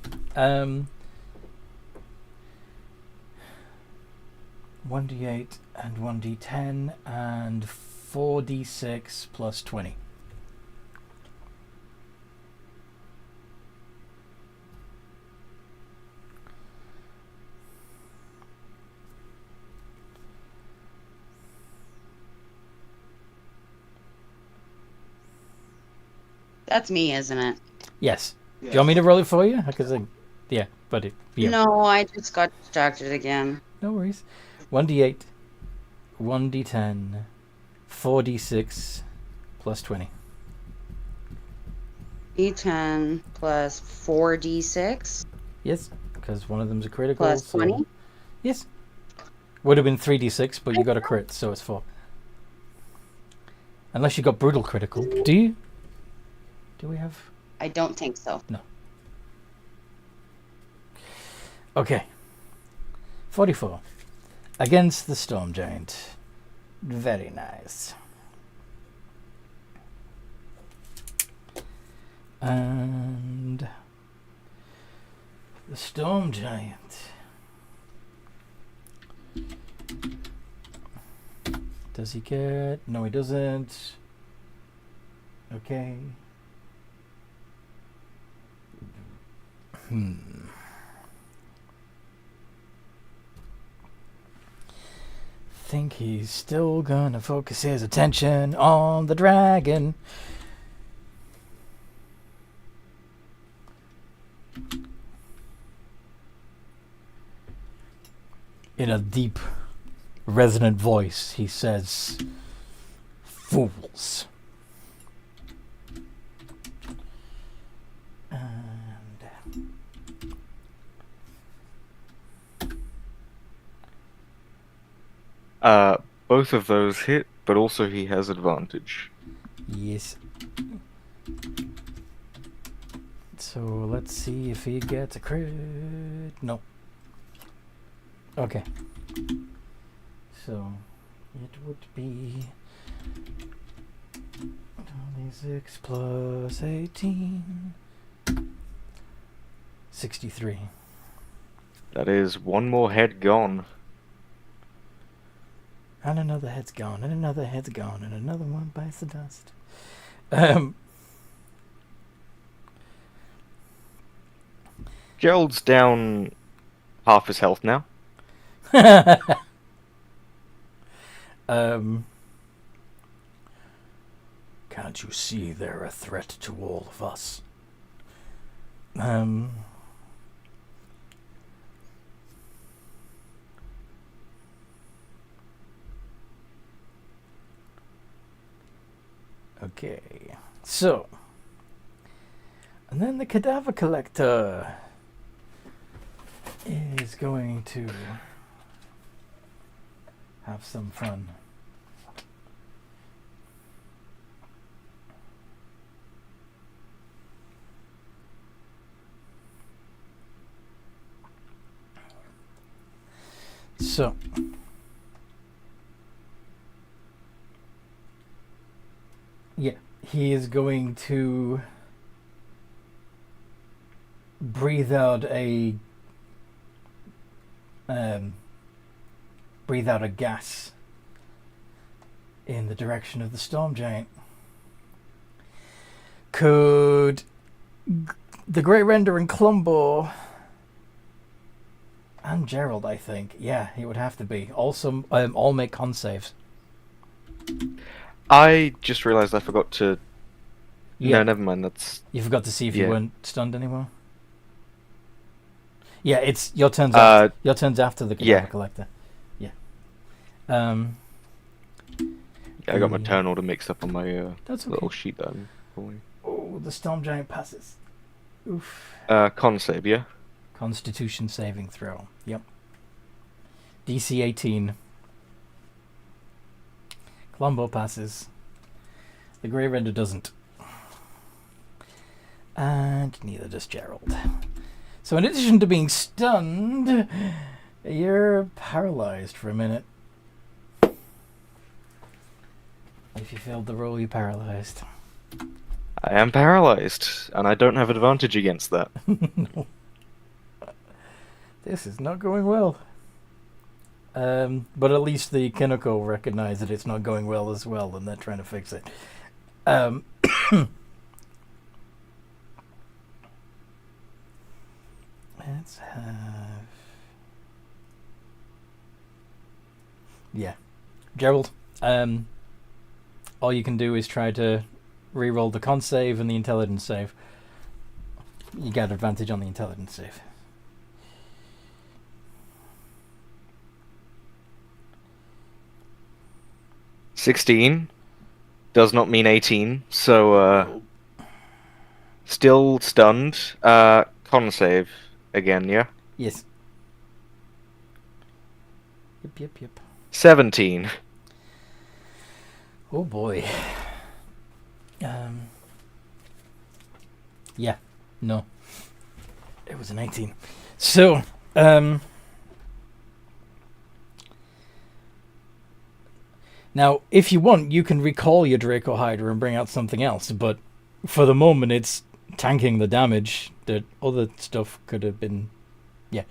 1d8 and 1d10 and 4d6 plus 20. That's me, isn't it? Yes. Do you want me to roll it for you? Because yeah, but yeah. No, I just got distracted again. No worries. 1d8, 1d10, 4d6 plus 20. D10 plus 4d6 Yes, because one of them's a critical. plus 20. Yes. Would have been 3d6, but you got a crit, so it's 4. Unless you got brutal critical. Do you? Do we have? I don't think so. No. Okay. 44. Against the Storm Giant. Very nice. And the Storm Giant. Does he get? No, he doesn't. Okay. Think he's still gonna focus his attention on the dragon. In a deep, resonant voice, he says, "Fools." Both of those hit, but also he has advantage. Yes. So let's see if he gets a crit. No. Okay. So it would be 26 plus 18. 63. That is one more head gone. And another head's gone, and another head's gone, and another one bites the dust. Gerald's down half his health now. Can't you see they're a threat to all of us? Okay, so, and then the cadaver collector is going to have some fun. So, yeah, he is going to breathe out a gas in the direction of the storm giant. Could the Great Render and Clumbo and Gerald, I think, yeah, he would have to be. Also, all make con saves. I just realised I forgot to. Yeah. No, never mind. That's You forgot to see if you Yeah. weren't stunned anymore. Yeah, it's your turns. After, your turns after the Cadaver yeah. Collector. Yeah. Yeah, I got my turn order mixed up on my That's okay. little sheet that I'm pulling. Oh, the storm giant passes. Oof. Con save, yeah? Constitution saving throw. Yep. DC 18. Columbo passes. The Grey Render doesn't. And neither does Gerald. So in addition to being stunned, you're paralyzed for a minute. If you failed the roll, you're paralyzed. I am paralyzed, and I don't have advantage against that. No. This is not going well. But at least the Kinoko recognize that it's not going well as well, and they're trying to fix it. Let's have... Yeah. Gerald, all you can do is try to re-roll the con save and the intelligence save. You get advantage on the intelligence save. $16 does not mean 18, so still stunned. Con save again, yeah? Yes. Yep. 17. Oh boy. Yeah. No. It was an 18. So, now, if you want, you can recall your Draco Hydra and bring out something else, but for the moment, it's tanking the damage. The other stuff could have been... Yeah.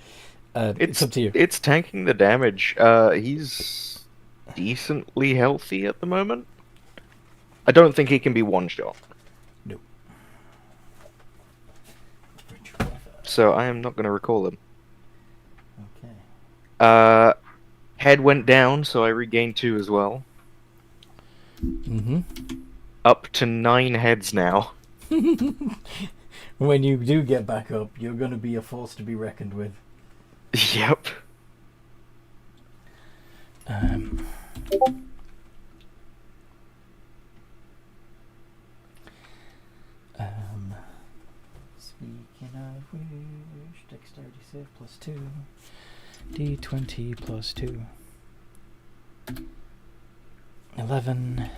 It's up to you. It's tanking the damage. He's decently healthy at the moment. I don't think he can be one-shot. No. So I am not going to recall him. Okay. Head went down, so I regained 2 as well. Mm-hmm. Up to 9 heads now. When you do get back up, you're going to be a force to be reckoned with. Yep. Speaking of which, dexterity save plus 2, d20 plus 2, 11.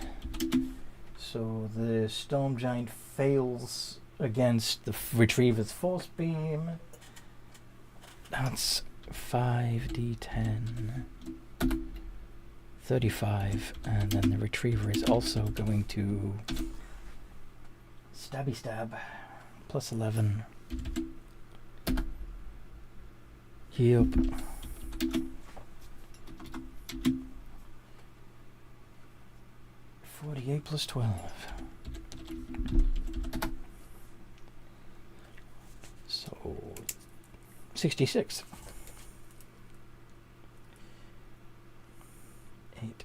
So the storm giant fails against the retriever's force beam. That's 5d10, 35, and then the retriever is also going to stabby stab, plus 11. Yep. $48 plus 12. So 66. 8.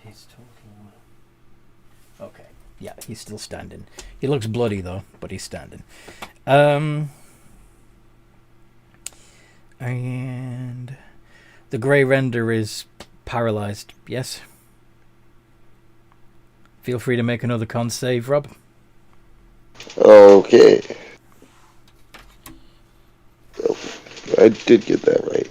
His total. Okay. Yeah, he's still standing. He looks bloody though, but he's standing. And the Grey Render is paralyzed. Yes. Feel free to make another con save, Rob. Okay. Oh, I did get that right.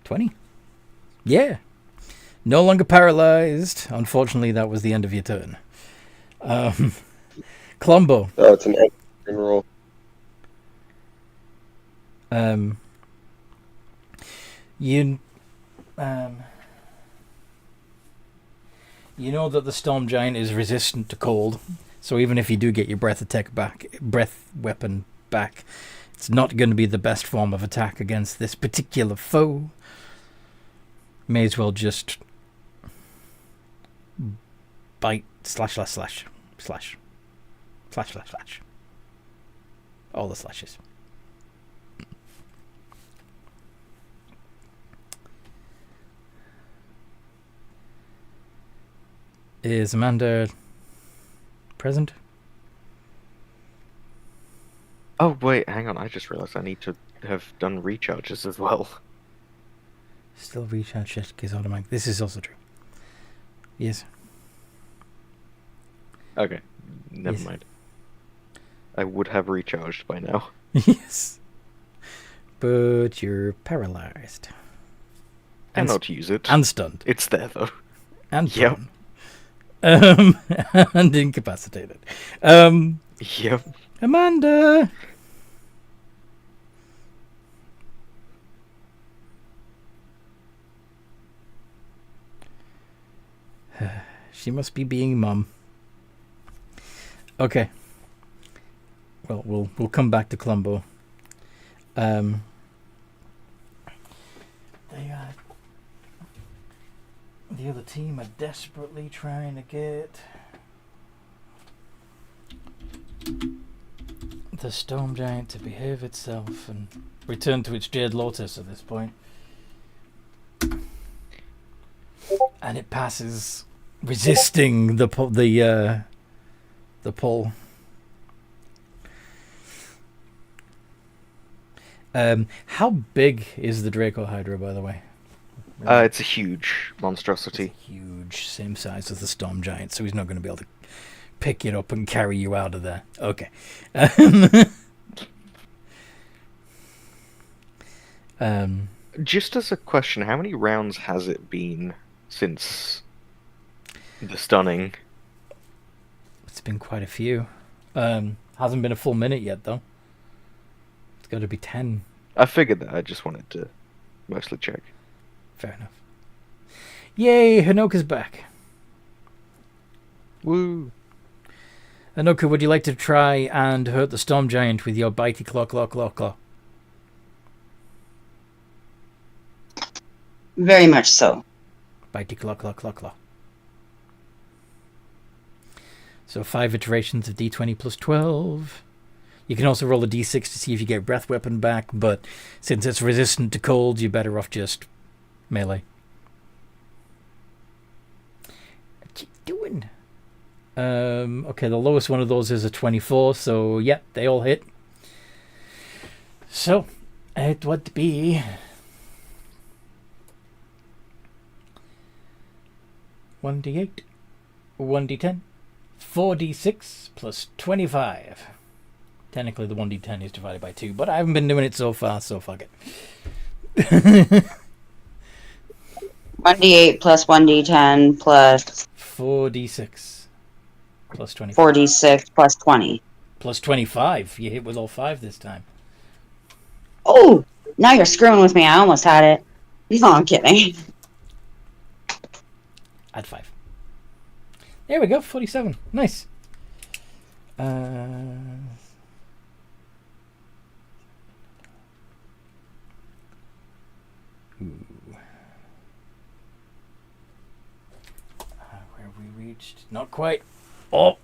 $20. Yeah. No longer paralyzed. Unfortunately, that was the end of your turn. Columbo. Oh, it's an action roll. You, you know that the Storm Giant is resistant to cold, so even if you do get your breath weapon back, it's not going to be the best form of attack against this particular foe. May as well just bite, slash. All the slashes. Is Amanda present? Oh, wait, hang on. I just realized I need to have done recharges as well. Still recharge check is automatic. This is also true. Yes. Okay, never Yes. mind. I would have recharged by now. Yes. But you're paralyzed. Cannot use it. And stunned. It's there, though. And Yep. prone. And incapacitated. Yep. Amanda! She must be being mum. Okay. Well, we'll come back to Columbo. The other team are desperately trying to get the Storm Giant to behave itself and return to its Jade Lotus at this point. And it passes, resisting the pull. How big is the Draco Hydra, by the way? It's a huge monstrosity. It's huge, same size as the Storm Giant, so he's not going to be able to pick it up and carry you out of there. Okay. Just as a question, how many rounds has it been since the stunning? It's been quite a few. Hasn't been a full minute yet, though. It's got to be 10. I figured that. I just wanted to mostly check. Fair enough. Yay, Hanoka's back. Woo! Hanoka, would you like to try and hurt the Storm Giant with your bitey claw? Very much so. Bitey claw. So 5 iterations of D20 plus 12. You can also roll a D6 to see if you get breath weapon back, but since it's resistant to cold, you're better off just melee. What you doing? Okay, the lowest one of those is a 24, so yeah, they all hit. So, it would be 1d8, 1d10, 4d6 plus 25. Technically, the 1d10 is divided by 2, but I haven't been doing it so far, so fuck it. 1d8 plus 1d10 plus 4d6 plus 25. 4d6 plus 20. Plus 25. You hit with all 5 this time. Oh, now you're screwing with me. I almost had it. No, I'm kidding. Add 5. There we go, 47. Nice. Where have we reached? Not quite. Oh,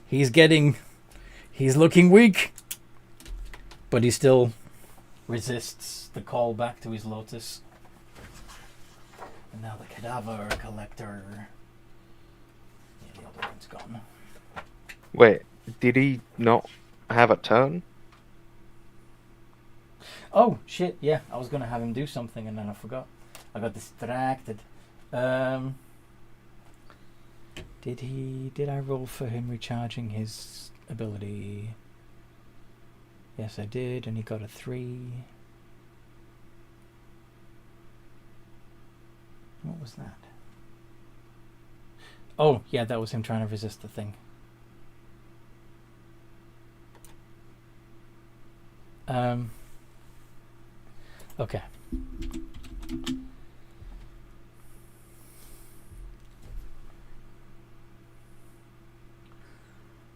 he's looking weak, but he still resists the call back to his Lotus. And now the Cadaver Collector. Yeah, the other one's gone. Wait, did he not have a turn? Oh, shit, yeah. I was going to have him do something and then I forgot. I got distracted. Did I roll for him recharging his ability? Yes, I did, and he got a 3. What was that? Oh, yeah, that was him trying to resist the thing. Okay.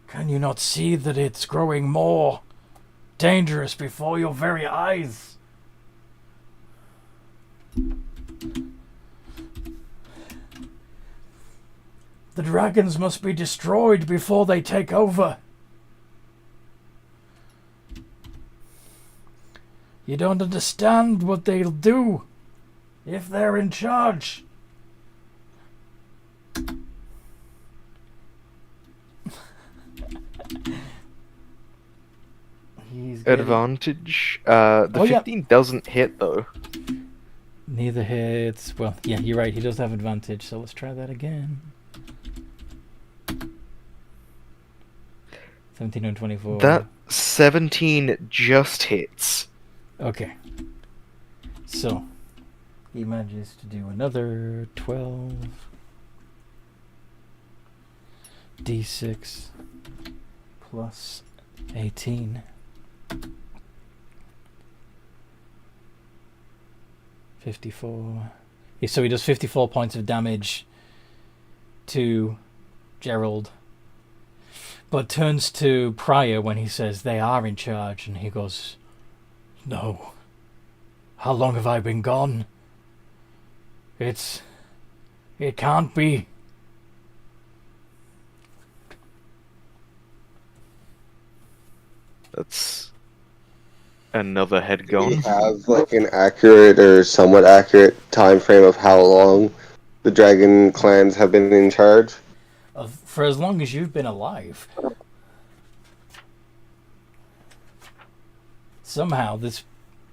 Can you not see that it's growing more dangerous before your very eyes? The dragons must be destroyed before they take over. You don't understand what they'll do if they're in charge. He's getting... Advantage. The 15 doesn't hit though. Neither hits. Well, yeah, you're right. He does have advantage, so let's try that again. 17 and 24. That 17 just hits. Okay. So, he manages to do another 12. D6 plus 18. 54. Yeah, so he does 54 points of damage to Gerald. But turns to Pryor when he says they are in charge, and he goes, "No. How long have I been gone? It can't be." That's another head Do we gone. have like an accurate or somewhat accurate time frame of how long the dragon clans have been in charge? For as long as you've been alive. Somehow this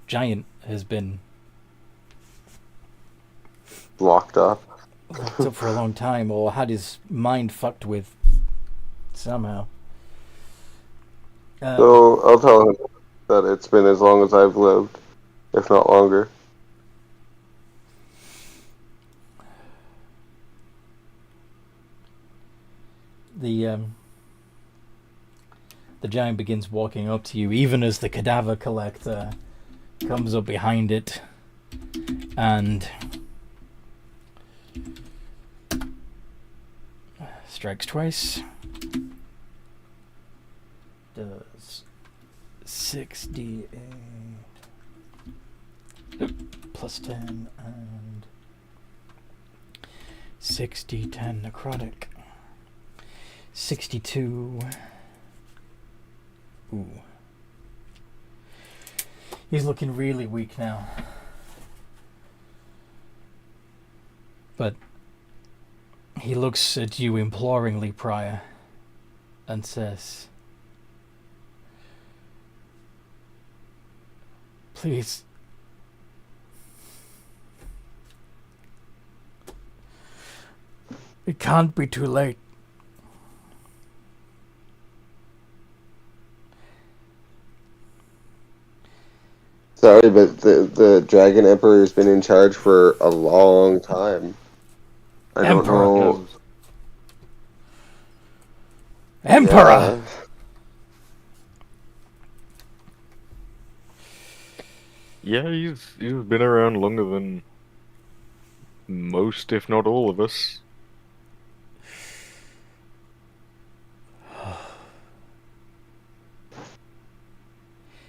giant has been Locked up. locked up for a long time, or had his mind fucked with somehow. So I'll tell him that it's been as long as I've lived, if not longer. The giant begins walking up to you, even as the cadaver collector comes up behind it and strikes twice. Does 6d8 plus 10 and 6d10 necrotic. 62. Ooh. He's looking really weak now. But he looks at you imploringly, Pryor, and says, "Please, it can't be too late. Sorry, but the Dragon Emperor has been in charge for a long time. I don't Emperor. know. Emperor!" Yeah, he's been around longer than most, if not all of us.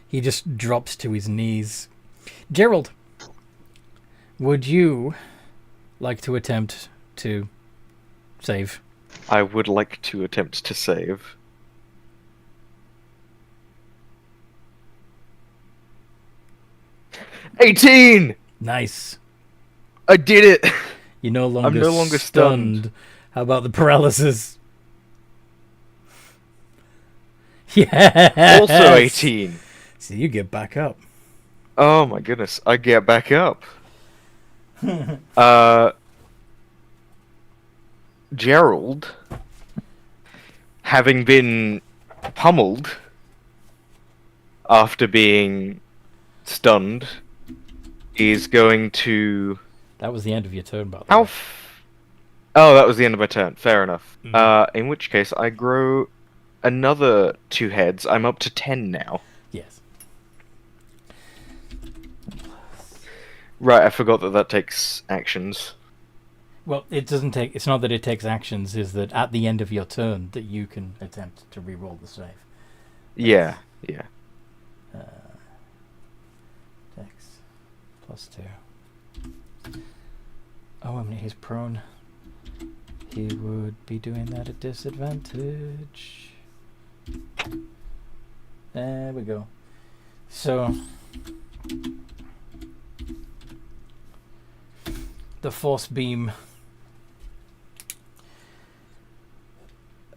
He just drops to his knees. Gerald, would you like to attempt to save? I would like to attempt to save. $18! Nice. I did it! You're no longer, I'm no longer stunned. How about the paralysis? Yeah. Also 18. So you get back up. Oh my goodness, I get back up. Gerald, having been pummeled after being stunned, is going to... That was the end of your turn, by the How way. Oh, that was the end of my turn. Fair enough. Mhm. In which case, I grow another 2 heads. I'm up to 10 now. Yes. Right, I forgot that takes actions. Well, it doesn't take. It's not that it takes actions. Is that at the end of your turn that you can attempt to re-roll the save. Yeah, yeah. Dex +2. Oh, I mean, he's prone. He would be doing that at disadvantage. There we go. So the force beam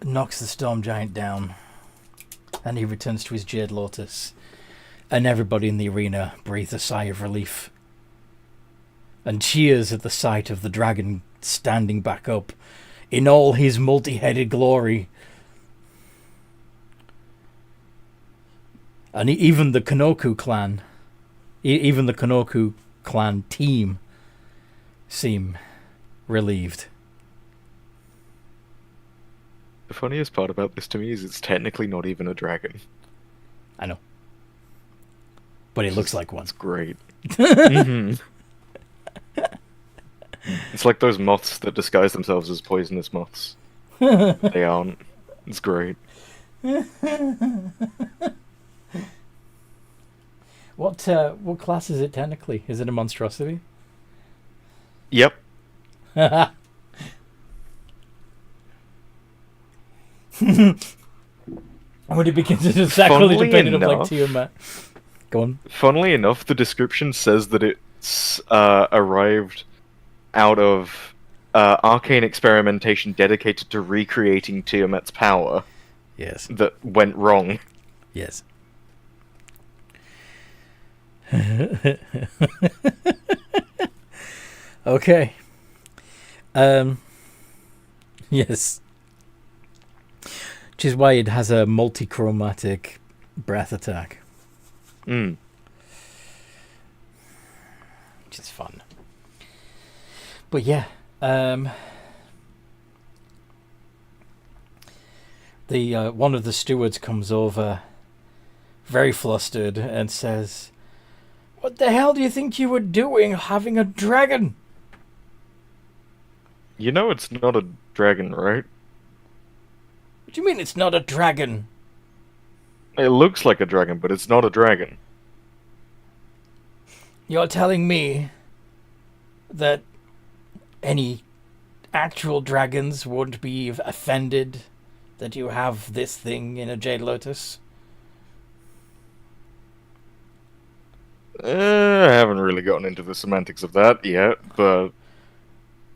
knocks the storm giant down, and he returns to his Jade Lotus, and everybody in the arena breathes a sigh of relief and cheers at the sight of the dragon standing back up in all his multi-headed glory. And even the Kinoko clan, even the Kinoko clan team seem relieved. The funniest part about this to me is it's technically not even a dragon. I know. But it looks like one. It's great. Mhm. It's like those moths that disguise themselves as poisonous moths. They aren't. It's great. What class is it technically? Is it a monstrosity? Yep. Would it be considered sacrilege Funnily depending on like enough- Tiamat? Go on. Funnily enough, the description says that it's arrived out of arcane experimentation dedicated to recreating Tiamat's power Yes. that went wrong. Yes. Okay. Yes. Which is why it has a multi-chromatic breath attack. Mm. Which is fun. But yeah, the one of the stewards comes over, very flustered, and says, "What the hell do you think you were doing, having a dragon?" You know it's not a dragon, right? What do you mean it's not a dragon? It looks like a dragon, but it's not a dragon. You're telling me that any actual dragons won't be offended that you have this thing in a Jade Lotus? I haven't really gotten into the semantics of that yet, but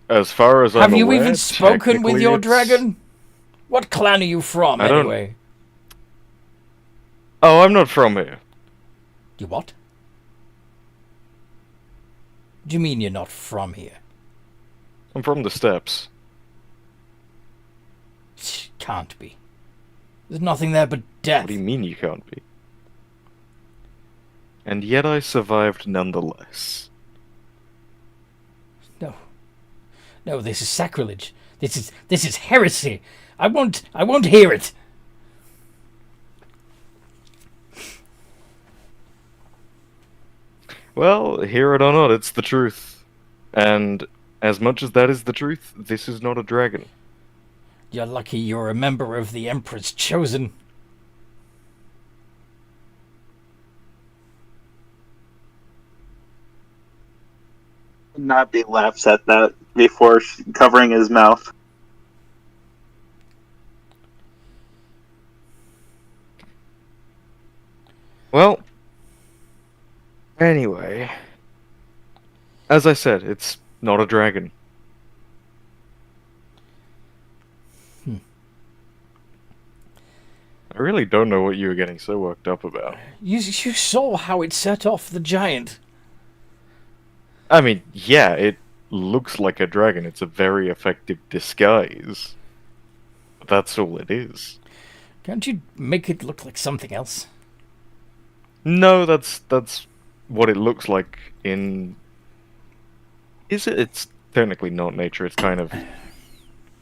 as far as I'm Have you aware, even spoken with technically your it's- dragon? What clan are you from, I don't- anyway? Oh, I'm not from here. You what? Do you mean you're not from here? I'm from the steppes. Can't be. There's nothing there but death. What do you mean you can't be? And yet I survived nonetheless. No. No, this is sacrilege. This is heresy. I won't hear it. Well, hear it or not, it's the truth. And as much as that is the truth, this is not a dragon. You're lucky you're a member of the Emperor's Chosen. Nabi laughs at that before covering his mouth. Well, anyway. As I said, it's not a dragon. I really don't know what you were getting so worked up about. You saw how it set off the giant. I mean, yeah, it looks like a dragon. It's a very effective disguise. But that's all it is. Can't you make it look like something else? No, that's what it looks like in... Is it? It's technically not nature. It's kind of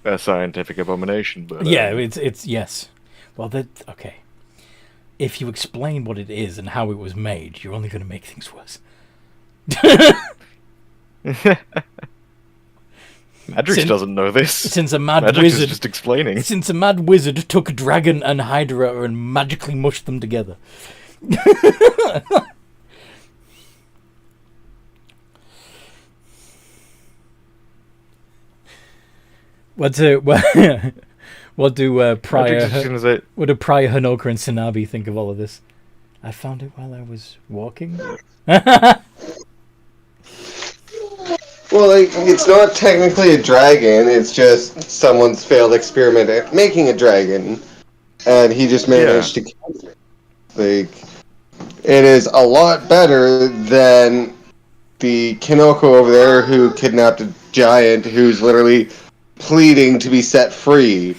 a scientific abomination, but... Yeah, it's yes. Well, okay. If you explain what it is and how it was made, you're only going to make things worse. Madrix doesn't know this. Since a mad Madrix wizard is just explaining. Since a mad wizard took Dragon and Hydra and magically mushed them together. What do Prior Hanoka and Sanabi think of all of this? I found it while I was walking. Well, like, it's not technically a dragon, it's just someone's failed experiment at making a dragon, and he just managed to kill it. Like, it is a lot better than the Kinoko over there who kidnapped a giant who's literally pleading to be set free.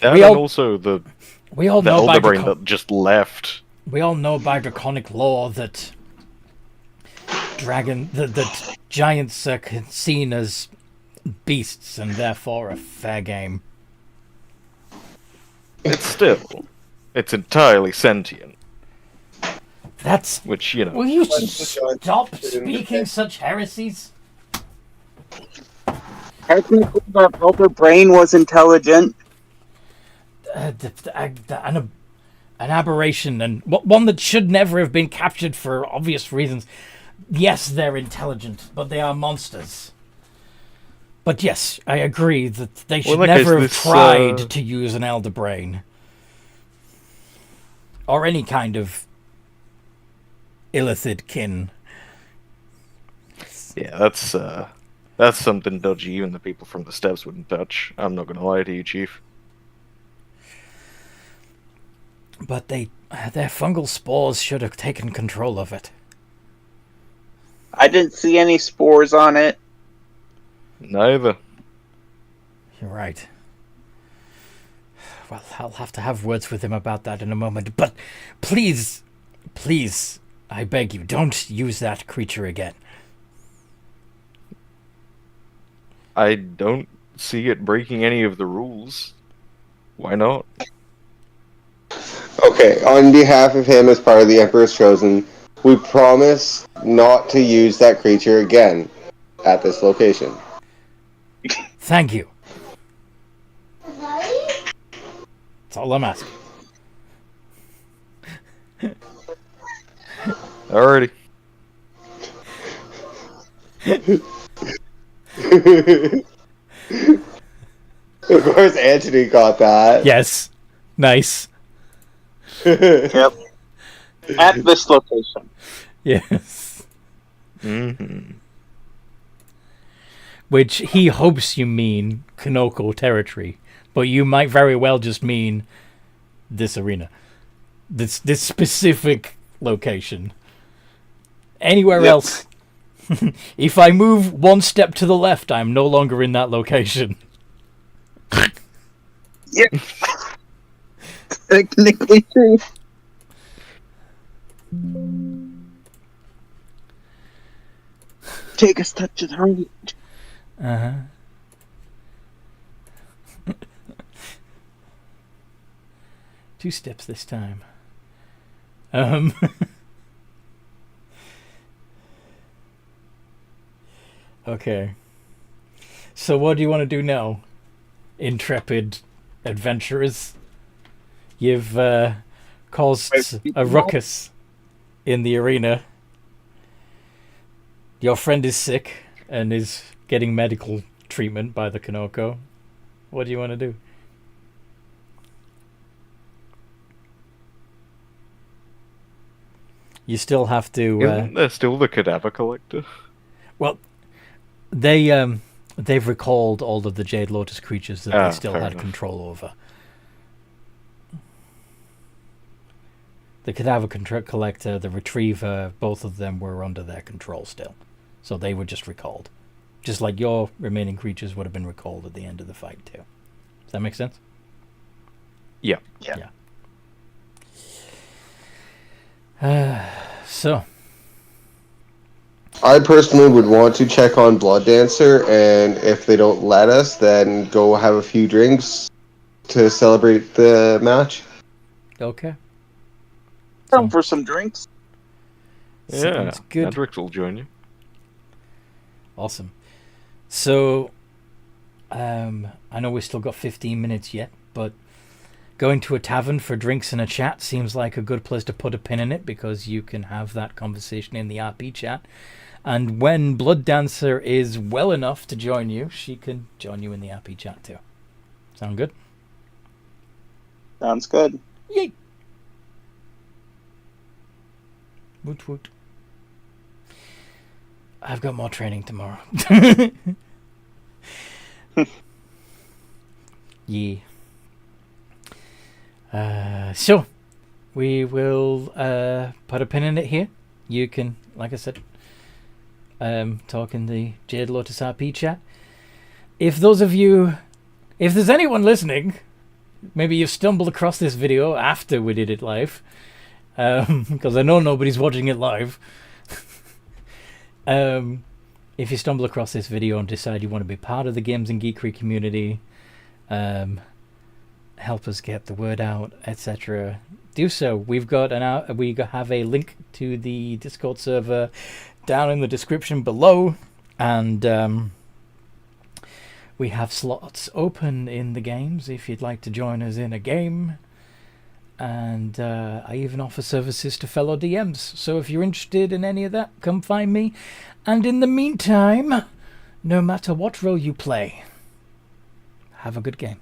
Also the Elder Brain that just left. We all know by draconic law that that giants are seen as beasts and therefore a fair game. It's entirely sentient. That's which, you know. Will you stop speaking such heresies? Technically, the Elder Brain was intelligent. An aberration, and one that should never have been captured for obvious reasons. Yes, they're intelligent, but they are monsters. But yes, I agree that they should never have tried to use an Elder Brain. Or any kind of illithid kin. Yeah, that's something dodgy even the people from the steps wouldn't touch. I'm not going to lie to you, Chief. But their fungal spores should have taken control of it. I didn't see any spores on it. Neither. You're right. Well, I'll have to have words with him about that in a moment. But please, I beg you, don't use that creature again. I don't see it breaking any of the rules. Why not? Okay, on behalf of him as part of the Emperor's Chosen, we promise not to use that creature again at this location. Thank you. That's all I'm asking. Alrighty. Of course, Anthony got that. Yes. Nice. Yep. At this location. Yes. Mm-hmm. Which he hopes you mean Kinoko territory, but you might very well just mean this arena. This specific location. Anywhere else. If I move one step to the left, I'm no longer in that location. Yep. Technically true. Take a step to the right. Uh-huh. Two steps this time. Okay. So what do you want to do now, intrepid adventurers? You've caused a ruckus in the arena. Your friend is sick and is getting medical treatment by the Kinoko. What do you want to do? You still have to... Isn't there still the cadaver collector? Well, they've recalled all of the Jade Lotus creatures that they still had control over. The cadaver collector, the retriever, both of them were under their control still. So they were just recalled. Just like your remaining creatures would have been recalled at the end of the fight too. Does that make sense? Yeah. So... I personally would want to check on Blood Dancer, and if they don't let us, then go have a few drinks to celebrate the match. Okay. Come for some drinks. Yeah, Sounds good. Madrix will join you. Awesome. So, I know we've still got 15 minutes yet, but going to a tavern for drinks and a chat seems like a good place to put a pin in it, because you can have that conversation in the RP chat. And when Blood Dancer is well enough to join you, she can join you in the RP chat too. Sound good? Sounds good. Yay! Woot woot. I've got more training tomorrow. Yeah. So, we will put a pin in it here. You can, like I said, talk in the Jade Lotus RP chat. If there's anyone listening, maybe you've stumbled across this video after we did it live, because I know nobody's watching it live. If you stumble across this video and decide you want to be part of the Games and Geekery community, help us get the word out, etc., do so. We have a link to the Discord server down in the description below, and we have slots open in the games if you'd like to join us in a game. And I even offer services to fellow DMs. So if you're interested in any of that, come find me. And in the meantime, no matter what role you play, have a good game.